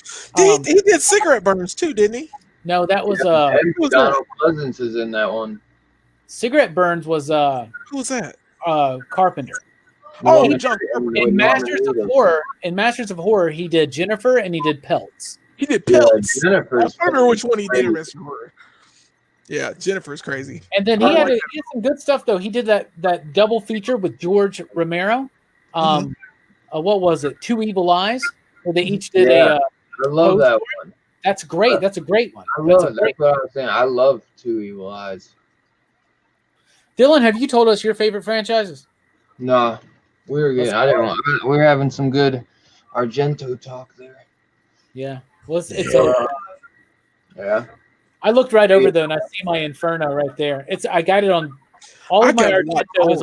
something? He did Cigarette Burns too, didn't he? No, that was And Donald Pleasance is in that one. Cigarette Burns was Who was that? Carpenter. Oh, No, John Carpenter. In Masters of Horror, he did Jennifer and he did Pelts. He did Yeah, Pelts. I Jennifer's don't remember which one he did in crazy. Rest of Horror. Yeah, Jennifer's crazy. And then he had some good stuff though. He did that double feature with George Romero. What was it? Two Evil Eyes, where they each did Yeah. a. I love that one. That's great. That's a great one. I love it. That's what I was saying. I love Two Evil Eyes. Dylan, have you told us your favorite franchises? No, we were getting. We were having some good Argento talk there. Yeah. Well, it's Yeah. I looked right over though, and I see my Inferno right there. I got it on all of my Argentos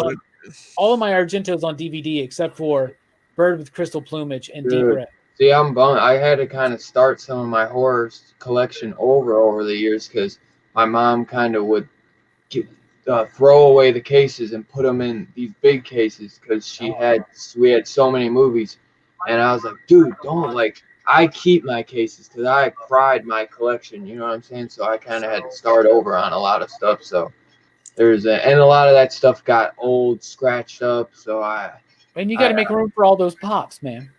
on DVD except for Bird with Crystal Plumage and Deep Red. See, I'm bummed. I had to kind of start some of my horror collection over the years because my mom kind of would throw away the cases and put them in these big cases because we had so many movies, and I was like, dude, don't I keep my cases because I pride my collection. You know what I'm saying? So I kind of had to start over on a lot of stuff. So and a lot of that stuff got old, scratched up. So and you got to make room for all those pops, man.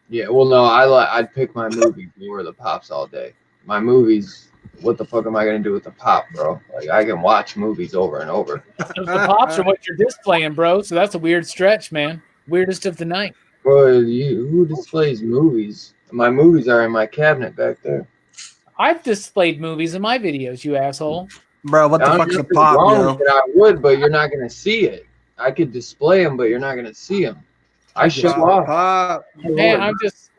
Yeah, well, no, I'd pick my movies over the pops all day. My movies, what the fuck am I gonna do with the pop, bro? Like I can watch movies over and over. The pops are what you're displaying, bro. So that's a weird stretch, man. Weirdest of the night. Well, who displays movies? My movies are in my cabinet back there. I've displayed movies in my videos, you asshole. Bro, what the fuck's a Nothing pop, wrong yo? with it, I would, but you're not gonna see it. I could display them, but you're not gonna see them. I show Pop, off. pop. Man,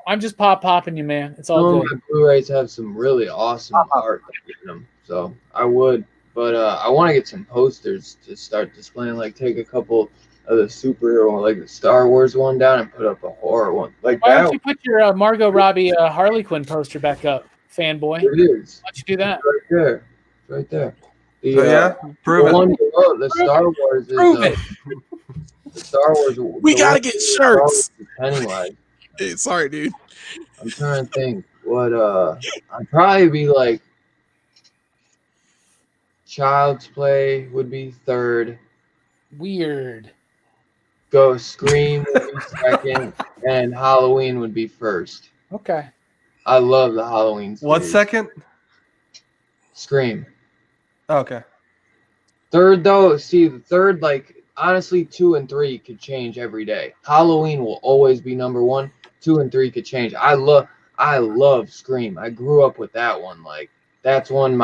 I'm just popping you, man. It's all Some of good. my Blu-rays have some really awesome art in them, so I would. But I want to get some posters to start displaying. Like, take a couple of the superhero, like the Star Wars one, down and put up a horror one, like Why that. don't you put your Margot Robbie Harley Quinn poster back up, fanboy? It is. Why don't you do that? It's right there. It's right there. The, So yeah, prove the it. one below, the Star Wars is Prove it. the Star Wars. We the gotta one get below shirts. is Pennywise. Hey, sorry, dude. I'm trying to think what I'd probably be like Child's Play would be third. Weird. Go Scream would be second, and Halloween would be first. Okay. I love the Halloween series. What's second? Scream. Okay. Third though, see the third, like honestly 2 and 3 could change every day. Halloween will always be number 1. 2 and 3 could change. I love Scream. I grew up with that one. Like that's one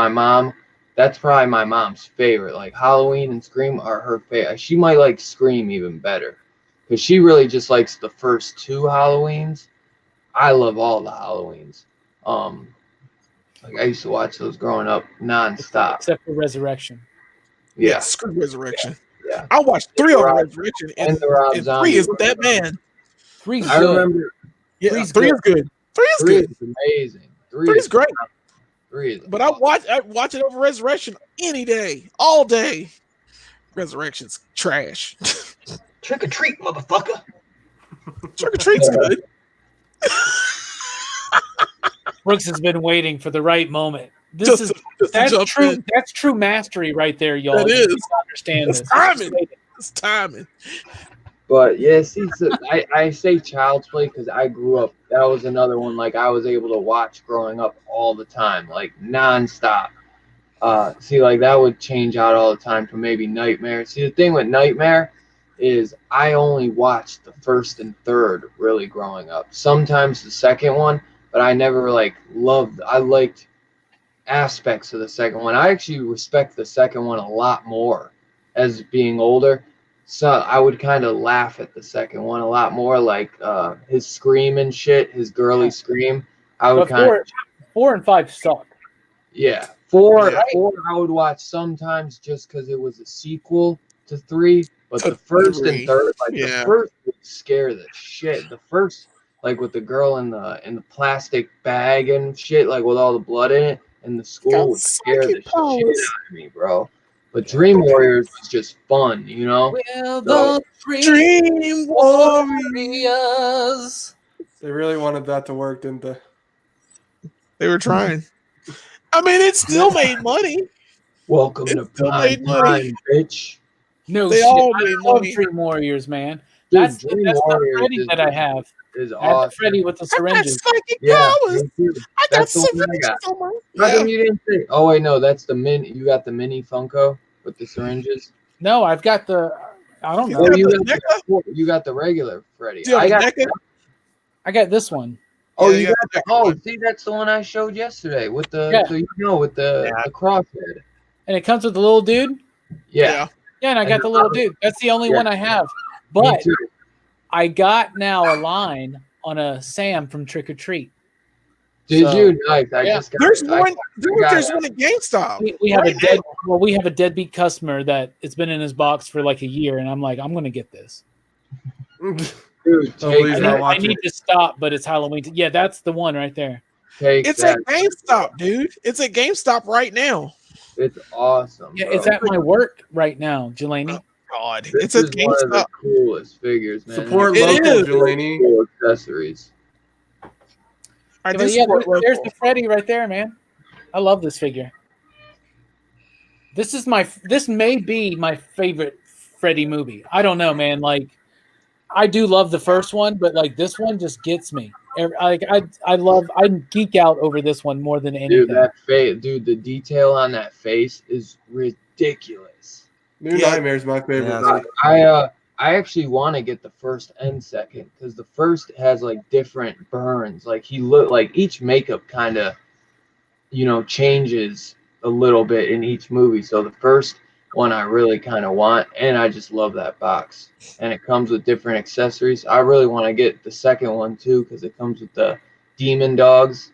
that's probably my mom's favorite. Like Halloween and Scream are her favorite. She might like Scream even better because she really just likes the first 2 Halloweens. I love all the Halloweens. Like I used to watch those growing up nonstop. Except for Resurrection. Yeah. Screw Resurrection. Yeah. I watched 3 of Rob- Resurrection, and and, the Rob 3 Zombie isn't that bad. Three's I good. remember Yeah, Three's 3 good. is good. 3 is 3 good. is amazing. 3 is great. 3 is But I watch it over Resurrection any day, all day. Resurrection's trash. Trick or treat, motherfucker. Trick or treat's Yeah. good. Brooks has been waiting for the right moment. Just to That's jump true. in. That's true mastery right there, y'all. That You is. need to understand It's this. timing. It's timing. But yeah, see, so I say Child's Play because I grew up. That was another one like I was able to watch growing up all the time, like nonstop. See, like that would change out all the time for maybe Nightmare. See, the thing with Nightmare is I only watched the first and third really growing up. Sometimes the second one, but I never like loved. I liked aspects of the second one. I actually respect the second one a lot more as being older. So I would kind of laugh at the second one a lot more, like his scream and shit, his girly scream. I would But kind of, 4 and 5 suck. yeah. Four Yeah. I would watch sometimes just because it was a sequel to 3. But To the first 3, and third, like yeah. the first would scare the shit. The first, like with the girl in the plastic bag and shit, like with all the blood in it, and the school Got would scare the psychic powers. shit out of me, bro. But Dream Warriors was just fun, you know? Well, the Dream Warriors. They really wanted that to work, didn't they? They were trying. I mean, it still made money. Welcome It to still prime made money. time, bitch. No They shit. all I made love money. Dream Warriors, man. Dude, That's Dream the Warriors Freddy is- that I have. Is I have the awesome. Freddy with the I got syringes. psychic Yeah, powers. me too. I got That's the one I syringes got. on my. How come Yeah. you didn't say? Oh wait, no, that's the mini. You got the mini Funko with the syringes. No, I've got the. I don't know. Oh, you the got you got the regular Freddy. Do you have I the got. NECA? I got this one. Oh, Yeah, you you got. got the Oh, one. see, that's the one I showed yesterday with the. Yeah. So with the crosshead. And it comes with the little dude. Yeah. Yeah, and I And got the little dude. That's the only Yeah. one I have. Me But too. I got now a line on a Sam from Trick or Treat. Did So, you? Nice. I yeah. just got. There's I- one. got There's it. one at GameStop. We have Right we have a deadbeat customer that it's been in his box for like a year, and I'm like, I'm gonna get this. Dude, Hopefully take he's not that. I watching. need to stop, but it's Halloween. Yeah, that's the one right there. Take It's that. at GameStop, dude. It's at GameStop right now. It's awesome. Yeah, bro. it's at my work right now, Jelani. God, This it's at is one of the GameStop. coolest figures, man. Support It local, is. Jelani. Cool accessories. I But do yeah, support there's local. the Freddy right there, man. I love this figure. This may be my favorite Freddy movie. I don't know, man. Like, I do love the first one, but like this one just gets me. I geek out over this one more than anything. Dude, that face, dude, the detail on that face is ridiculous. New Yeah. Nightmare's my favorite. Yeah. movie. I actually want to get the first and second because the first has like different burns. Like he look like each makeup kind of, changes a little bit in each movie. So the first one I really kind of want, and I just love that box. And it comes with different accessories. I really want to get the second one too because it comes with the demon dogs.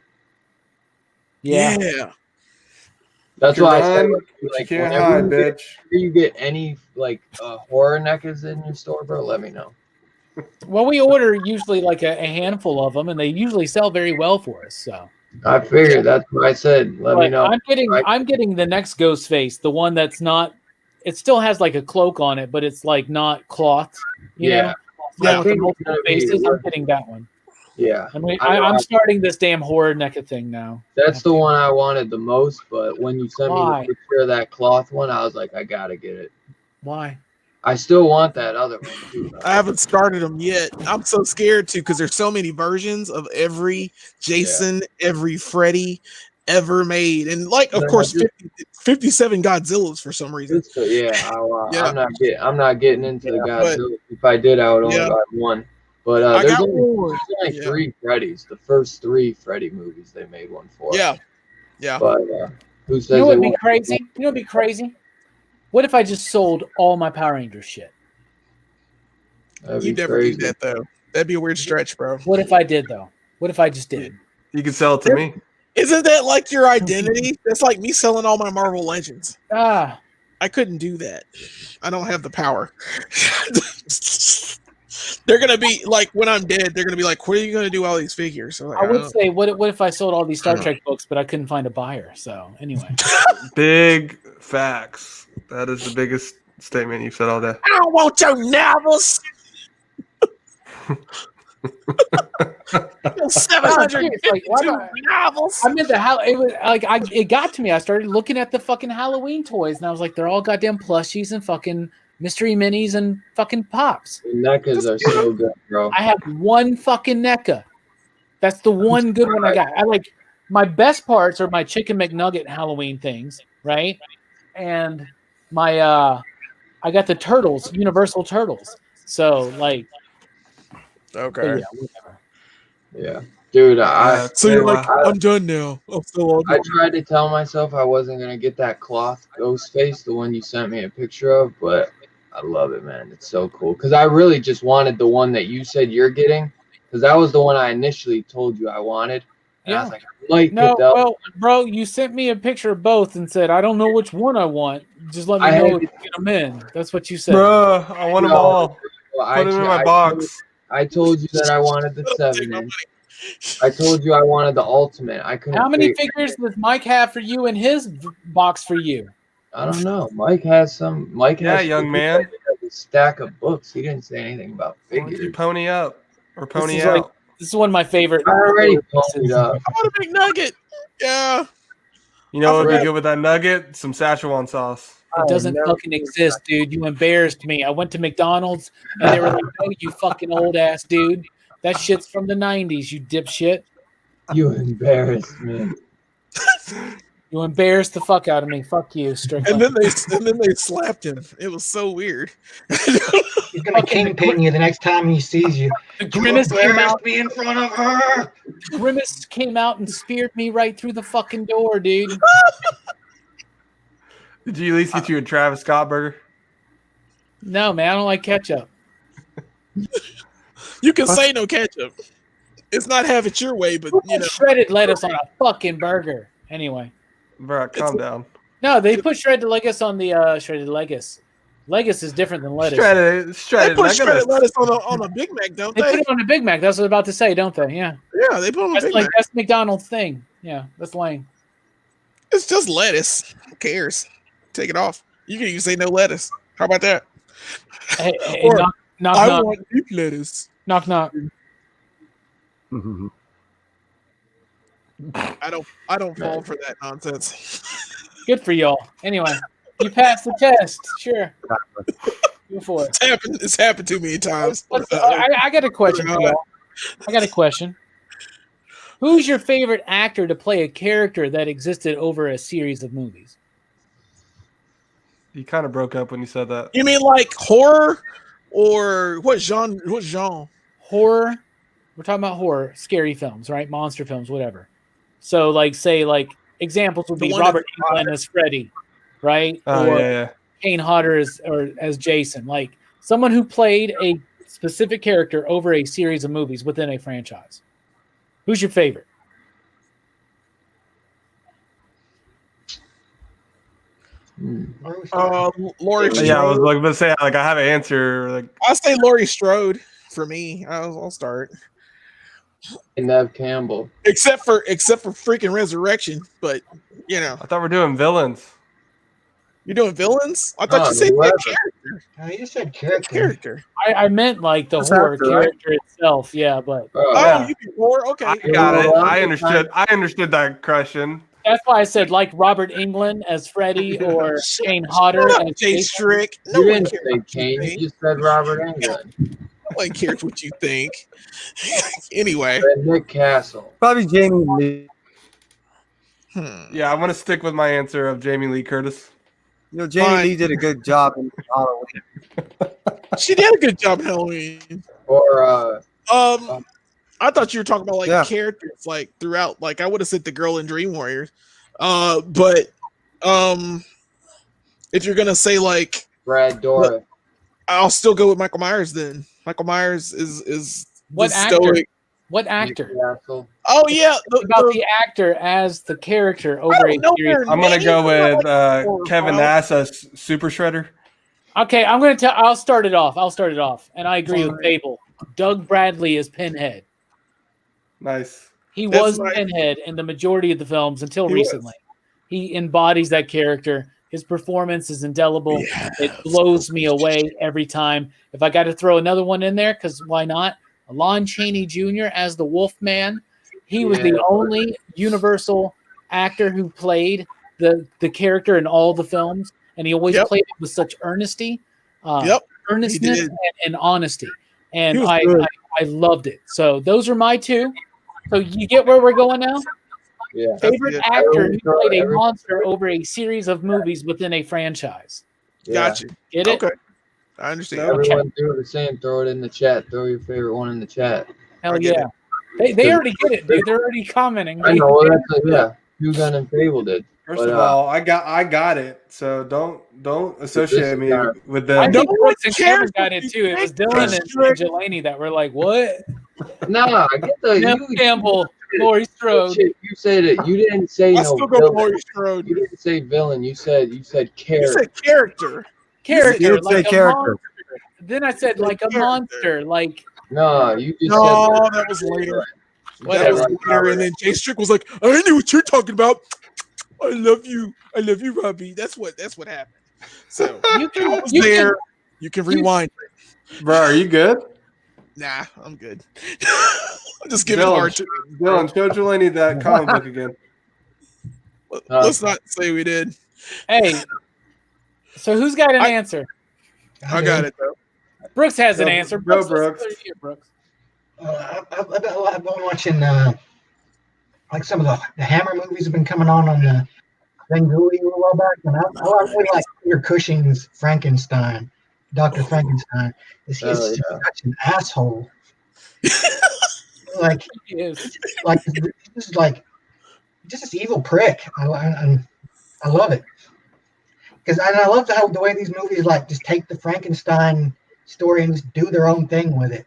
Yeah. That's You why I can said run, like you can't whenever hide, you bitch. you get any like horror NECAs in your store, bro, let me know. Well, we order usually like a handful of them, and they usually sell very well for us. So I figured that's what I said. Let me but know. I'm getting the next Ghostface, the one that's not. It still has like a cloak on it, but it's like not cloth. You know, the one with the multiple faces. I'm getting that one. Yeah, I mean, I'm starting this damn horror NECA thing now. that's the one I wanted the most. But when you sent me the Why? picture of that cloth one, I was like, I gotta get it. Why? I still want that other one too. Though. I haven't started them yet. I'm so scared too because there's so many versions of every Jason, every Freddy ever made, and like of course 57 Godzillas for some reason. I'm not getting into the Godzilla. If I did, I would only buy one. But there's only 3 Freddys. The first 3 Freddy movies they made one for. Yeah. But who says you know what'd be crazy? You know what'd be crazy? What if I just sold all my Power Rangers shit? You'd never do that though. That'd be a weird stretch, bro. What if I did though? What if I just did? You could sell it to me. Isn't that like your identity? That's like me selling all my Marvel Legends. I couldn't do that. I don't have the power. They're gonna be like when I'm dead. They're gonna be like, "What are you gonna do with all these figures?" So like, I would say, what if I sold all these Star Trek books, but I couldn't find a buyer? So anyway, big facts. That is the biggest statement you've said all day. I don't want your novels. 752 novels. I meant it was like it got to me. I started looking at the fucking Halloween toys, and I was like, they're all goddamn plushies and fucking mystery minis and fucking pops. The NECAs are so good, bro. I have one fucking NECA. That's the one good one I got. I like my best parts are my chicken McNugget Halloween things, right? And my I got the turtles, Universal Turtles. So like, okay, yeah, dude. So you're like, I'm done now. I tried to tell myself I wasn't gonna get that cloth Ghostface, the one you sent me a picture of, but I love it, man. It's so cool. Because I really just wanted the one that you said you're getting, because that was the one I initially told you I wanted. And I was like, I might get that. Well, bro, you sent me a picture of both and said I don't know which one I want. Just let me know if you get them in. That's what you said. Bruh, I want them all. Put them in my box. I told you that I wanted the 7-inch. I told you I wanted the ultimate. I couldn't. How many figures does Mike have for you in his box for you? I don't know. Mike has some. Young man. A stack of books. He didn't say anything about figures. You pony up or pony out. This is one of my favorite. I already ponied up. I want a big nugget. Yeah. You know what would be good with that nugget? Some Szechuan sauce. It doesn't fucking exist, dude. You embarrassed me. I went to McDonald's and they were like, "Oh, you fucking old ass dude. That shit's from the 90s, you dipshit." You embarrassed me. You embarrassed the fuck out of me. Fuck you, Strickland. And then they slapped him. It was so weird. He's gonna kingpin you the next time he sees you. The grimace came out me in front of her. Grimace came out and speared me right through the fucking door, dude. Did you at least get you a Travis Scott burger? No, man, I don't like ketchup. You can say no ketchup. It's not have it your way, but you know, shredded lettuce on a fucking burger. Anyway, bro, calm down. No, they put shredded lettuce on the shredded lettuce. Lettuce is different than lettuce. Shredded they put shredded lettuce on a Big Mac, don't they? They put it on a Big Mac. That's what I was about to say, don't they? Yeah. Yeah, they put it on a Big Mac. That's McDonald's thing. Yeah, that's lame. It's just lettuce. Who cares? Take it off. You can even say no lettuce. How about that? Hey, or, knock, I want deep lettuce. Knock, knock. I don't fall for that nonsense. Good for y'all. Anyway, you passed the test. Sure. Go for it. It's happened too many times. I got a question for y'all. I got a question. Who's your favorite actor to play a character that existed over a series of movies? You kind of broke up when you said that. You mean like horror or what genre? What genre? Horror. We're talking about horror, scary films, right? Monster films, whatever. So, like, say, like examples would be Robert Englund as Freddy, right? Oh, or yeah. Kane Hodder as Jason, like someone who played a specific character over a series of movies within a franchise. Who's your favorite? Laurie Strode. Yeah, I was like, let's say like I have an answer. Like I'll say Laurie Strode for me. I'll start. And Nev Campbell. Except for freaking Resurrection, but you know, I thought we're doing villains. you're doing villains. I thought No, you said whoever. character. No, you just said character. Character. I meant like the That's horror actor, right? character itself. Yeah, but Oh, Yeah. you can horror. Okay, I got it. Well, I understood that question. that's why I said like Robert England as Freddy or Kane Hodder Shut up, as Jay Jason. Strick. No You one didn't cares say what you Kane. think. You just said Robert England. No one cares what you think. Anyway, And Nick Castle. Probably Jamie Lee. Yeah, I want to stick with my answer of Jamie Lee Curtis. You know, Jamie Fine. Lee did a good job in Halloween. she did a good job in Halloween. Or I thought you were talking about like Yeah. characters like throughout. Like I would have said the girl in Dream Warriors. But if you're gonna say like, Brad Dourif. I'll still go with Michael Myers. Then Michael Myers is What the actor? stoic- What Nick actor? Castle. Oh yeah, It's about the actor as the character over I a don't know series. their I'm gonna names. go I'm not, with like, horror Kevin file. Nass as Super Shredder. Okay, I'm gonna tell. I'll start it off. And I agree with Fable. Doug Bradley is Pinhead. Nice. He That's was right. Pinhead in the majority of the films until He recently. He embodies that character. His performance is indelible. It blows me away every time. If I got to throw another one in there, because why not? Lon Chaney Jr. as the Wolfman. He was the Yeah. only Universal actor who played the character in all the films, and he always Yep. played it with such earnesty, Yep. earnestness, did. and honesty. And He was I good. loved it. So those are my two. So you get where we're going now? Yeah. Favorite good. actor who played a Every- monster over a series of movies within a franchise. Yeah. Gotcha. Get it? Okay, I understand. Everyone do the same. Throw it in the chat. Throw your favorite one in the chat. Hell I get yeah. They already get it, dude. They're already commenting. I know. Well, that's yeah. Hugh Gunn and Fable did. First But, of all, I got it. So don't associate me is with I them. think No Brooks one and Cameron cares got what it you too. It was think, Dylan Jay and Jelani that were like, what? Nah, I get the Nev Campbell, Laurie Strode. shit. You said it. You didn't say I no still go with villain. Laurie Strode. You didn't say villain. You said You character. said character. Character. You did say like a character. monster. Then I said like a Character. monster. Like No, you just No, said that was later. That Whatever. was later. And then Jay Strick was like, I knew what you're talking about. I love you, Robbie. That's what happened. So you I can, was you there. can You can rewind. Bro, are you good? Nah, I'm good. I'm just giving hard. Dylan, show Jelani that comic book again. Let's not say we did. Hey. So who's got an answer? I got it though. Brooks has an Go- answer. go, let's Brooks. go to you, Brooks. I've been watching like some of the Hammer movies have been coming on the Bengali a while back, and I really like Peter Cushing's Frankenstein, Dr. Frankenstein. He's Oh, just yeah. such an asshole. like He is. like just this evil prick. I love it because I love how the way these movies like just take the Frankenstein story and just do their own thing with it.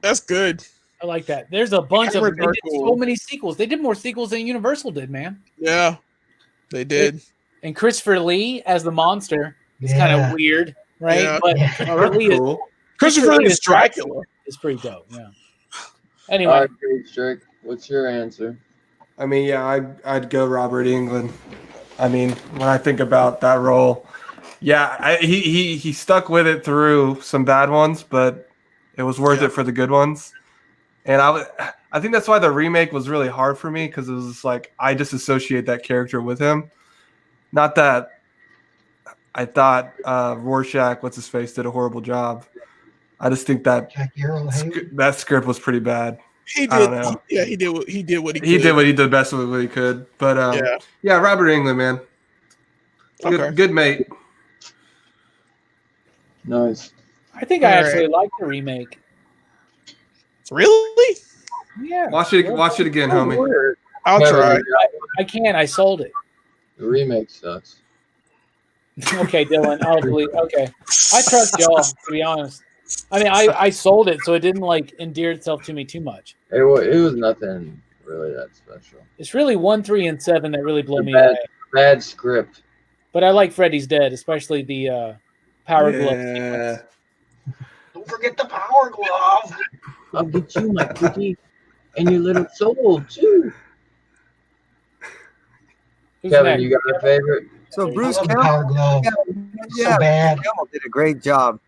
That's good. I like that. There's a bunch of them. They Hammers did are so cool. many sequels. They did more sequels than Universal did, man. Yeah, they did. And Christopher Lee as the monster is kind of weird, right? Yeah. But Yeah. Christopher Lee is, Cool. Christopher Lee is Dracula. is pretty dope. Yeah. All Anyway, right, Jay Strick. What's your answer? I mean, yeah, I'd go Robert Englund. I mean, when I think about that role, yeah, he stuck with it through some bad ones, but it was worth it for the good ones. And I think that's why the remake was really hard for me, because it was just like I just associate that character with him. Not that I thought Rorschach, what's his face, did a horrible job. I just think that Jackie Earl Haley. that script was pretty bad. He I did. don't know. Yeah, he did what he could. He did what he did best with what he could. But yeah, Robert Englund, man. Good, Okay. good mate. Nice. I think I actually like the remake. Really? Yeah. Watch it again, homie. I'll Never try. did. I can't. I sold it. The remake sucks. Okay, Dylan. I'll believe. Okay, I trust y'all. To be honest, I mean, I sold it, so it didn't like endear itself to me too much. It was nothing really that special. It's really 1, 3, and 7 that really blow A me bad, away. bad script. But I like Freddy's Dead, especially the power glove Yeah. sequence. Don't forget the power glove. I'll get you, my kitty, and your little soul too. Who's Kevin, next? you got a favorite? So I I Bruce love the Campbell, power glove. yeah, So bad. Bruce Campbell did a great job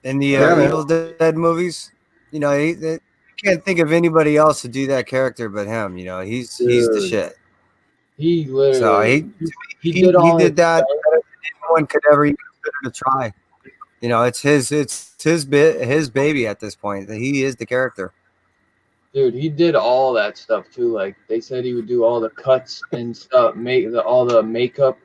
in the Yeah, man. Evil Dead movies. You know, you can't think of anybody else to do that character but him. You know, he's the Dude. shit. He So literally he did all did his that stunts. better than anyone could ever even consider to try. You know, it's his baby at this point. He is the character. Dude, he did all that stuff too. Like they said, he would do all the cuts and stuff, all the makeup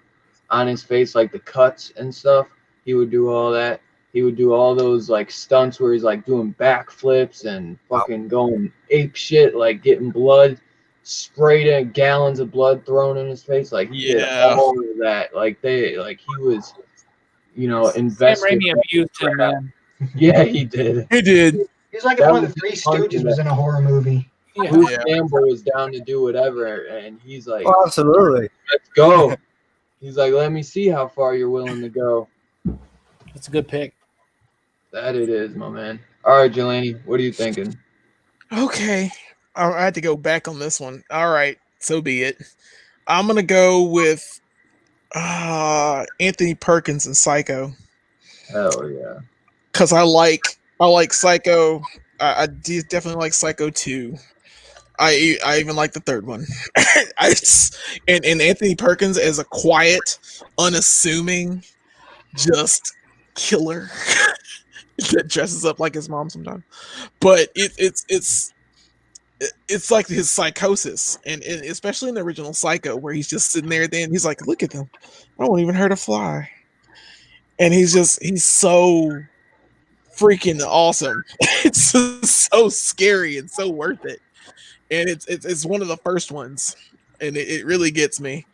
on his face, like the cuts and stuff. He would do all that. He would do all those like stunts where he's like doing backflips and fucking going ape shit, like getting blood sprayed in, gallons of blood thrown in his face. Like he did Yeah. all of that. Like he was, Sam invested. Raimi abused him, man. Yeah, he did. He did. He's like if That one of was the Three something Stooges was in a horror movie. Yeah. Bruce Yeah. Campbell was down to do whatever, and he's like, Oh, absolutely. let's go. He's like, let me see how far you're willing to go. That's a good pick. That it is, my man. All right, Jelani, what are you thinking? Okay. I had to go back on this one. All right. So be it. I'm going to go with Anthony Perkins and Psycho. Hell yeah. Because I like Psycho. I definitely like Psycho 2. I even like the third one. And Anthony Perkins as a quiet, unassuming, just killer that dresses up like his mom sometimes. But it's like his psychosis, and especially in the original Psycho, where he's just sitting there. Then he's like, "Look at them! I won't even hurt a fly," and he's so freaking awesome. It's just so scary and so worth it. And it's one of the first ones, and it really gets me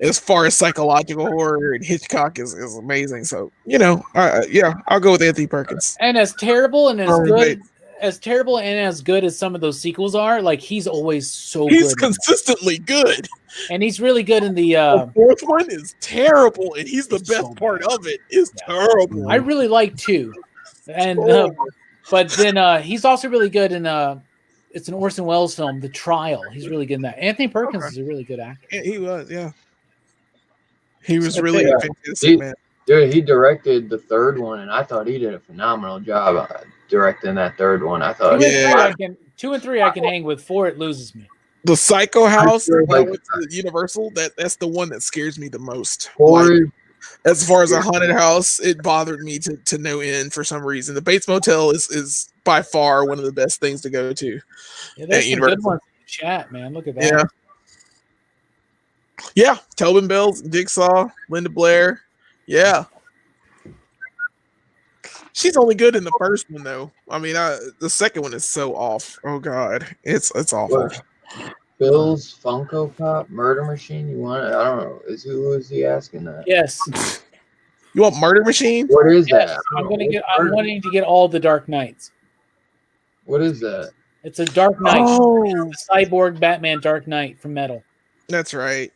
as far as psychological horror. And Hitchcock is amazing. So yeah, I'll go with Anthony Perkins. And as terrible and as Norman good Bates. as terrible and as good as some of those sequels are, like he's always so He's good. consistently good. And he's really good in the The fourth one is terrible, and he's the It's best so part bad. of it. Is terrible. I really like 2. And Horrible. but then he's also really good in it's an Orson Welles film, The Trial. He's really good in that. Anthony Perkins is a really good actor. Yeah, he was, yeah. He was So really yeah. a fantastic man. Dude, he directed the third one, and I thought he did a phenomenal job directing that third one. I thought, 2 and 3 Yeah. 2 and 3 I can hang with. 4 it loses me. The Psycho House, feel when I like- went to Universal, that's the one that scares me the most. horror, Like, as far as a haunted house, it bothered me to no end for some reason. The Bates Motel is by far one of the best things to go to. Yeah, there's At some good Universal. ones in the chat, man. Look at that. Yeah. Yeah, Tobin Bell, Jigsaw, Linda Blair. Yeah. She's only good in the first one though. I mean, the second one is so off. Oh god, it's awful. what? Bill's Funko Pop Murder Machine. You want it? I don't know. Who is he asking that? Yes. You want Murder Machine? What is Yes. that? I'm wanting to get all the Dark Knights. What is that? It's a Dark Knight. Oh, The Cyborg Batman Dark Knight from Metal. that's right.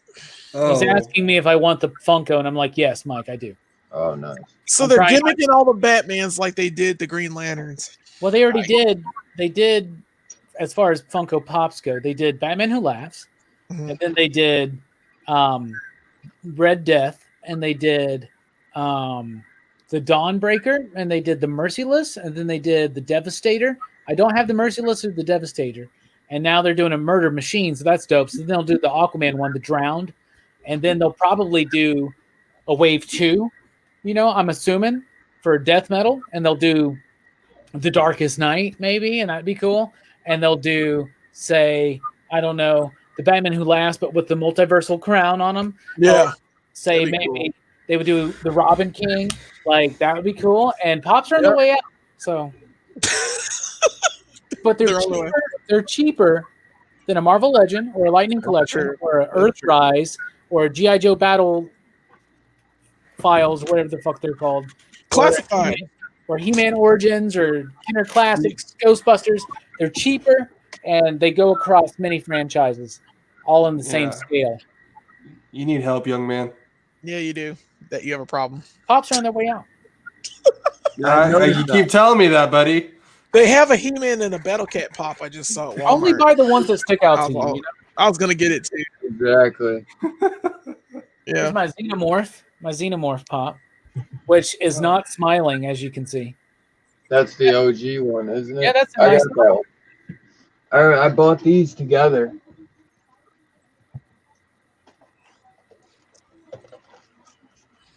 He's asking me if I want the Funko, and I'm like, yes, Mike, I do. Oh, nice. So I'm they're trying- gimmicking all the Batmans like they did the Green Lanterns. Well, they already did. They did, as far as Funko Pops go, they did Batman Who Laughs, Mhm. and then they did Red Death, and they did the Dawnbreaker, and they did the Merciless, and then they did the Devastator. I don't have the Merciless or the Devastator, and now they're doing a Murder Machine, so that's dope. So then they'll do the Aquaman one, the Drowned, and then they'll probably do a Wave 2, I'm assuming, for Death Metal, and they'll do The Darkest Night, maybe, and that'd be cool. And they'll do, say, I don't know, the Batman Who Laughs, but with the multiversal crown on them. Yeah. Say That'd be maybe cool. they would do the Robin King, like that would be cool. And Pops are on the way out, so. But They're on the way. they're cheaper than a Marvel Legend or a Lightning Collection True. or an Earthrise or a G.I. Joe Battle files, whatever the fuck they're called. Classified. Or He-Man Origins or Kenner Classics, Ghostbusters. They're cheaper and they go across many franchises, all in the same Yeah. scale. You need help, young man. Yeah, you do. That you have a problem. Pops are on their way out. You keep telling me that, buddy. They have a He-Man and a Battle Cat pop. I just saw at Walmart. Only buy the ones that stick out to you. I was gonna get it too. Exactly. Yeah. Here's my Xenomorph pop, which is not smiling, as you can see. That's the OG one, isn't it? Yeah, that's a I nice got that one. I bought these together.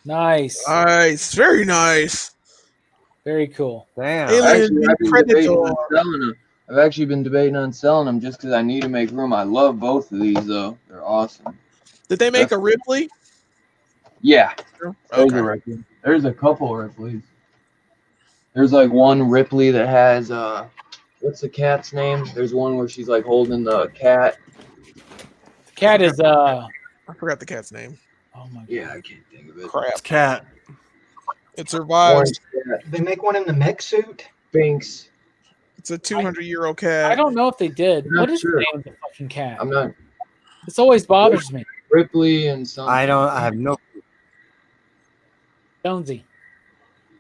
Nice. Nice. Very nice. Very cool. Damn. Alien Predator. I've actually been debating on selling them just because I need to make room. I love both of these, though. They're awesome. Did they make a Ripley? Yeah. There's Okay. a Ripley. There's a couple Ripleys. There's like one Ripley that has what's the cat's name? There's one where she's like holding the cat. The cat is I forgot the cat's name. oh my god. Yeah, I can't think of it. Crap. It's cat. It survives. Orange cat. Did they make one in the mech suit? Binks. It's a 200-year-old cat. I don't know if they did. I'm not What is sure. the name of the fucking cat? I'm not This always bothers me. Ripley and something. I have no. Jonesy.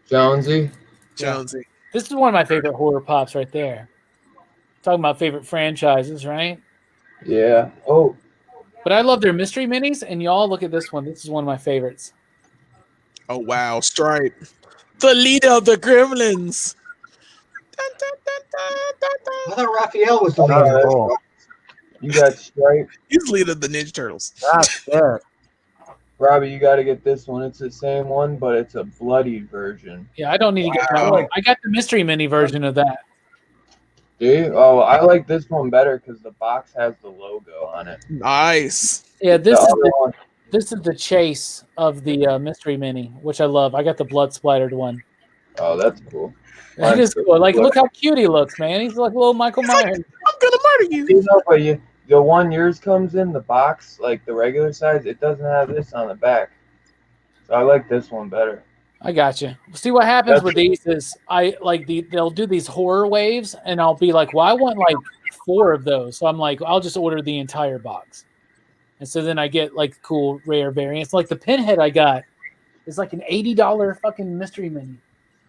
Jonesy. Jonesy. This is one of my favorite horror pops right there. Talking about favorite franchises, right? Yeah. Oh, But I love their mystery minis, and y'all look at this one. This is one of my favorites. Oh wow, Stripe. The leader of the Gremlins. Dun, dun, dun, dun, dun, I dun. thought Raphael was the no, leader. that's cool. right. You got Stripe. He's the leader of the Ninja Turtles. That's it. Robbie, you got to get this one. It's the same one, but it's a bloodied version. Yeah, I don't need to get that Wow. one. I got the mystery mini version of that. Do you? Oh, I like this one better because the box has the logo on it. Nice. Yeah, The this is other one, this is the chase of the mystery mini, which I love. I got the blood splattered one. oh, that's cool. That is cool. Like, look how cute he looks, man. He's like little Michael Myers. I'm gonna murder you. You know, but the one yours comes in the box, like the regular size, it doesn't have this on the back. So I like this one better. I got you. See what happens That's- with these is they'll do these horror waves, and I'll be like, well, I want like 4 of those. So I'm like, I'll just order the entire box, and so then I get like cool rare variants. Like the pinhead I got is like an $80 fucking mystery mini.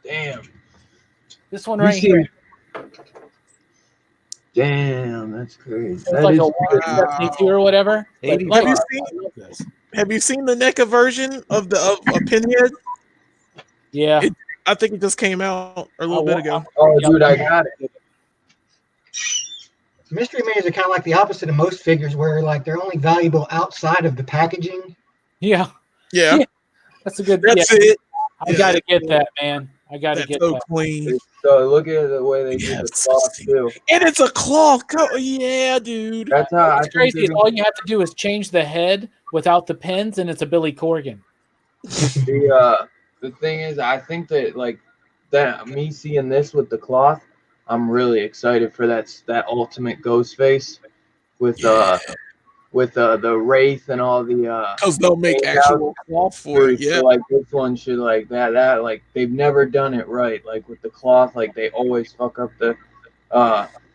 Damn. This one You right see- here. Damn, that's crazy. It's That like is a crazy. 172 or whatever. But, 80. like, Have you I seen- love this. Have you seen the NECA version of Pinhead? Yeah. I think it just came out a little bit ago. Oh, dude, I got it. Mystery minis are kind of like the opposite of most figures, where like they're only valuable outside of the packaging. Yeah. Yeah, That's a good. that's yeah. it. I got to get that, man. I got to That's get so that. clean. So look at the way they did the Yes. cloth too. And it's a cloth coat. Yeah, dude. That's how I What's think crazy is they're all you have to do is change the head without the pins, and it's a Billy Corgan. the thing is, I think that like that me seeing this with the cloth, I'm really excited for that ultimate ghost face with the wraith and all the Because they'll make Yeah. actual cloth for it. so, Yeah. like this one should like that like they've never done it right, like with the cloth, like they always fuck up the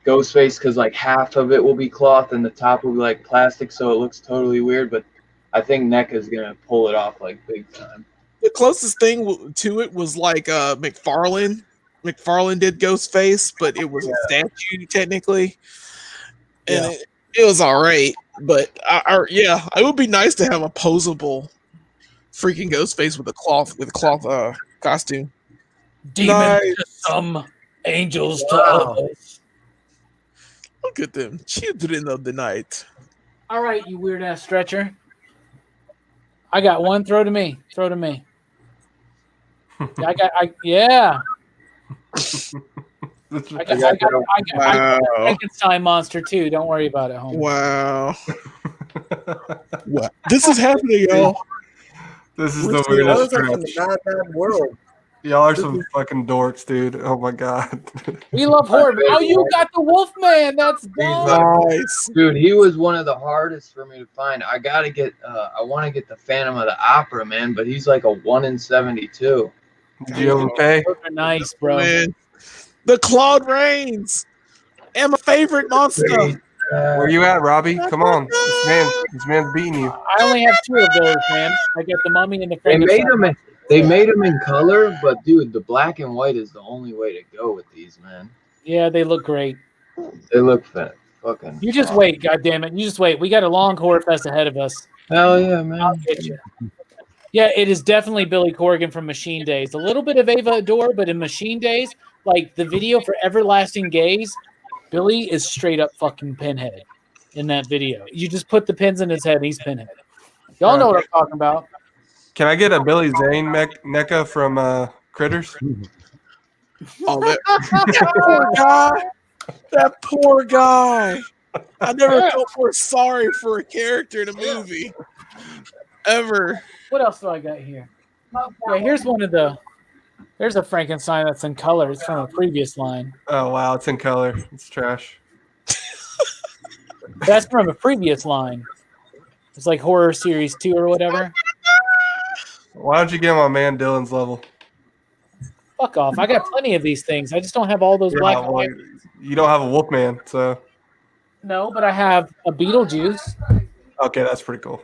ghost face because like half of it will be cloth and the top will be like plastic, so it looks totally weird, but I think NECA's gonna pull it off like big time. The closest thing to it was like McFarlane. McFarlane did Ghostface, but it was a statue technically, and it was all right. But it would be nice to have a posable freaking Ghostface with a cloth costume. Demons Nice. to some, angels to Wow. others. Look at them, children of the night. All right, you weird ass stretcher. I got one. Throw to me. Throw to me. Yeah. I got Wow. Frankenstein monster too. Don't worry about it, homie. Wow. What? This is happening, y'all. This is We're the still- That weirdest was like in stretch. the Mad Mad world. Y'all are some fucking dorks, dude. Oh my god. We love horror. Oh, you got the Wolfman. That's dumb. Nice. Dude, he was one of the hardest for me to find. I gotta get. I want to get the Phantom of the Opera, man, but he's like a 1 in 72. Did you okay? Those are nice, bro. Man. The Claude Rains. And my favorite monster. Where you at, Robbie? Come on. This man's beating you. I only have 2 of those, man. I got the Mummy and the They made Frankenstein. him. They made him in color, but dude, the black and white is the only way to go with these, man. Yeah, they look great. They look fucking. You just wait, goddammit. You just wait. We got a long horror fest ahead of us. Hell yeah, man. I'll get you. Yeah, it is definitely Billy Corgan from Machine Days. A little bit of Ava Adore, but in Machine Days, like the video for Everlasting Gaze, Billy is straight up fucking Pinhead in that video. You just put the pins in his head, he's Pinhead. Y'all know what I'm talking about. Can I get a Billy Zane NECA from Critters? Oh, that poor guy. That poor guy. I never felt more sorry for a character in a movie. Ever. What else do I got here? Yeah, here's one of the. There's a Frankenstein that's in color. It's from a previous line. Oh wow, it's in color. It's trash. That's from a previous line. It's like horror series 2 or whatever. Why don't you get him on man Dylan's level? Fuck off. I got plenty of these things. I just don't have all those Yeah, black and well, white. you don't have a Wolfman, so No, but I have a Beetlejuice. okay, that's pretty cool.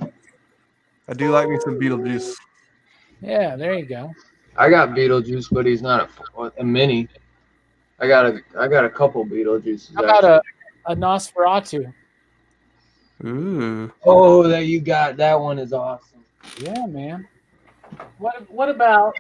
I do like me some Beetlejuice. Yeah, there you go. I got Beetlejuice, but he's not a mini. I got a couple Beetlejuices. How about a Nosferatu? Ooh. Oh, that you got. That one is awesome. Yeah, man. What about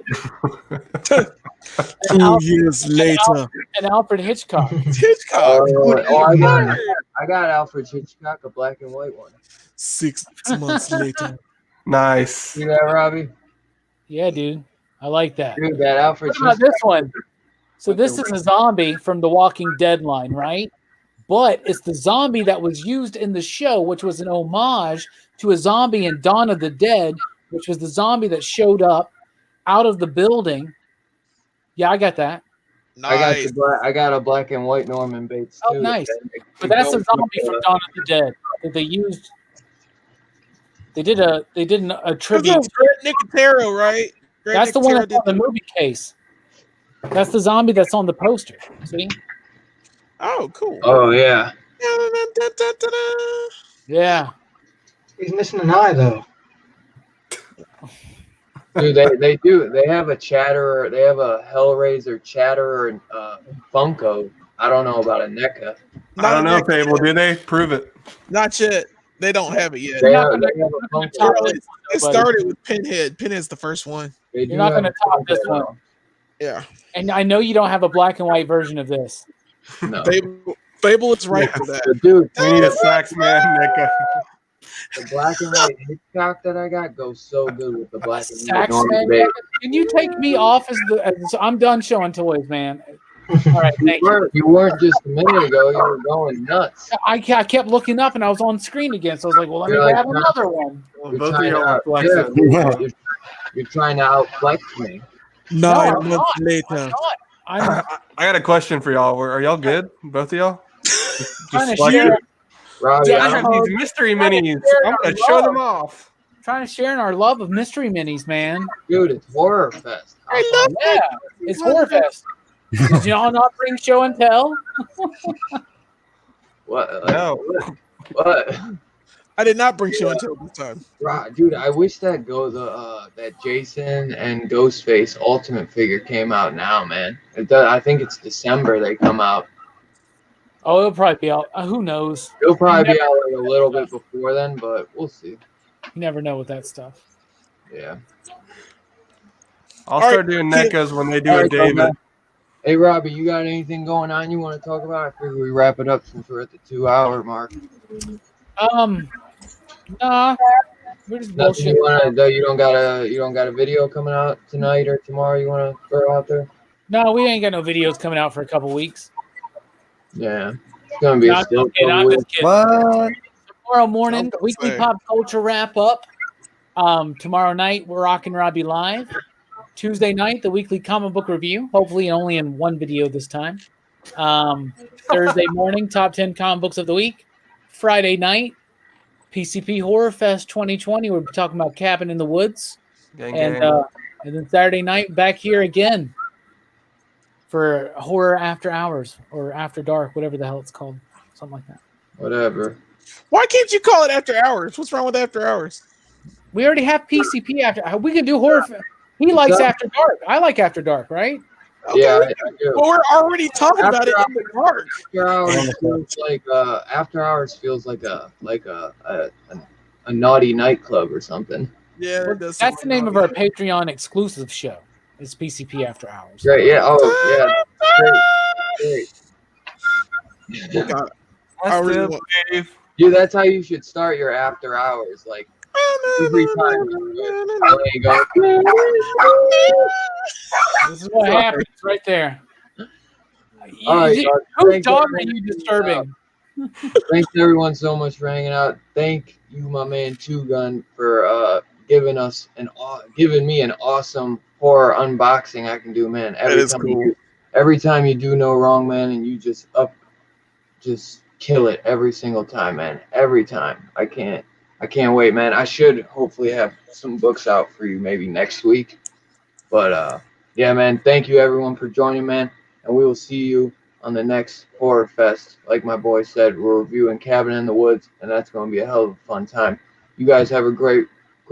2 years later. an Alfred Hitchcock? Hitchcock. I got Alfred Hitchcock, a black and white one. 6 months later. Nice. See that, Robbie? Yeah, dude. I like that. Dude, that Alfred What about Hitchcock. this one? So this is a zombie from the Walking Dead line, right? But it's the zombie that was used in the show, which was an homage to a zombie in Dawn of the Dead, which was the zombie that showed up out of the building. Yeah, I got that. Nice. I got a black and white Norman Bates too. Oh, nice. But that's a zombie from Dawn of the Dead that they used. They did a tribute. That's Greg Nicotero, right? Greg That's the one Nicotero that's on the movie case. That's the zombie that's on the poster. See? Oh, cool. Oh yeah. Yeah. He's missing an eye though. Dude, they do. They have a Chatterer. They have a Hellraiser Chatterer and Funko. I don't know about a NECA. I don't know, Fable. Do they? Prove it. Not yet. They don't have it yet. They You're not have, gonna- they have a you're not gonna Funko. top Well, this it one, buddy. started with Pinhead. Pinhead's the first one. They do You're not have going to a top this Funko. one. Yeah. And I know you don't have a black and white version of this. No. Fable is right for that. The dude, We need a sax man NECA. the black and white Hitchcock that I got goes so good with the black and white Sax Norman man, Bates. can you take me off as I'm done showing toys, man. All right, thank you. You weren't just a minute ago. You were going nuts. I kept looking up and I was on screen again, so I was like, well, let me You're like, grab no. another one. Well, You're both of trying y'all to are flexing. you're trying to outflex me. 9 I'm months not. later. I'm I got a question for y'all. Are y'all good? Both of y'all? trying to like share, it? Robbie, I I have don't, these mystery trying to minis. share I'm our gonna show love. them off. trying to share in our love of mystery minis, man. dude, it's horror fest. I love Yeah, it's Horror Fest. Did y'all not bring show and tell? What? No. What? I did not bring show until this time. Dude, I wish that that Jason and Ghostface Ultimate figure came out now, man. I think it's December they come out. Oh, it'll probably be out. Who knows? It'll probably be out like a little bit before then, but we'll see. You never know with that stuff. Yeah. I'll All start right, doing kid. NECAs when they do All a right, David. Doug. Hey, Robbie, you got anything going on you want to talk about? I figure we wrap it up since we're at the 2-hour mark. Nah, we're just Nothing bullshit. you don't got a video coming out tonight or tomorrow you want to throw out there? No, we ain't got no videos coming out for a couple weeks. Yeah. It's gonna be No, a I'm still just kidding. I'm just kidding. What? Tomorrow morning, Don't weekly say. pop culture wrap up. Tomorrow night, we're rocking Robbie live. Tuesday night, the weekly comic book review, hopefully only in one video this time. Thursday morning, top 10 comic books of the week. Friday night, PCP Horror Fest 2020. We're talking about Cabin in the Woods. Gang, And gang. then Saturday night, back here again for Horror After Hours or After Dark, whatever the hell it's called. Something like that. Whatever. Why can't you call it After Hours? What's wrong with After Hours? We already have PCP After. We can do Horror. He likes After Dark. I like After Dark, right? Okay, Yeah, we I can- do. but we're already talking about it After in the dark. After hours feels like a naughty nightclub or something. Yeah, Well, it does that's the sound name of naughty. our Patreon exclusive show. It's PCP After Hours. Great, yeah. Oh, yeah. Great. God, I I really still want- believe. Dude, that's how you should start your after hours. Like every time you go. This is what happens right there. All right, Whose thank dog are everyone. you disturbing? Thanks everyone so much for hanging out. Thank you, my man Two Gun, for giving me an awesome horror unboxing I can do, man. That is cool. Every time you do no wrong, man, and you just kill it every single time, man. Every time. I can't wait, man. I should hopefully have some books out for you maybe next week. But yeah, man, thank you everyone for joining, man. And we will see you on the next Horror Fest. Like my boy said, we're reviewing Cabin in the Woods, and that's going to be a hell of a fun time. You guys have a great